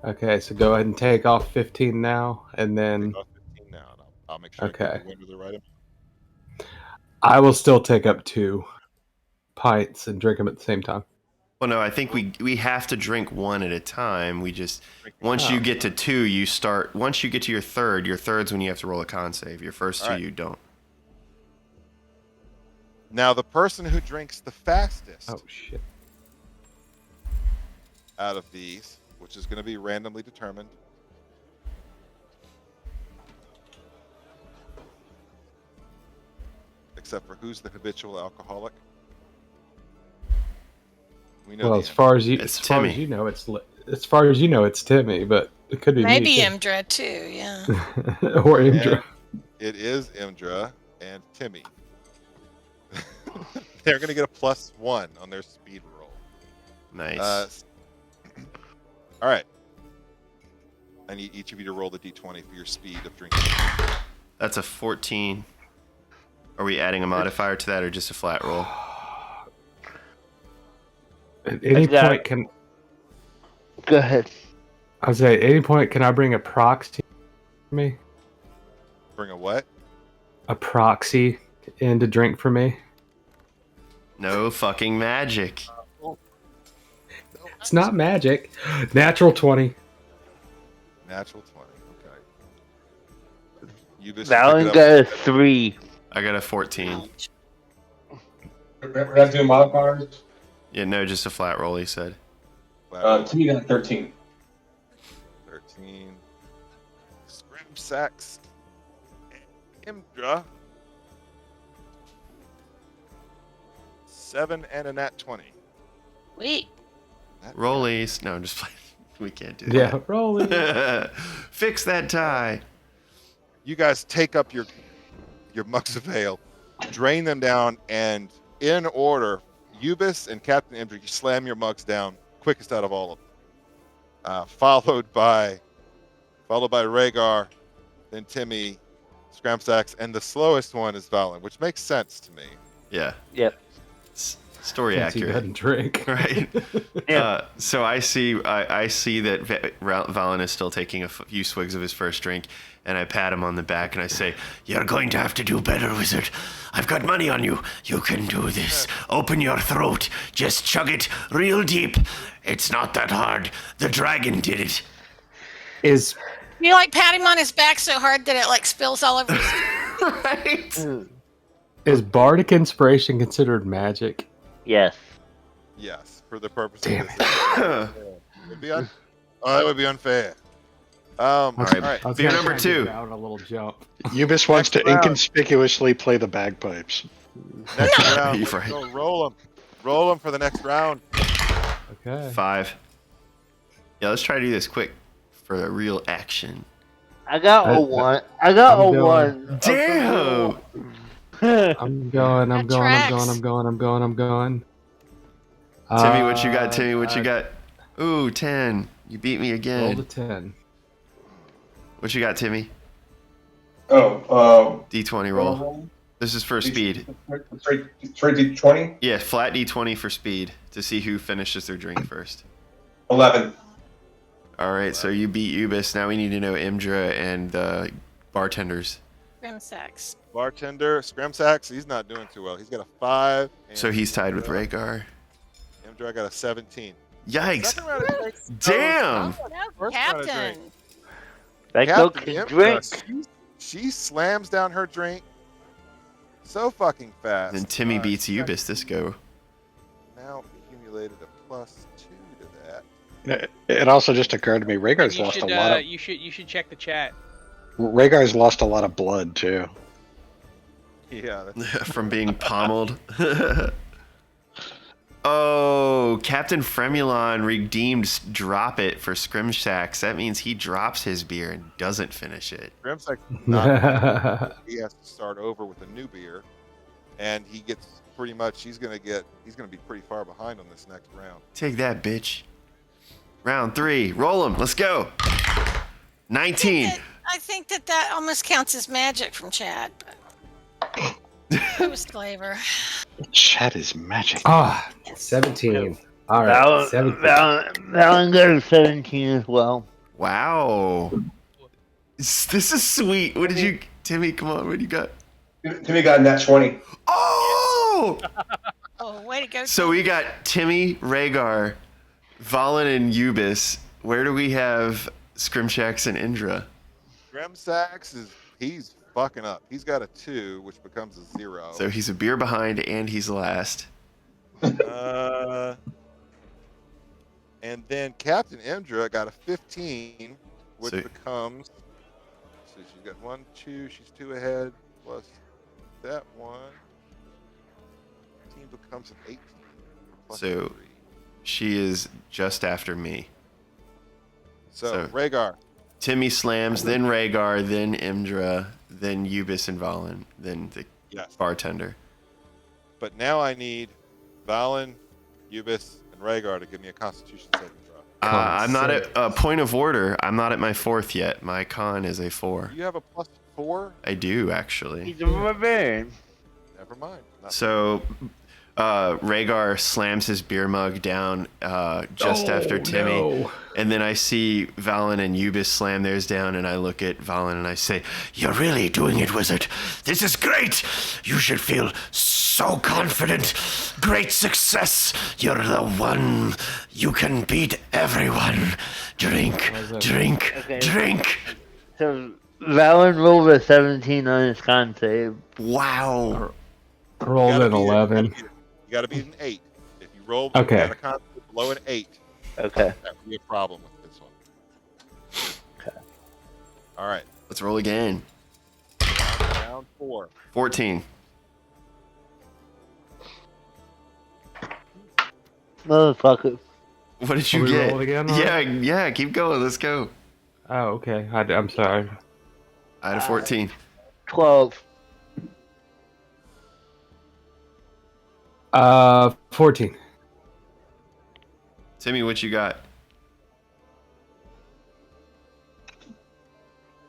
Okay, so go ahead and take off 15 now, and then Take off 15 now, and I'll make sure I Okay. give the winner the right amount. I will still take up 2 pints and drink them at the same time. Well, no, I think we have to drink one at a time. We just once Oh. you get to 2, you start. Once you get to your third's when you have to roll a con save. Your first All 2 right. you don't. Now, the person who drinks the fastest Oh shit. out of these, which is going to be randomly determined, except for who's the habitual alcoholic. We know Well, the as answer. far as It's you Timmy. know, as far as you know, it's Timmy, but it could be Maybe me Imdra too. Yeah. too. Or Indra. And it is Imdra and Timmy. They're going to get a +1 on their speed roll. Nice. All right. I need each of you to roll the d20 for your speed of drinking. That's a 14. Are we adding a modifier to that or just a flat roll? At any got- point can Go ahead. I was say at any point can I bring a proxy for me? Bring a what? A proxy in to drink for me? No fucking magic. It's not magic. Natural 20. Natural 20. Okay. Ubis, Valen pick got it up. a 3. I got a 14. We're not doing modifiers. Yeah, no, just a flat roll, he said. Timmy got 13. 13. Scrim Sacks. Imdra. 7 and a nat 20. Wait. Rollies. No, I'm just playing. We can't do Yeah, roll it. that. Fix that tie. You guys take up your mugs of ale, drain them down, and in order, Ubis and Captain Imdra, you slam your mugs down, quickest out of all of them. Followed by Rhaegar, then Timmy, Scramsax, and the slowest one is Valen, which makes sense to me. Yeah. Yep. Story Since he accurate. doesn't drink. Right. Yeah. So I see that Valen is still taking a few swigs of his first drink, and I pat him on the back and I say, You're going to have to do better, wizard. I've got money on you. You can do this. Open your throat. Just chug it real deep. It's not that hard. The dragon did it. Is You like pat him on his back so hard that it like spills all over his right. is bardic inspiration considered magic? Yes. Yes, for the purpose Damn of this. That would be unfair. All right. I was Beer gonna number try and 2. get out a little jump. Ubis wants to Next round. inconspicuously play the bagpipes. Next round. You're let's right. go roll them. Roll them for the next round. Okay. 5. Yeah, let's try to do this quick for the real action. I got a 1. I got I'm a going. 1. Damn! I'm going. That tracks. I'm going. Timmy, what you got? Timmy, what you got? Ooh, 10. You beat me Roll again. the 10. What you got, Timmy? Oh, D20 roll. This is for speed. Straight to 20? Yeah, flat D20 for speed to see who finishes their drink first. 11. All right, so you beat Ubis. Now we need to know Imdra and the bartenders. Grimsax. Bartender, Scramsax, he's not doing too well. He's got a 5. And So he's tied with Rhaegar. Imdra got a 17. Yikes! Second round of drinks. Damn! First round of Captain. drink. That girl Captain can Imdra, drink. She slams down her drink so fucking fast. And Timmy All right, beats Ubis this go. Now accumulated a +2 to that. It also just occurred to me, Rhaegar's You lost should, a lot of you should check the chat. Rhaegar's lost a lot of blood too. Yeah, that's From being pommeled. Oh, Captain Fremulon redeemed Drop It for Scrimshax. That means he drops his beer and doesn't finish it. Grimsax not. He has to start over with a new beer, and he gets pretty much. He's gonna be pretty far behind on this next round. Take that, bitch. Round 3. Roll him. Let's go. 19. I think that almost counts as magic from Chad. But it was flavor. Chat is magic. Ah, 17. All right, Valen, 17. Valen got a 17 as well. Wow. This is sweet. What did you, Timmy? Come on, what do you got? Timmy got a nat 20. Oh! Oh, way to go! So we got Timmy, Rhaegar, Valen, and Ubis. Where do we have Scrimshax and Indra? Grimsax he's fucking up. He's got a 2, which becomes a 0. So he's a beer behind, and he's last. And then Captain Indra got a 15, which So- becomes. So she's got 1, 2. She's 2 ahead plus that one. Team becomes an 18. Plus So- 3. She is just after me. So Rhaegar. Timmy slams, then Rhaegar, then Indra, then Ubis and Valen, then the Yes. bartender. But now I need Valen, Ubis, and Rhaegar to give me a Constitution saving throw. I'm not at point of order. I'm not at my 4th yet. My con is a 4. Do you have a plus 4? I do actually. He's a barbarian. Never mind. So, Rhaegar slams his beer mug down just after Timmy. No. And then I see Valen and Ubis slam theirs down, and I look at Valen and I say, You're really doing it, wizard. This is great. You should feel so confident. Great success. You're the one. You can beat everyone. Drink, drink, Okay. drink. So Valen rolled a 17 on his con save. wow. I rolled an 11. You got to beat an 8. If you roll Okay. at a constitution below an 8, Okay. that would be a problem with this one. Okay. All right. Let's roll again. Round 4. 14. Motherfucker. What did you Are we get? rolling again, Yeah, Ryan? yeah, keep going. Let's go. Oh, okay. I'm sorry. I had a 14. 12. 14. Timmy, what you got?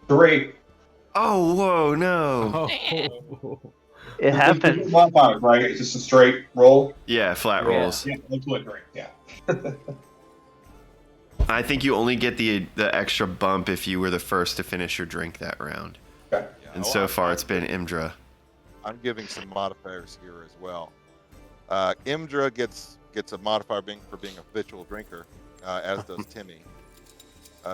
3. Oh, whoa, no. It happened. It's not 5, right? It's just a straight roll. Yeah, flat rolls. Yeah, let's do it. Great. Yeah. I think you only get the extra bump if you were the first to finish your drink that round. Okay. And so far, it's been Imdra. I'm giving some modifiers here as well. Imdra gets a modifier for being a habitual drinker, as does Timmy.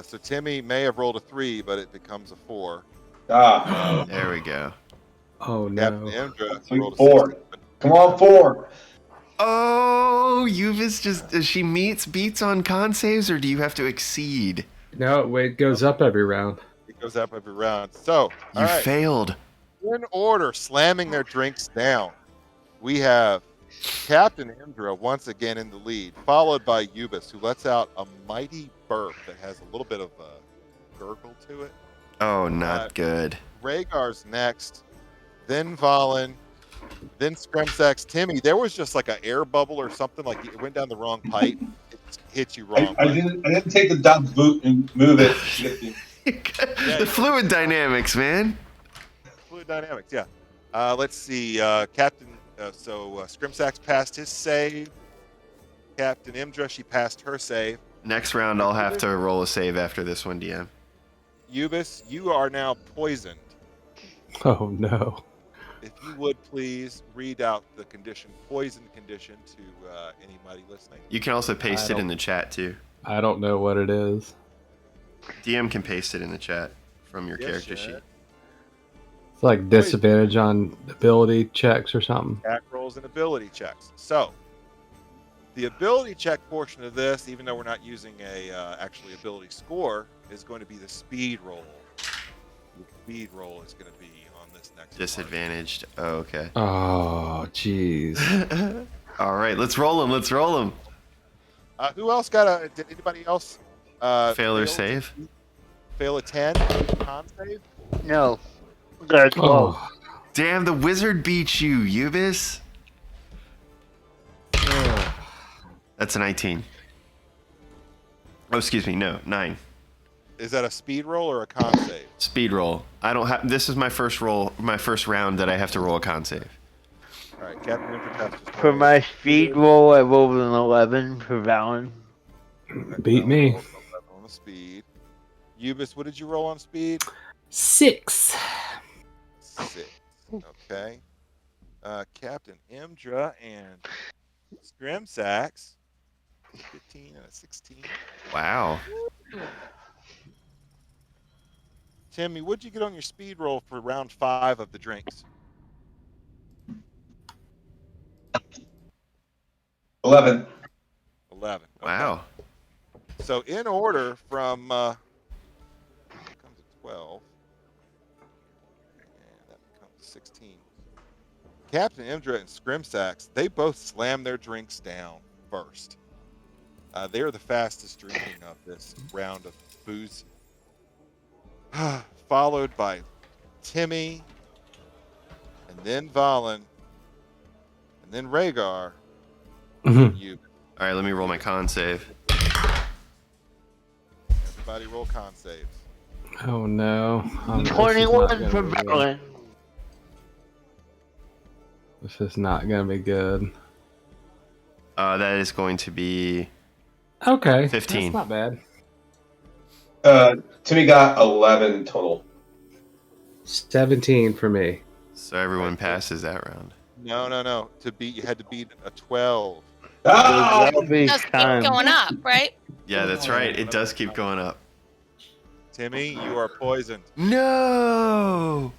So Timmy may have rolled a 3, but it becomes a 4. Ah. There we go. Oh, Captain no. Imdra Sweet rolled a 4. 16. Come on, 4. Oh, Uvis does she beats on con saves, or do you have to exceed? No, it goes up every round. It goes up every round. So, You all right. failed. In order, slamming their drinks down, we have Captain Indra once again in the lead, followed by Ubis, who lets out a mighty burp that has a little bit of a gurgle to it. Oh, not good. Rhaegar's next, then Valen, then Scrimsax. Timmy, there was just like an air bubble or something, like it went down the wrong pipe. It hit you wrong. I didn't take the dog's boot and move it. The fluid dynamics, man. Fluid dynamics, yeah. Let's see, Captain. Scrimsax passed his save. Captain Imdra, she passed her save. Next round, I'll have to roll a save after this one, DM. Ubis, you are now poisoned. Oh, no. If you would please read out the condition, poison condition, to anybody listening. You can also paste it in the chat, too. I don't know what it is. DM can paste it in the chat from your Yes, character Chad. sheet. It's like disadvantage on ability checks or something. Attack rolls and ability checks. So, the ability check portion of this, even though we're not using a actually ability score, is going to be the speed roll. The speed roll is going to be on this next Disadvantaged. Oh, okay. Oh, jeez. All right, let's roll them. Let's roll them. Who else got a? Did anybody else Fail or save? Fail a 10 con save? No. Got a 12. Oh, Damn, the wizard beat you, Ubis. That's a 19. Oh, excuse me. No, 9. is that a speed roll or a con save? Speed roll. I don't have. This is my first roll, my first round that I have to roll a con save. All right, Captain Intertest. For my speed roll, I rolled an 11 for Valen. Beat me. On the speed. Ubis, what did you roll on speed? 6. 6. Okay. Captain Imdra and Scrimsax. 15 and a 16. Wow. Timmy, what'd you get on your speed roll for round 5 of the drinks? 11. 11. Okay. Wow. So in order from comes at 12, and that becomes 16. Captain Imdra and Scrimsax, they both slam their drinks down first. They are the fastest drinking of this round of booze. Followed by Timmy, and then Valen, and then Rhaegar, and you. All right, let me roll my con save. Everybody roll con saves. Oh no. 21 for Valen. This is not gonna be good. That is going to be Okay. 15. That's not bad. Timmy got 11 total. 17 for me. So everyone passes that round. No. To beat, you had to beat a 12. Ah! That'll be Just keep time. going up, right? Yeah, that's right. It does keep going up. Timmy, you are poisoned. No.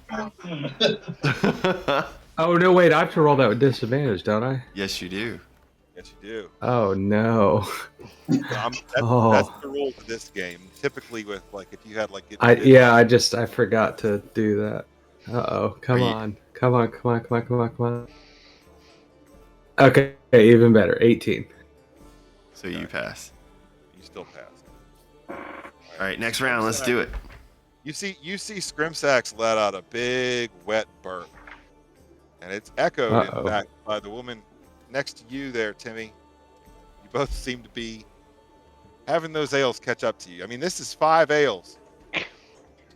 Oh no, wait, I have to roll that with disadvantage, don't I? Yes, you do. Yes, you do. Oh no. That's Oh. the rules of this game. Typically, with like if you had like I forgot to do that. Uh-oh. Come Are you- on. Come on. Okay, even better. 18. So you pass. you still pass. All right, next round. Let's do it. You see Scrimsax let out a big wet burp, and it's echoed Uh-oh. in fact by the woman next to you there, Timmy. You both seem to be having those ales catch up to you. I mean, this is 5 ales.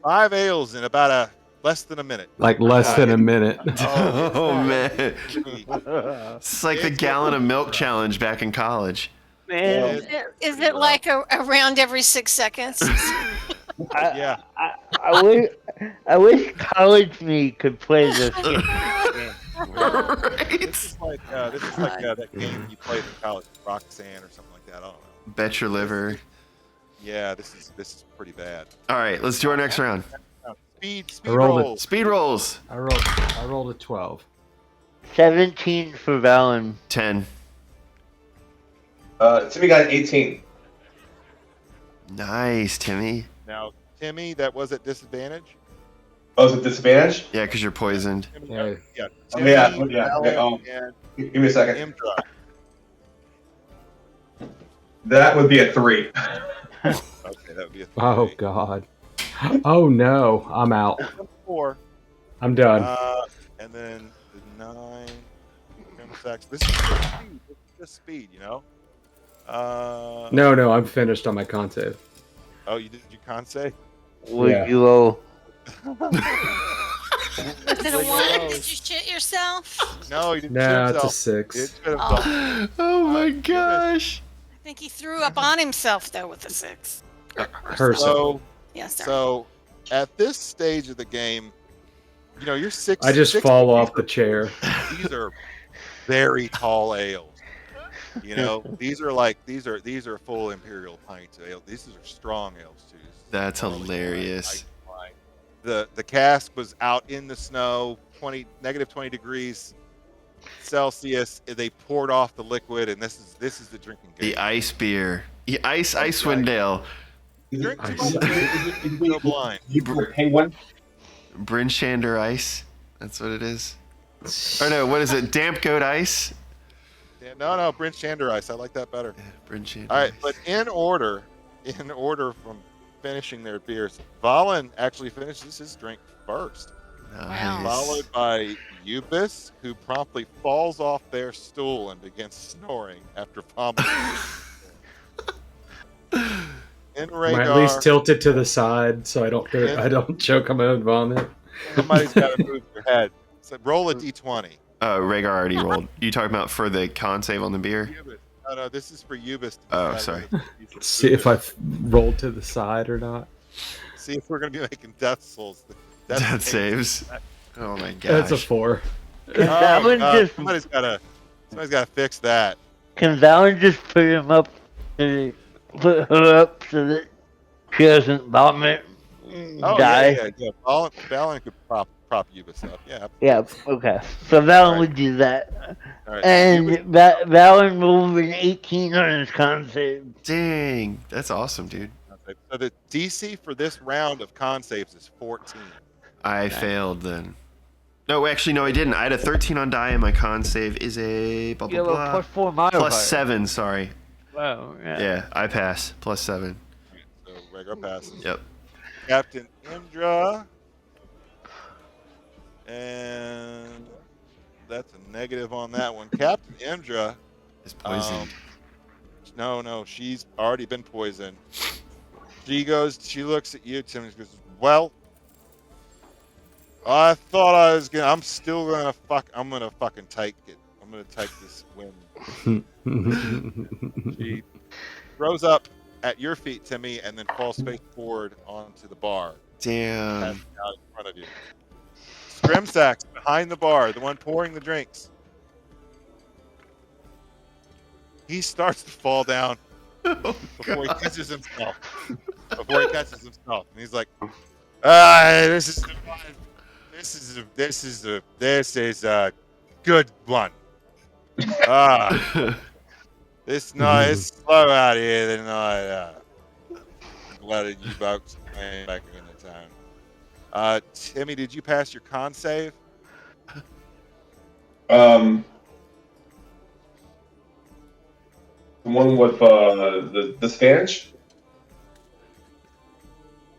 5 ales in about less than a minute. Like less than a minute. Oh, man. Timmy. It's like the gallon of milk challenge back in college. Man, Is it like around every 6 seconds? Yeah. I wish college me could play this game. Right? This is like that game you played in college, Roxanne or something like that. I don't know. Bet your liver. Yeah, this is pretty bad. All right, let's do our next round. Speed I rolled roll. Speed rolls. I rolled a 12. 17 for Valen. 10. Timmy got 18. Nice, Timmy. Now, Timmy, that was at disadvantage. Oh, is it disadvantage? Yeah, because you're poisoned. Timmy, Yeah. yeah. Oh, Timmy, yeah, Alan, okay, and Give me a second. Imdra. That would be a 3. Okay, that would be a 3. Oh god. Oh no, I'm out. 4. I'm done. And then the 9. Scrimsax. This is just speed. This is just speed, you know. No, I'm finished on my con save. Oh, you did your con save? Would Yeah. you roll? Is it a 1? Did you shit yourself? No, he didn't. Nah, shoot it's a himself. 6. It should have done. Oh my gosh. I think he threw up on himself though with a 6. Herself. So, Yes, sir. so at this stage of the game, you know, you're 6. I just 60 fall off the chair. These are very tall ales. You know, these are full imperial pints of ale. These are strong ales too. That's hilarious. The cask was out in the snow, negative 20 degrees Celsius. They poured off the liquid, and this is the drinking game. The ice beer. The Icewind Ale. Drink too much, Ice. you go blind. Penguin. Bryn Shander Ice. That's what it is. Or no, what is it? Damp Goat Ice? Yeah, no, Brent Shander Ice. I like that better. Yeah, Bryn Shander All right, Ice. but in order from finishing their beers, Valen actually finishes his drink first, Nice. followed by Ubis, who promptly falls off their stool and begins snoring after vomiting. in Am I at least Rhaegar. tilted to the side so I don't choke on my own vomit? Somebody's got to move their head. So roll a d20. Rhaegar already rolled. You talking about for the con save on the beer? Ubis. No, this is for Ubis. Oh, sorry. See if I rolled to the side or not. See if we're gonna be making death souls. Death saves. Oh my gosh. That's a 4. Can Valen just somebody's gotta fix that. can Valen just put him up, put her up so that she doesn't vomit, Oh die? yeah. Balin could prop Ubis up. Yeah. Yeah. Okay. So Valen Right. would do that, All right. and Ubis- Valen rolled an 18 on his con save. Dang, that's awesome, dude. So the DC for this round of con saves is 14. I failed then. No, actually, no, I didn't. I had a 13 on die, and my con save is a blah, You blah, have a blah. +4 modifier. Plus 7, sorry. Wow. Yeah. Yeah, I pass. Plus 7. So Rhaegar passes. Yep. Captain Imdra. And that's a negative on that one. Captain Imdra. It's poisoned. No, she's already been poisoned. She looks at you, Tim, and she goes, well, I thought I was gonna, I'm gonna fucking take it. I'm gonna take this win. She throws up at your feet, Timmy, and then falls face forward onto the bar. Damn. Passing out in front of you. Scrimsack's behind the bar, the one pouring the drinks. He starts to fall down before he catches himself. And he's like, this is a good one. It's slow out here tonight. Glad you folks came back into town. Timmy, did you pass your con save? The one with the disadvantage?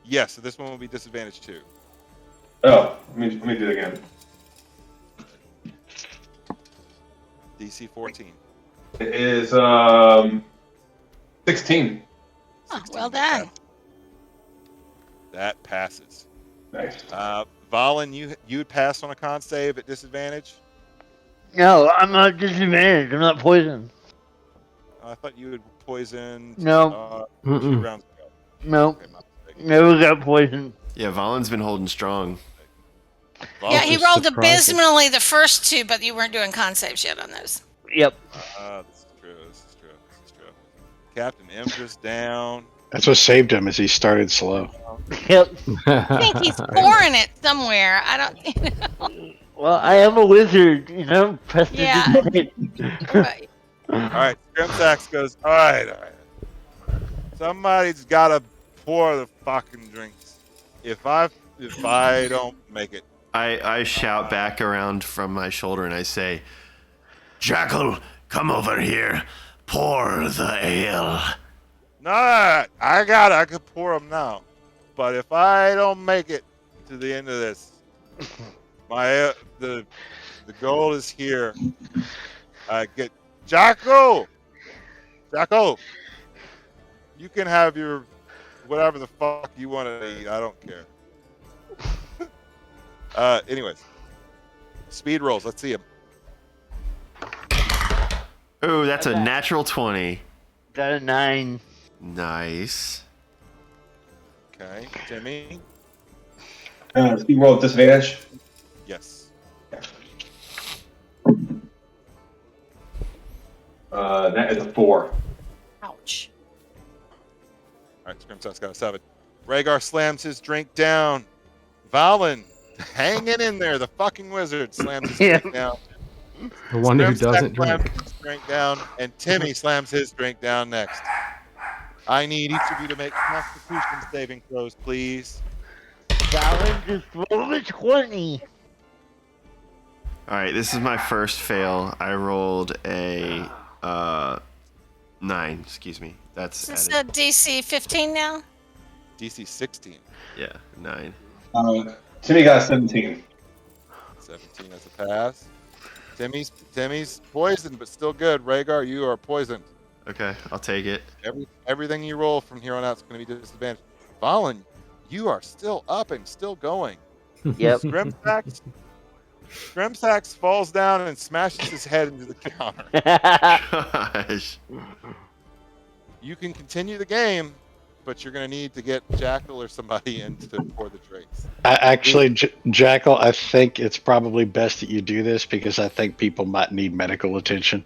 Yes, so this one will be disadvantage too. Oh, let me do it again. DC 14. It is 16. Oh, well done. That passes. Nice. Valen, you'd pass on a con save at disadvantage? No, I'm not disadvantaged. I'm not poisoned. I thought you had poisoned No. 2 rounds ago. No. Okay, my mistake. Never got poisoned. Yeah, Valen's been holding strong. Yeah, he just rolled surprising. abysmally the first 2, but you weren't doing con saves yet on those. Yep. This is true. Captain Imdra's down. That's what saved him, is he started slow. Yep. I think he's pouring it somewhere. I don't. Well, I am a wizard, Yeah. Right. All right, Scrimsax goes, all right. Somebody's got to pour the fucking drinks. If I don't make it. I shout back around from my shoulder and I say, Jackal, come over here. Pour the ale. No, I could pour them now. But if I don't make it to the end of this, the goal is here. I get Jacko. You can have your whatever the fuck you want to eat. I don't care. Anyways, speed rolls. Let's see them. "Oh, that's a natural 20." Got a 9. Nice. Okay, Timmy. Speed roll at disadvantage. Yes. That is a 4. Ouch. All right, Scrimsack's got a 7. Rhaegar slams his drink down. Valen, hanging in there. The fucking wizard slams his drink down. The one who Scrimsack doesn't slams drink. his drink down, and Timmy slams his drink down next. I need each of you to make Constitution saving throws, please. Valen just rolled a 20. All right, this is my first fail. I rolled a 9. Excuse me. That's Is this added. a DC 15 now? DC 16. Yeah, 9. Timmy got a 17. 17 as a pass. Timmy's poisoned, but still good. Rhaegar, you are poisoned. Okay, I'll take it. Everything you roll from here on out is going to be disadvantaged. Valen, you are still up and still going. Yep. Grimsax falls down and smashes his head into the counter. Gosh. You can continue the game, but you're going to need to get Jackal or somebody in to pour the drinks. Actually, Jackal, I think it's probably best that you do this because I think people might need medical attention.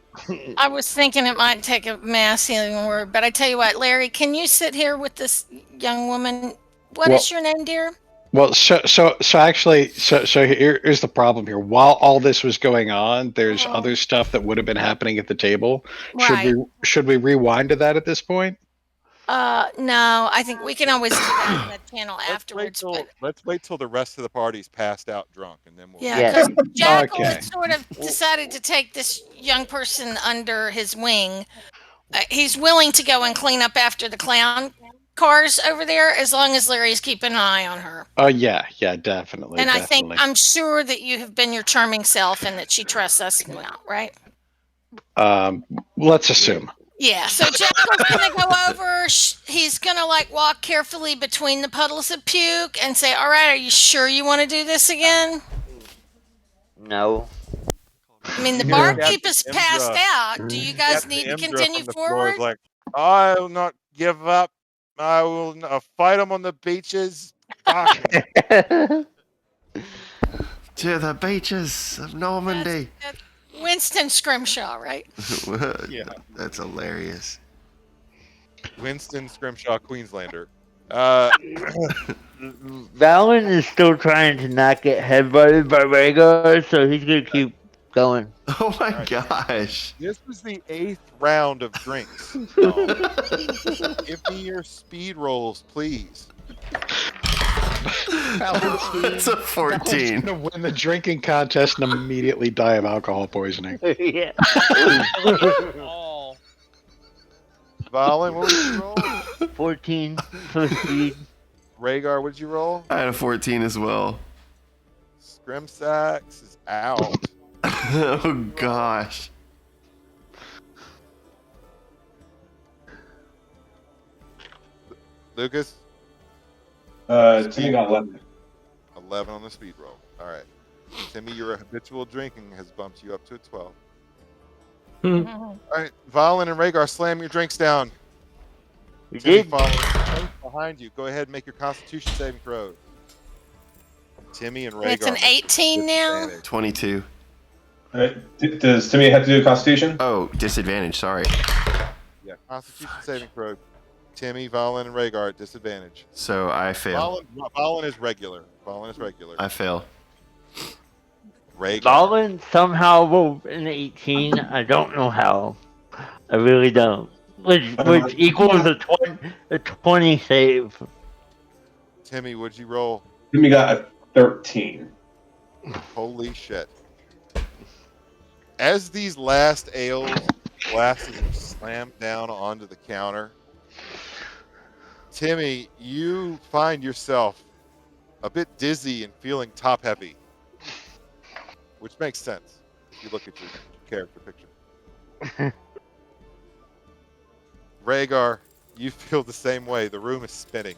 I was thinking it might take a mass healing word, but I tell you what, Larry, can you sit here with this young woman? What is your name, dear? Well, so here's the problem here. While all this was going on, there's other stuff that would have been happening at the table. Right. Should we rewind to that at this point? No, I think we can always do that in the channel afterwards. Let's wait till the rest of the party's passed out drunk, and then we'll. Yeah, because Jackal has sort of decided to take this young person under his wing. He's willing to go and clean up after the clown cars over there, as long as Larry's keeping an eye on her. Oh yeah, definitely. And I'm sure that you have been your charming self, and that she trusts us now, right? Let's assume. Yeah, so Jackal's gonna go over. He's gonna walk carefully between the puddles of puke and say, "All right, are you sure you want to do this again?" No. I mean, the barkeep is passed out. Do you guys need to continue forward? Like, I will not give up. I will fight them on the beaches. To the beaches of Normandy. That's Winston Scrimshaw, right? Yeah. That's hilarious. Winston Scrimshaw, Queenslander. Valen is still trying to not get headbutted by Rhaegar, so he's gonna keep going. Oh my gosh. This was the 8th round of drinks. Give me your speed rolls, please. It's a 14. Going to win the drinking contest and immediately die of alcohol poisoning. Yeah. Oh. Valen, what did you roll? 14 for speed. Rhaegar, what did you roll? I had a 14 as well. Scrimsax is out. Oh gosh. Lucas? Timmy got 11. 11 on the speed roll. All right. Timmy, your habitual drinking has bumped you up to a 12. All right. Valen and Rhaegar, slam your drinks down. We Timmy did. following behind you. Go ahead and make your Constitution saving throw. Timmy and Rhaegar. It's an 18 now. 22. All right. Does Timmy have to do a Constitution? Oh, disadvantage, sorry. Yeah, Constitution saving throw. Timmy, Valen, and Rhaegar at disadvantage. So I fail. Valen is regular. I fail. Rhaegar. Valen somehow rolled an 18. I don't know how. I really don't. Which equals a 20 save. Timmy, what'd you roll? Timmy got a 13. Holy shit. As these last ales glasses are slammed down onto the counter, Timmy, you find yourself a bit dizzy and feeling top heavy, which makes sense if you look at your character picture. Rhaegar, you feel the same way. The room is spinning.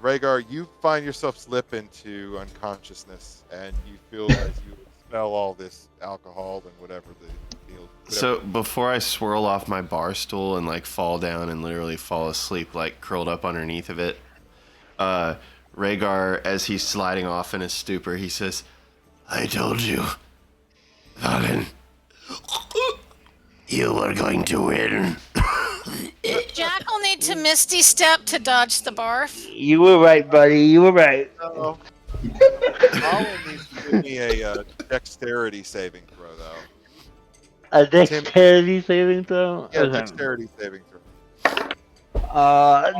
Rhaegar, you find yourself slip into unconsciousness, and you feel as you expel all this alcohol and whatever the deal. So before I swirl off my bar stool and fall down and literally fall asleep, curled up underneath of it, Rhaegar, as he's sliding off in his stupor, he says, I told you, Valen, you were going to win. Did Jackal need to Misty Step to dodge the barf? You were right, buddy. You were right. No. Valen needs to give me a dexterity saving throw, though. A dexterity saving throw? Yeah, Okay. dexterity saving throw.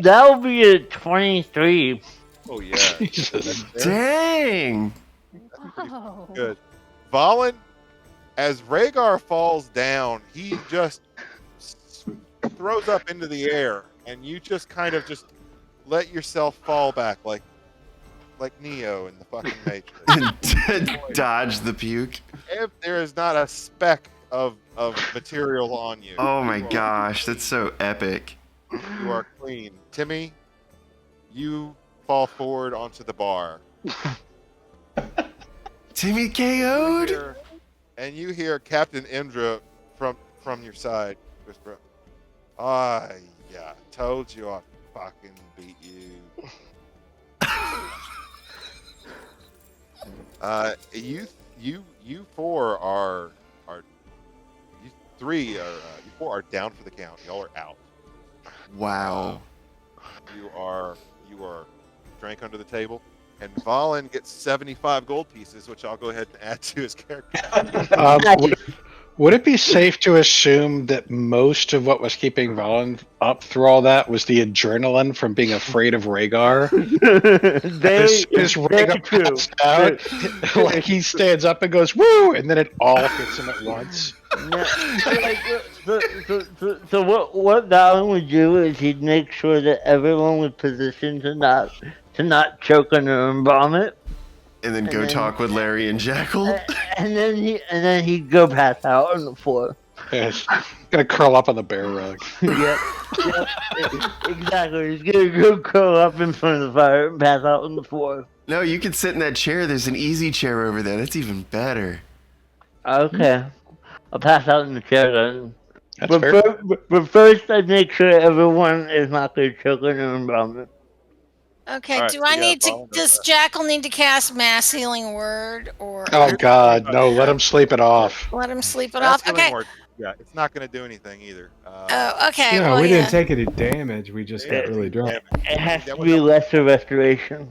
That would be a 23. Oh, yeah. Jesus. dang! Whoa. Good. Valen, as Rhaegar falls down, he just throws up into the air, and you just kind of just let yourself fall back like Neo in the fucking Matrix. Dodge the puke. If there is not a speck of of material on you. Oh my You are- gosh, that's so epic. You are clean. Timmy, you fall forward onto the bar. Timmy You KO'd? hear- and you hear Captain Indra from your side whisper, yeah, told you I fucking beat you. You four are you three are you four are down for the count. Y'all are out. Wow. You are drank under the table, and Valen gets 75 gold pieces, which I'll go ahead and add to his character. Would it be safe to assume that most of what was keeping Valen up through all that was the adrenaline from being afraid of Rhaegar? As soon as Rhaegar passed out, like he stands up and goes, "Woo!" and then it all hits him at once. So what Valen would do is he'd make sure that everyone was positioned to not choke on their own vomit, And then go talk with Larry and Jackal. and then he'd go pass out on the floor. Yes. Gonna curl up on the bear rug. Yep, exactly. He's gonna go curl up in front of the fire and pass out on the floor. No, you can sit in that chair. There's an easy chair over there. That's even better. Okay, I'll pass out in the chair then. That's fair. But first, I'd make sure everyone is not going to choke on their own vomit. Okay, All right, do so I yeah, need to? Valen does Does that. Jackal need to cast Mass Healing Word, or Oh God, no! Let him sleep it off. let him sleep it That's off? healing Okay. word. Yeah, it's not going to do anything either. Oh, okay. Yeah, well, we yeah. didn't take any damage. We just got really drunk. It has That to would be help. lesser restoration.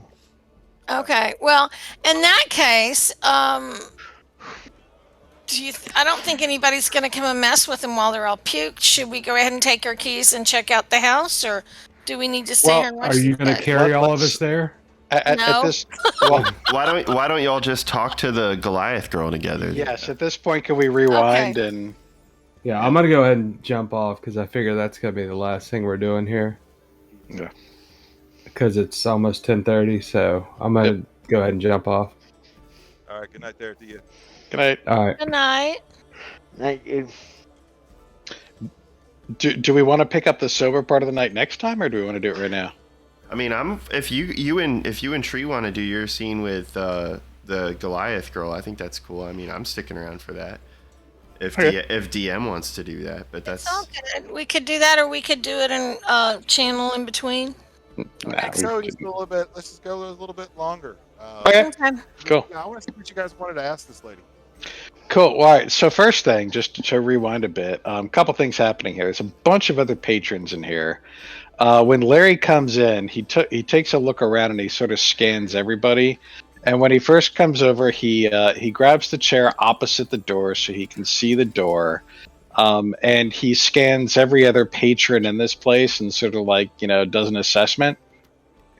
Okay. Well, in that case, I don't think anybody's going to come and mess with them while they're all puked. Should we go ahead and take our keys and check out the house, or do we need to stay Well, here and watch Are you the going to bed? carry all of let's- us there? At No. this, well, Why don't y'all just talk to the Goliath girl together? yes. At this point, can we rewind and? Yeah, I'm going to go ahead and jump off because I figure that's going to be the last thing we're doing here. Yeah. Because it's almost 10:30, so I'm going to go ahead and jump off. All right, good night there to you. Can I? All right. Good night. Do we want to pick up the sober part of the night next time, or do we want to do it right now? I mean, if you and Tree want to do your scene with the Goliath girl, I think that's cool. I mean, I'm sticking around for that. If if DM wants to do that, but that's It's all good. We could do that, or we could do it in channel in between. Nah, So just a little bit. Let's just go a little bit longer. Okay. Okay. Cool. Yeah, I want to see what you guys wanted to ask this lady. Cool. All right. So first thing, just to rewind a bit, couple things happening here. There's a bunch of other patrons in here. When Larry comes in, he takes a look around and he sort of scans everybody. And when he first comes over, he grabs the chair opposite the door so he can see the door. And he scans every other patron in this place and sort of does an assessment.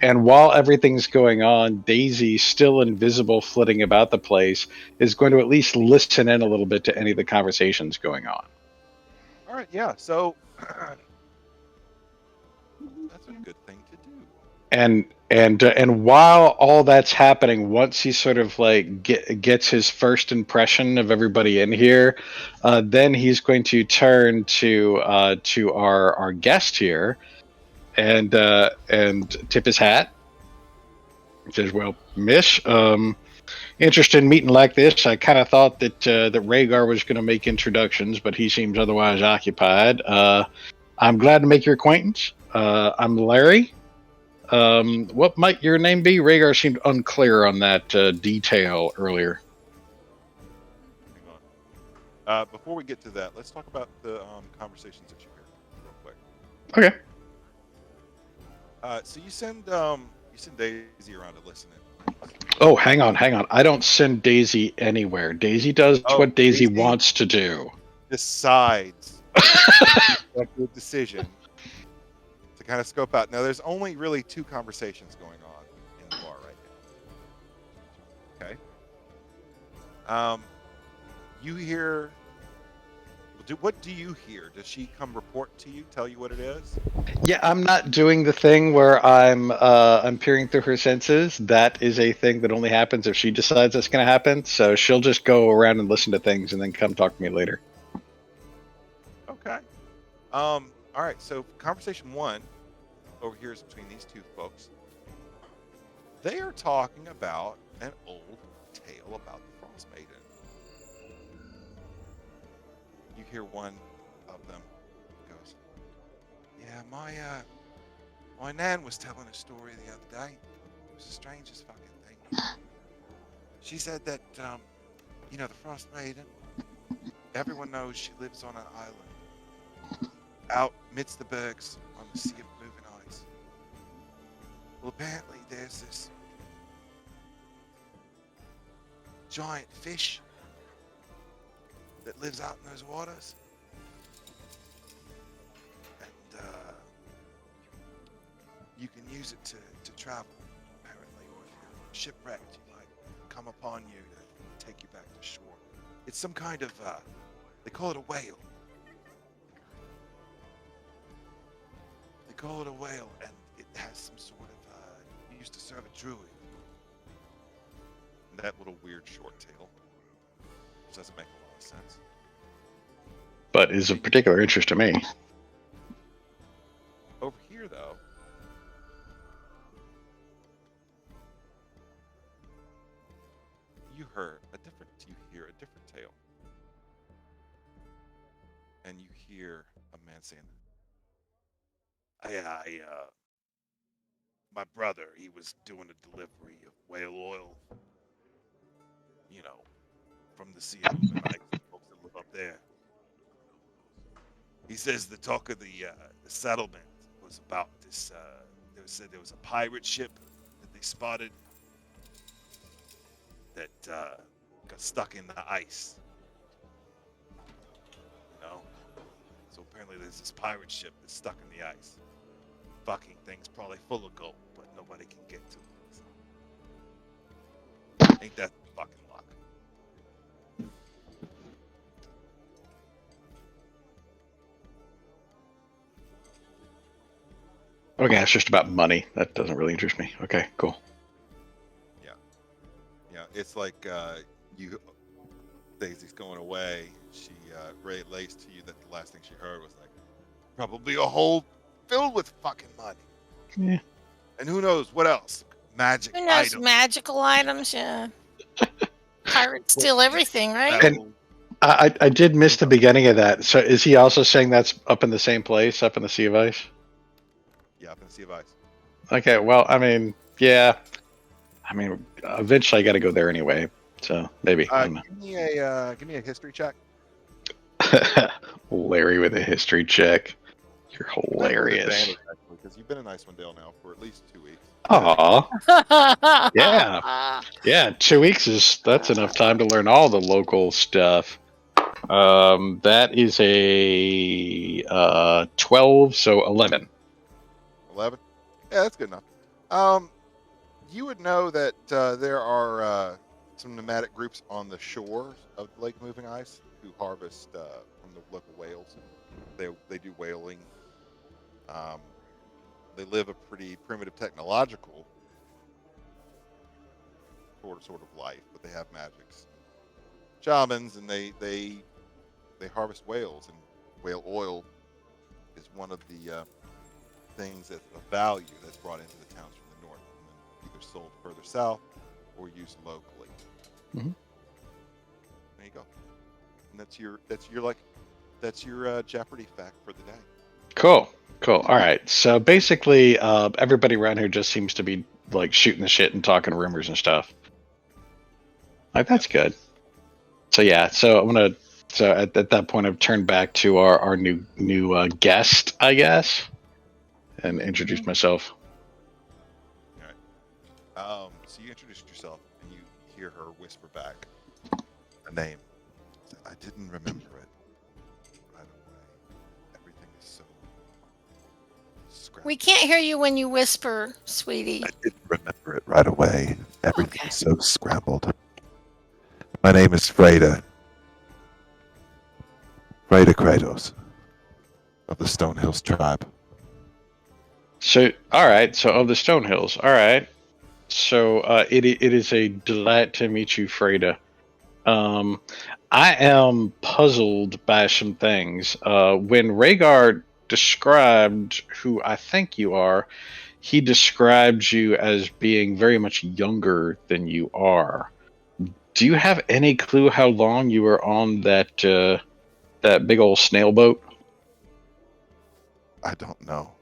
And while everything's going on, Daisy, still invisible, flitting about the place, is going to at least listen in a little bit to any of the conversations going on. All right, yeah. So that's a good thing to do. And while all that's happening, once he sort of gets his first impression of everybody in here, then he's going to turn to our guest here, and tip his hat. He says, "Well, Miss, interested in meeting like this. I kind of thought that Rhaegar was going to make introductions, but he seems otherwise occupied. I'm glad to make your acquaintance. I'm Larry. What might your name be? Rhaegar seemed unclear on that detail earlier." Hang on. Before we get to that, let's talk about the conversations that you heard real quick. Okay. So you send Daisy around to listen in. Oh, hang on. I don't send Daisy anywhere. Daisy does what Daisy wants to do. Decides a good decision to kind of scope out. Now, there's only really two conversations going on in the bar right now. Okay. You hear. What do you hear? Does she come report to you, tell you what it is? Yeah, I'm not doing the thing where I'm peering through her senses. That is a thing that only happens if she decides that's going to happen. So she'll just go around and listen to things and then come talk to me later. All right. So conversation one over here is between these two folks. They are talking about an old tale about the Frostmaiden. You hear one of them goes, "Yeah, my nan was telling a story the other day. It was the strangest fucking thing. She said that the Frostmaiden. Everyone knows she lives on an island out midst the bergs on the sea of moving ice. Well, apparently there's this giant fish that lives out in those waters, and you can use it to travel. Apparently, or if you're shipwrecked, you might come upon you to take you back to shore. It's some kind of they call it a whale. They call it a whale, and it has some sort of used to serve a druid. And that little weird short tail, which doesn't make a lot of sense. But is of particular interest to me. Over here, though, you hear a different tale, and you hear a man saying, my brother, he was doing a delivery of whale oil, from the sea of moving ice, folks that live up there. He says the talk of the settlement was about this. They said there was a pirate ship that they spotted that got stuck in the ice. So apparently there's this pirate ship that's stuck in the ice. Fucking thing's probably full of gold, but nobody can get to it. So. Ain't that fucking luck? Okay, it's just about money. That doesn't really interest me. Okay, cool. Yeah, it's like Daisy's going away. She relays to you that the last thing she heard was like, probably a hole filled with fucking money. Yeah. And who knows what else? Magic Who knows? items. Magical items, yeah. Pirates steal everything, right? And I did miss the beginning of that. So is he also saying that's up in the same place, up in the Sea of Ice? Yeah, up in the Sea of Ice. Okay, well, I mean, yeah. I mean, eventually I got to go there anyway. So maybe. I don't know. Give me a history check. Larry with a history check. You're hilarious. Because you've been in Icewind Dale now for at least 2 weeks. Aw. Yeah, 2 weeks that's enough time to learn all the local stuff. That is a 12, so 11. 11? Yeah, that's good enough. You would know that there are some nomadic groups on the shores of Lake Moving Ice who harvest from the local whales. They do whaling. They live a pretty primitive technological sort of life, but they have magics, shamans, and they harvest whales, and whale oil is one of the things that's of value that's brought into the towns from the north, and then either sold further south or used locally. Mm-hmm. There you go. And that's your Jeopardy fact for the day. Cool. All right. So basically, everybody around here just seems to be like shooting the shit and talking rumors and stuff. Like that's good. So yeah. So I'm gonna. So at that point, I've turned back to our new guest, I guess, and introduced myself. All right. So you introduced yourself, and you hear her whisper back a name. I didn't remember it right away. Everything is so scrambled. We can't hear you when you whisper, sweetie. I didn't remember it right away. Everything is so scrambled. My name is Freda. Freda Kratos of the Stonehills tribe. So all right. So of the Stonehills. All right. So it is a delight to meet you, Freda. I am puzzled by some things. When Rhaegar described who I think you are, he described you as being very much younger than you are. Do you have any clue how long you were on that big old snail boat? I don't know.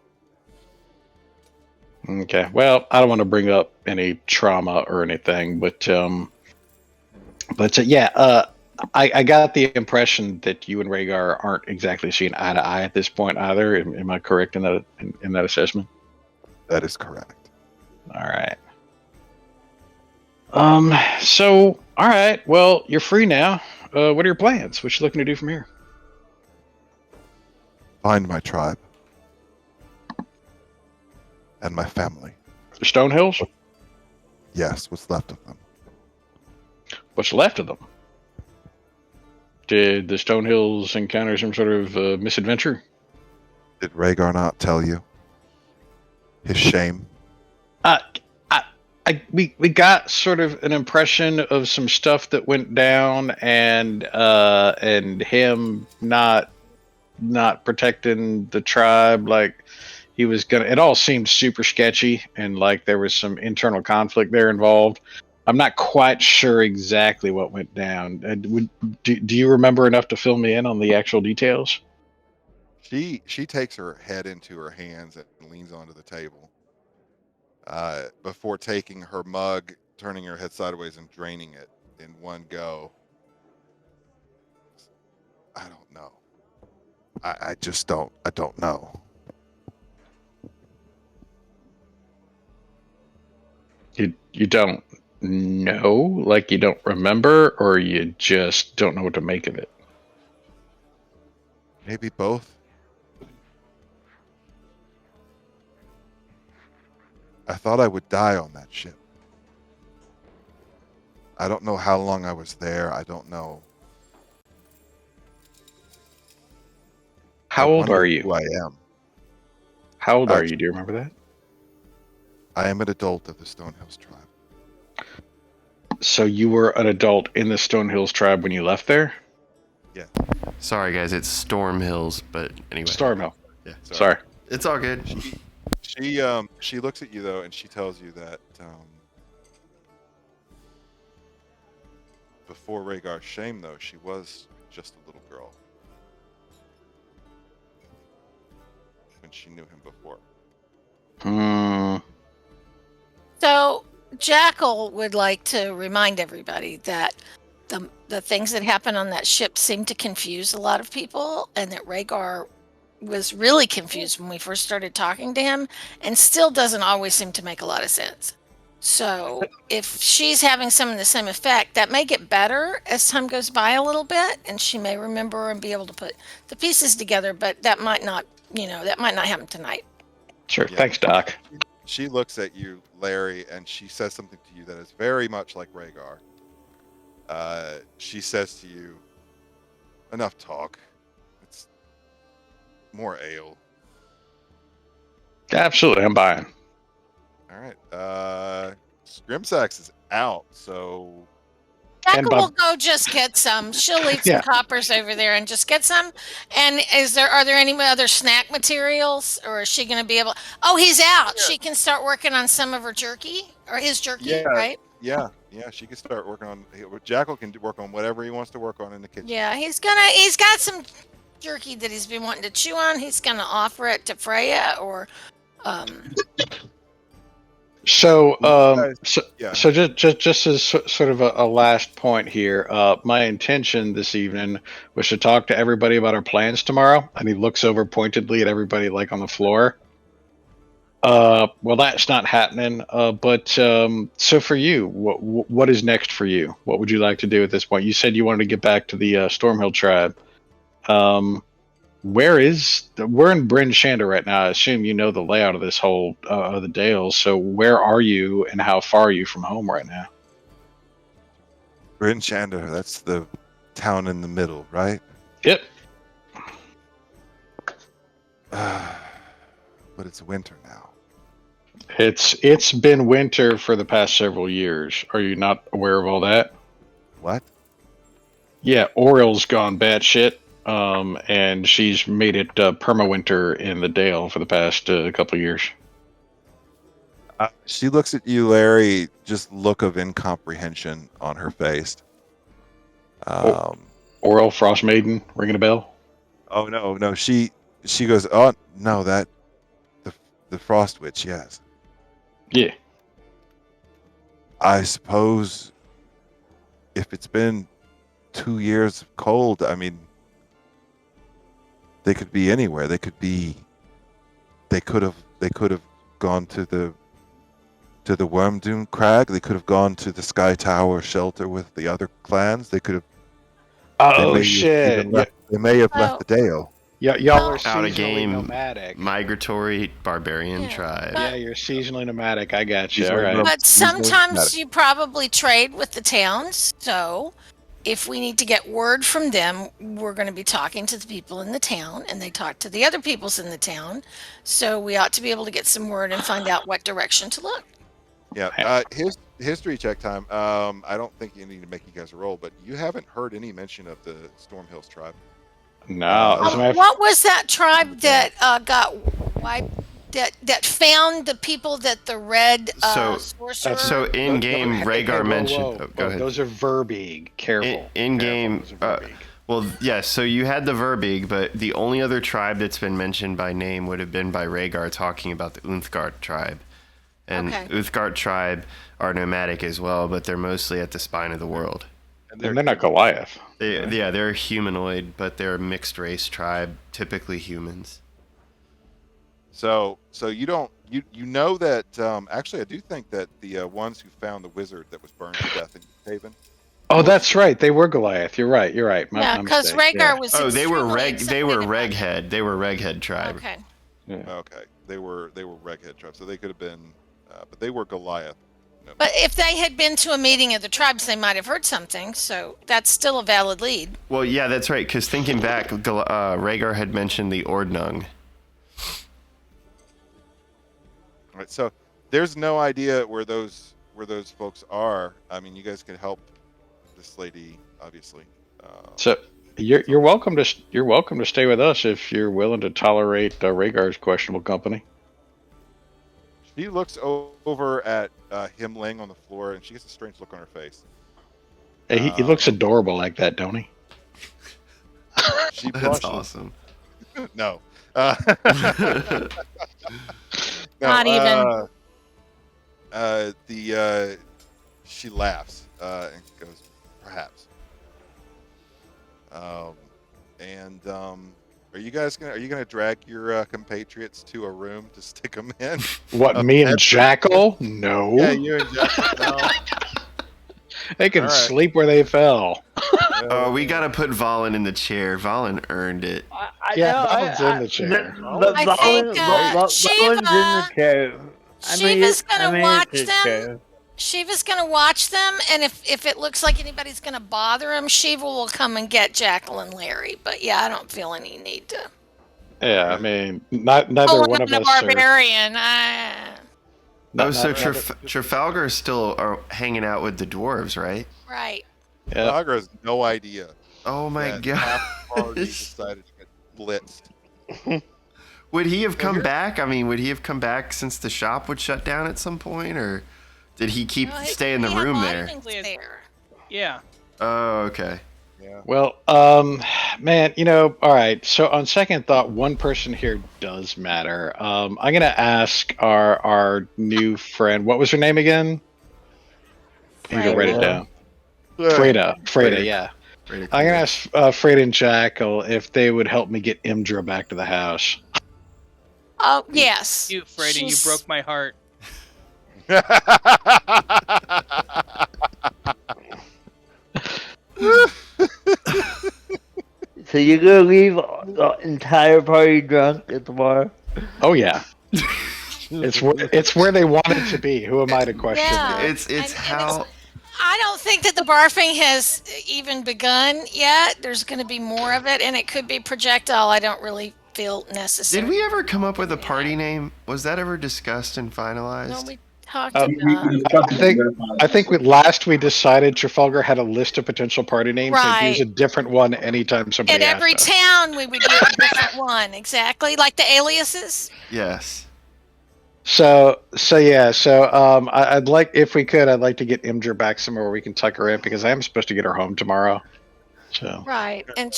Okay. Well, I don't want to bring up any trauma or anything, but yeah. I got the impression that you and Rhaegar aren't exactly seeing eye to eye at this point either. Am I correct in that assessment? That is correct. All right. So, all right. Well, you're free now. What are your plans? What you looking to do from here? Find my tribe and my family. The Stone Hills? Yes, what's left of them. What's left of them? Did the Stone Hills encounter some sort of misadventure? Did Rhaegar not tell you? His shame? We got sort of an impression of some stuff that went down, and him not protecting the tribe like he was gonna. It all seemed super sketchy, and like there was some internal conflict there involved. I'm not quite sure exactly what went down. Do you remember enough to fill me in on the actual details? She takes her head into her hands and leans onto the table. Before taking her mug, turning her head sideways and draining it in one go. I don't know. I just don't. I don't know. You don't know, like you don't remember, or you just don't know what to make of it? Maybe both. I thought I would die on that ship. I don't know how long I was there. I don't know. How old are you? Who I am. How old are you? Do you remember that? I am an adult of the Stonehills tribe. So you were an adult in the Stonehills tribe when you left there? Yeah. Sorry, guys, it's Storm Hills, but anyway. Stormhill. Yeah. Sorry. It's all good. She looks at you though, and she tells you that before Rhaegar's shame, though, she was just a little girl when she knew him before. So Jackal would like to remind everybody that the things that happened on that ship seemed to confuse a lot of people, and that Rhaegar was really confused when we first started talking to him, and still doesn't always seem to make a lot of sense. So if she's having some of the same effect, that may get better as time goes by a little bit, and she may remember and be able to put the pieces together, but that might not happen tonight. Sure. Yeah. Thanks, Doc. She looks at you, Larry, and she says something to you that is very much like Rhaegar. She says to you, enough talk. It's more ale. Absolutely, I'm buying. All right. Grimsax is out, so Jackal will go just get some. She'll leave some coppers over there and just get some. And are there any other snack materials, or is she going to be able? Oh, he's out. Yeah. She can start working on some of her jerky or his jerky, right? Yeah. She can start working on. Jackal can work on whatever he wants to work on in the kitchen. Yeah, he's got some jerky that he's been wanting to chew on. He's gonna offer it to Freya or. So just as sort of a last point here, my intention this evening was to talk to everybody about our plans tomorrow. And he looks over pointedly at everybody, like on the floor. Well, that's not happening. But so for you, what is next for you? What would you like to do at this point? You said you wanted to get back to the Stormhill tribe. We're in Bryn Shander right now. I assume you know the layout of this whole of the Dales. So where are you, and how far are you from home right now? Bryn Shander, that's the town in the middle, right? Yep. But it's winter now. It's been winter for the past several years. Are you not aware of all that? What? Yeah, Oriel's gone batshit, and she's made it permawinter in the Dale for the past couple of years. She looks at you, Larry, just look of incomprehension on her face. Oriel, Frostmaiden, ringing a bell? Oh no, she goes, oh no, that the Frost Witch, yes. Yeah. I suppose if it's been 2 years of cold, I mean, they could be anywhere. They could have gone to the Wormdoom Crag. They could have gone to the Sky Tower shelter with the other clans. They could have. Oh shit! They may have left the Dale. Yeah, y'all are Out of seasonally game, nomadic. migratory barbarian tribe. Yeah, you're seasonally nomadic. I got you. All right. But sometimes you probably trade with the towns. So if we need to get word from them, we're going to be talking to the people in the town, and they talk to the other peoples in the town. So we ought to be able to get some word and find out what direction to look. Yeah. History check time. I don't think you need to make you guys a roll, but you haven't heard any mention of the Storm Hills tribe. No. What was that tribe that got wiped? That found the people that the red sorcerer. So in game, Rhaegar mentioned. Go ahead. Those are Verbeeg. Careful. In game. Well, yes. So you had the Verbeeg, but the only other tribe that's been mentioned by name would have been by Rhaegar talking about the Uthgard tribe. And Uthgard tribe are nomadic as well, but they're mostly at the spine of the world. And they're not Goliath. They're humanoid, but they're a mixed race tribe, typically humans. So you don't you know that actually I do think that the ones who found the wizard that was burned to death in Haven. Oh, that's right. They were Goliath. You're right. Yeah, because Rhaegar was. Oh, they were Reghead. They were Reghead tribe. Okay. Yeah. Okay. They were Reghead tribe, so they could have been, but they were Goliath. No. But if they had been to a meeting of the tribes, they might have heard something. So that's still a valid lead. Well, yeah, that's right. Because thinking back, Rhaegar had mentioned the Ordnung. All right. So there's no idea where those folks are. I mean, you guys can help this lady, obviously. So you're welcome to stay with us if you're willing to tolerate Rhaegar's questionable company. She looks over at him laying on the floor, and she gets a strange look on her face. Hey, he looks adorable like that, don't he? She That's awesome. No. Not even. She laughs and goes, perhaps. Are you gonna drag your compatriots to a room to stick them in? What, me and Jackal? No. Yeah, you and Jackal. No. They can sleep where they fell. Oh, we gotta put Valen in the chair. Valen earned it. Valen's in the chair. I think Shiva's in the chair. Shiva's gonna watch them. Shiva's gonna watch them, and if it looks like anybody's gonna bother him, Shiva will come and get Jackal and Larry. But yeah, I don't feel any need to. Yeah, I mean, neither one of us barbarian. Trafalgar is still hanging out with the dwarves, right? Right. Trafalgar has no idea. Oh my god! Half the party decided to get blitzed. Would he have come back? I mean, would he have come back since the shop would shut down at some point, or did he stay in the room there? Yeah. Oh, okay. Yeah. Well, man, all right. So on second thought, one person here does matter. I'm gonna ask our new friend. What was her name again? I'm gonna write it down. Freda, yeah. I'm gonna ask Freda and Jackal if they would help me get Imdra back to the house. Oh yes. You, Freda, you broke my heart. So you're gonna leave the entire party drunk at the bar? Oh yeah. It's where they wanted to be. Who am I to question? Yeah. It's how. I don't think that the barfing has even begun yet. There's going to be more of it, and it could be projectile. I don't really feel necessary. Did we ever come up with a party name? Was that ever discussed and finalized? No, Talk Uh, to We God. discussed I think- it. I think we decided Trafalgar had a list of potential party names. They'd use Right. a different one anytime somebody In asked every us. town, we would use a different one. Exactly. Like the aliases. Yes. I'd like, if we could, I'd like to get Imgur back somewhere where we can tuck her in because I am supposed to get her home tomorrow. So Right. And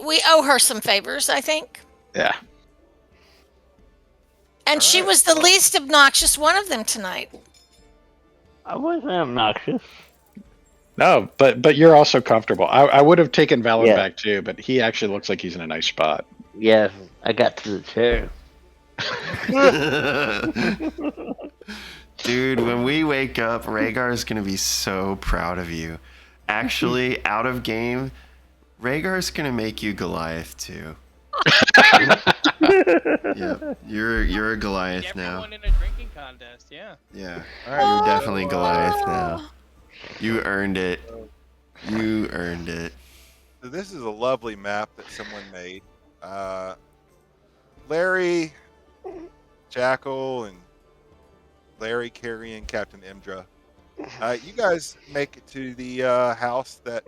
we owe her some favors, I think. yeah. And All she right, was the well- least obnoxious one of them tonight. I wasn't obnoxious. No, but you're also comfortable. I would have taken Valen Yeah. back too, but he actually looks like he's in a nice spot. Yes, I got to the chair. Dude, when we wake up, Rhaegar is gonna be so proud of you. Actually, out of game, Rhaegar's gonna make you Goliath too. Yep, you're a Goliath now. Everyone in a drinking contest, yeah. Yeah, All right. you're definitely Goliath now. You earned it. You earned it. So this is a lovely map that someone made. Larry, Jackal, and Larry carrying Captain Imdra. You guys make it to the house that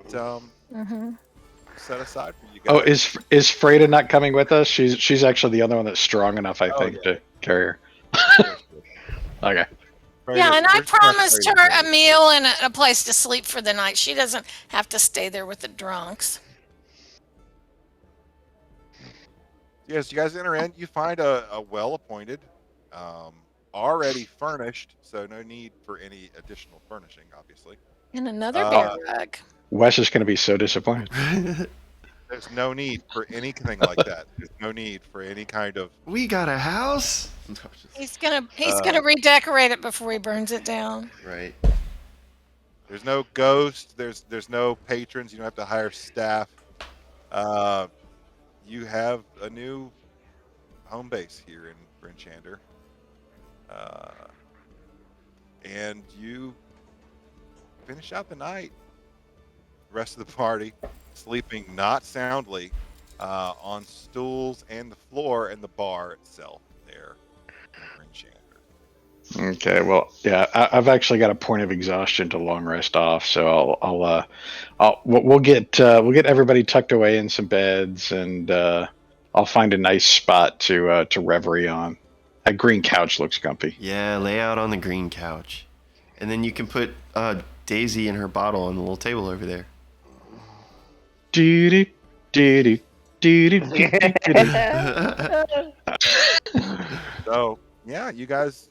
set aside for you guys. Oh, is Freda not coming with us? She's actually the other one that's strong enough, I Oh, think, yeah. to carry her. Okay. Yeah, and I Where's Jack promised Freda her going? a meal and a place to sleep for the night. She doesn't have to stay there with the drunks. Yes, you guys enter in. You find a well-appointed, already furnished, so no need for any additional furnishing, obviously. And another bear rug. Wes is going to be so disappointed. There's no need for anything like that. There's no need for any kind of. We got a house. No, He's gonna redecorate it before he burns it down. right. There's no ghost. There's no patrons. You don't have to hire staff. You have a new home base here in Brinchander. And you finish out the night. The rest of the party sleeping not soundly on stools and the floor and the bar itself there in Brinchander. Okay, well, yeah, I've actually got a point of exhaustion to long rest off, so we'll get everybody tucked away in some beds, and I'll find a nice spot to reverie on. That green couch looks comfy. Yeah, lay out on the green couch, and then you can put Daisy in her bottle on the little table over there. Doo-doo, doo-doo, doo-doo, doo-doo. So yeah, you guys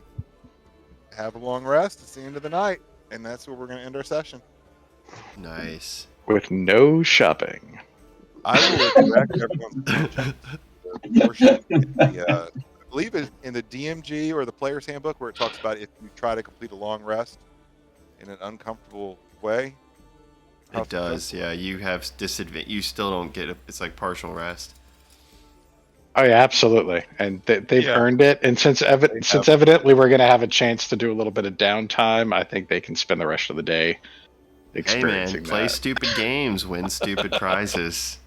have a long rest. It's the end of the night, and that's where we're going to end our session. Nice. With no shopping. I will direct everyone's attention to the portion in the, I believe it's in the DMG or the player's handbook where it talks about if you try to complete a long rest in an uncomfortable way. It does, yeah. You have disadvantage. You still don't get it. It's like partial rest. Oh yeah, absolutely, and they've Yeah. earned it. And since evidently we're going to have a chance to do a little bit of downtime, I think they can spend the rest of the day Hey experiencing man, play that. stupid games, win stupid prizes.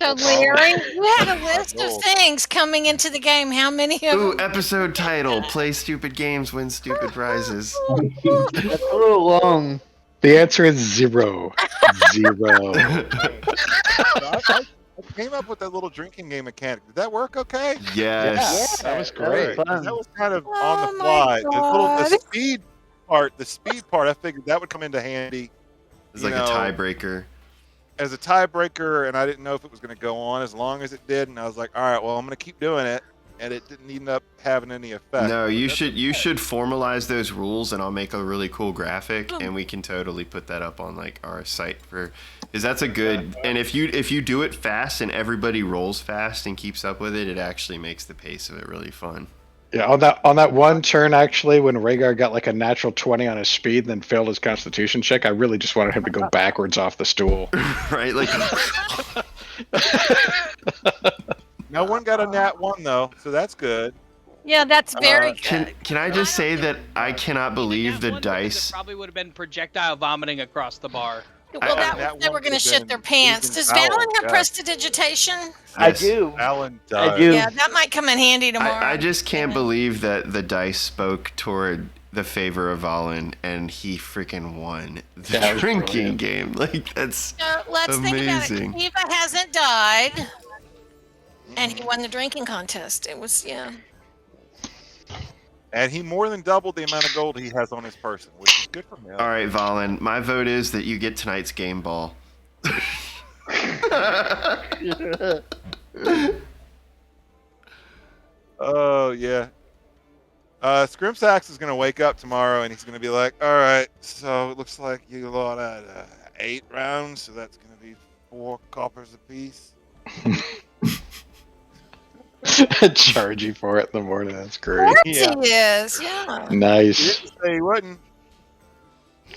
So Larry, you had a list of things coming into the game. How many of Ooh, them? episode title: Play stupid games, win stupid prizes. That's a little long. The answer is 0. 0. I came up with that little drinking game mechanic. Did that work okay? Yes. That was That great. was fun. That was kind of Oh on the my fly. God. The speed part, I figured that would come into handy It's like a tiebreaker. as a tiebreaker, and I didn't know if it was going to go on as long as it did. And I was like, all right, well, I'm going to keep doing it, and it didn't end up having any effect. No, you should formalize those rules, and I'll make a really cool graphic, Oh. and we can totally put that up on like our site because that's a good. And if you do it fast and everybody rolls fast and keeps up with it, it actually makes the pace of it really fun. Yeah, on that one turn, actually, when Rhaegar got like a natural 20 on his speed and then failed his Constitution check, I really just wanted him to go backwards off the stool. Right? Like No one got a nat 1 though, so that's good. Yeah, that's very good. can I just say that I cannot believe the That one dice. probably would have been projectile vomiting across the bar. Well, that they were one going to could've shit been their pants. Ethan Does Powell, Valen have yeah. prestidigitation? I Yes. do. Alan I does. do. Yeah, that might come in handy tomorrow. I just can't believe that the dice spoke toward the favor of Valen, and he freaking won the That was drinking brilliant. game. Like, that's So let's amazing. think about it. Eva hasn't died, and he won the drinking contest. It was, yeah. And he more than doubled the amount of gold he has on his person, which is good for him. All right, Valen, my vote is that you get tonight's game ball. Oh yeah. Scrimsax is gonna wake up tomorrow and he's gonna be like, "All right, so it looks like you lot had 8 rounds, so that's gonna be 4 coppers apiece." Charge you for it in the morning. That's Of great. course Yeah. he is. Yeah. He Nice. didn't say he wouldn't.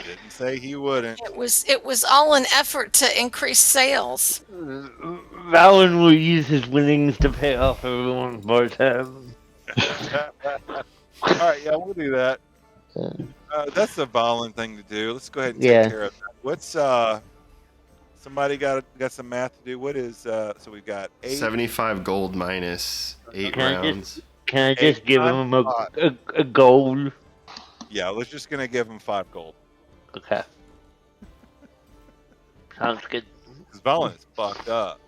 Didn't say he wouldn't. It was all an effort to increase sales. Valen will use his winnings to pay off everyone's bartend. All right, yeah, we'll do that. That's a Valen thing to do. Let's go ahead and Yeah. take care of that. What's somebody got some math to do? What is so we've got 8 75 gold minus 8 Can I rounds. Can I just give him times a gold? Yeah, we're just gonna give him 5 gold. Okay. Sounds good. Because Valen is fucked up.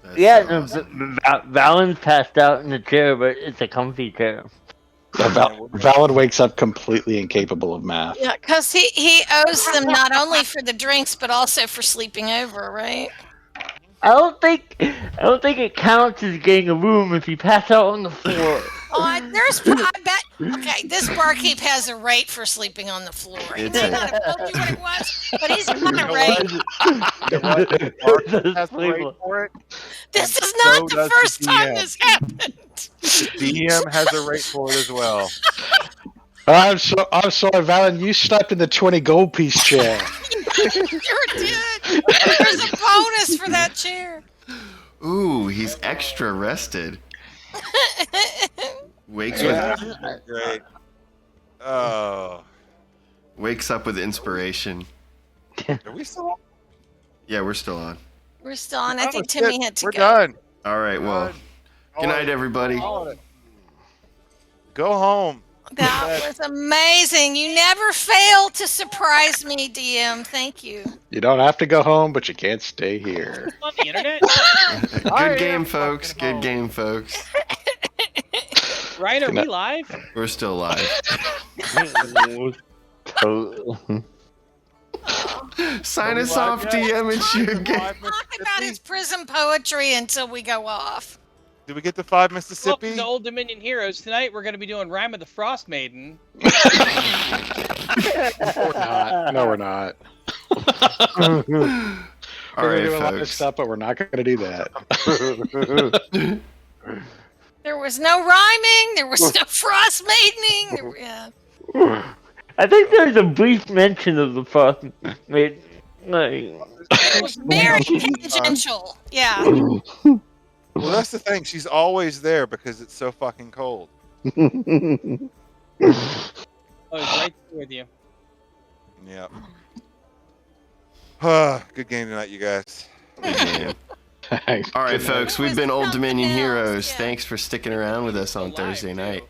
That's Yeah, so no, awesome. Valen's passed out in the chair, but it's a comfy chair. Valid wakes up completely incapable of math. Yeah, because he owes them not only for the drinks but also for sleeping over, right? I don't think it counts as getting a room if you pass out on the floor. I bet. Okay, this barkeep has a rate for sleeping on the floor. He It's may a- not have told you what it was, but he's got a rate. Has to wait for it. This And is not so the does first the time DM. this happened. The DM has a rate for it as well. I'm sorry, Valen. You slept in the 20 gold piece chair. Sure did. There's a bonus for that chair. Ooh, he's extra rested. Wakes Yeah, great. Oh, wakes up with inspiration. are we still on? Yeah, we're still on. We're still on. I think Oh, Timmy shit, had to we're go. done. All right, well, good night, everybody. Go home. That was amazing. You never fail to surprise me, DM. Thank you. You don't have to go home, but you can't stay here. On the internet? Good game, folks. Good game, folks. Ryan, are Good we night. live? We're still live. Sign us off, DM, and shoot game. Talk about his prison poetry until we go off. Did we get to 5 Welcome Mississippi? to Old Dominion Heroes. Tonight we're going to be doing Rime of the Frostmaiden. We're not. No, we're not. All We're right, doing a lot of folks. stuff, but we're not going to do that. There was no rhyming. There was no frostmaidening. Yeah. I think there's a brief mention of the Frostmaiden. It was very tangential. Yeah. Well, that's the thing. She's always there because it's so fucking cold. Oh, he's right there with you. Yeah. Good game tonight, you guys. All right, folks. We've been Old Dominion Something else, Heroes. yeah. Thanks for sticking around with us on Live, Thursday too. night.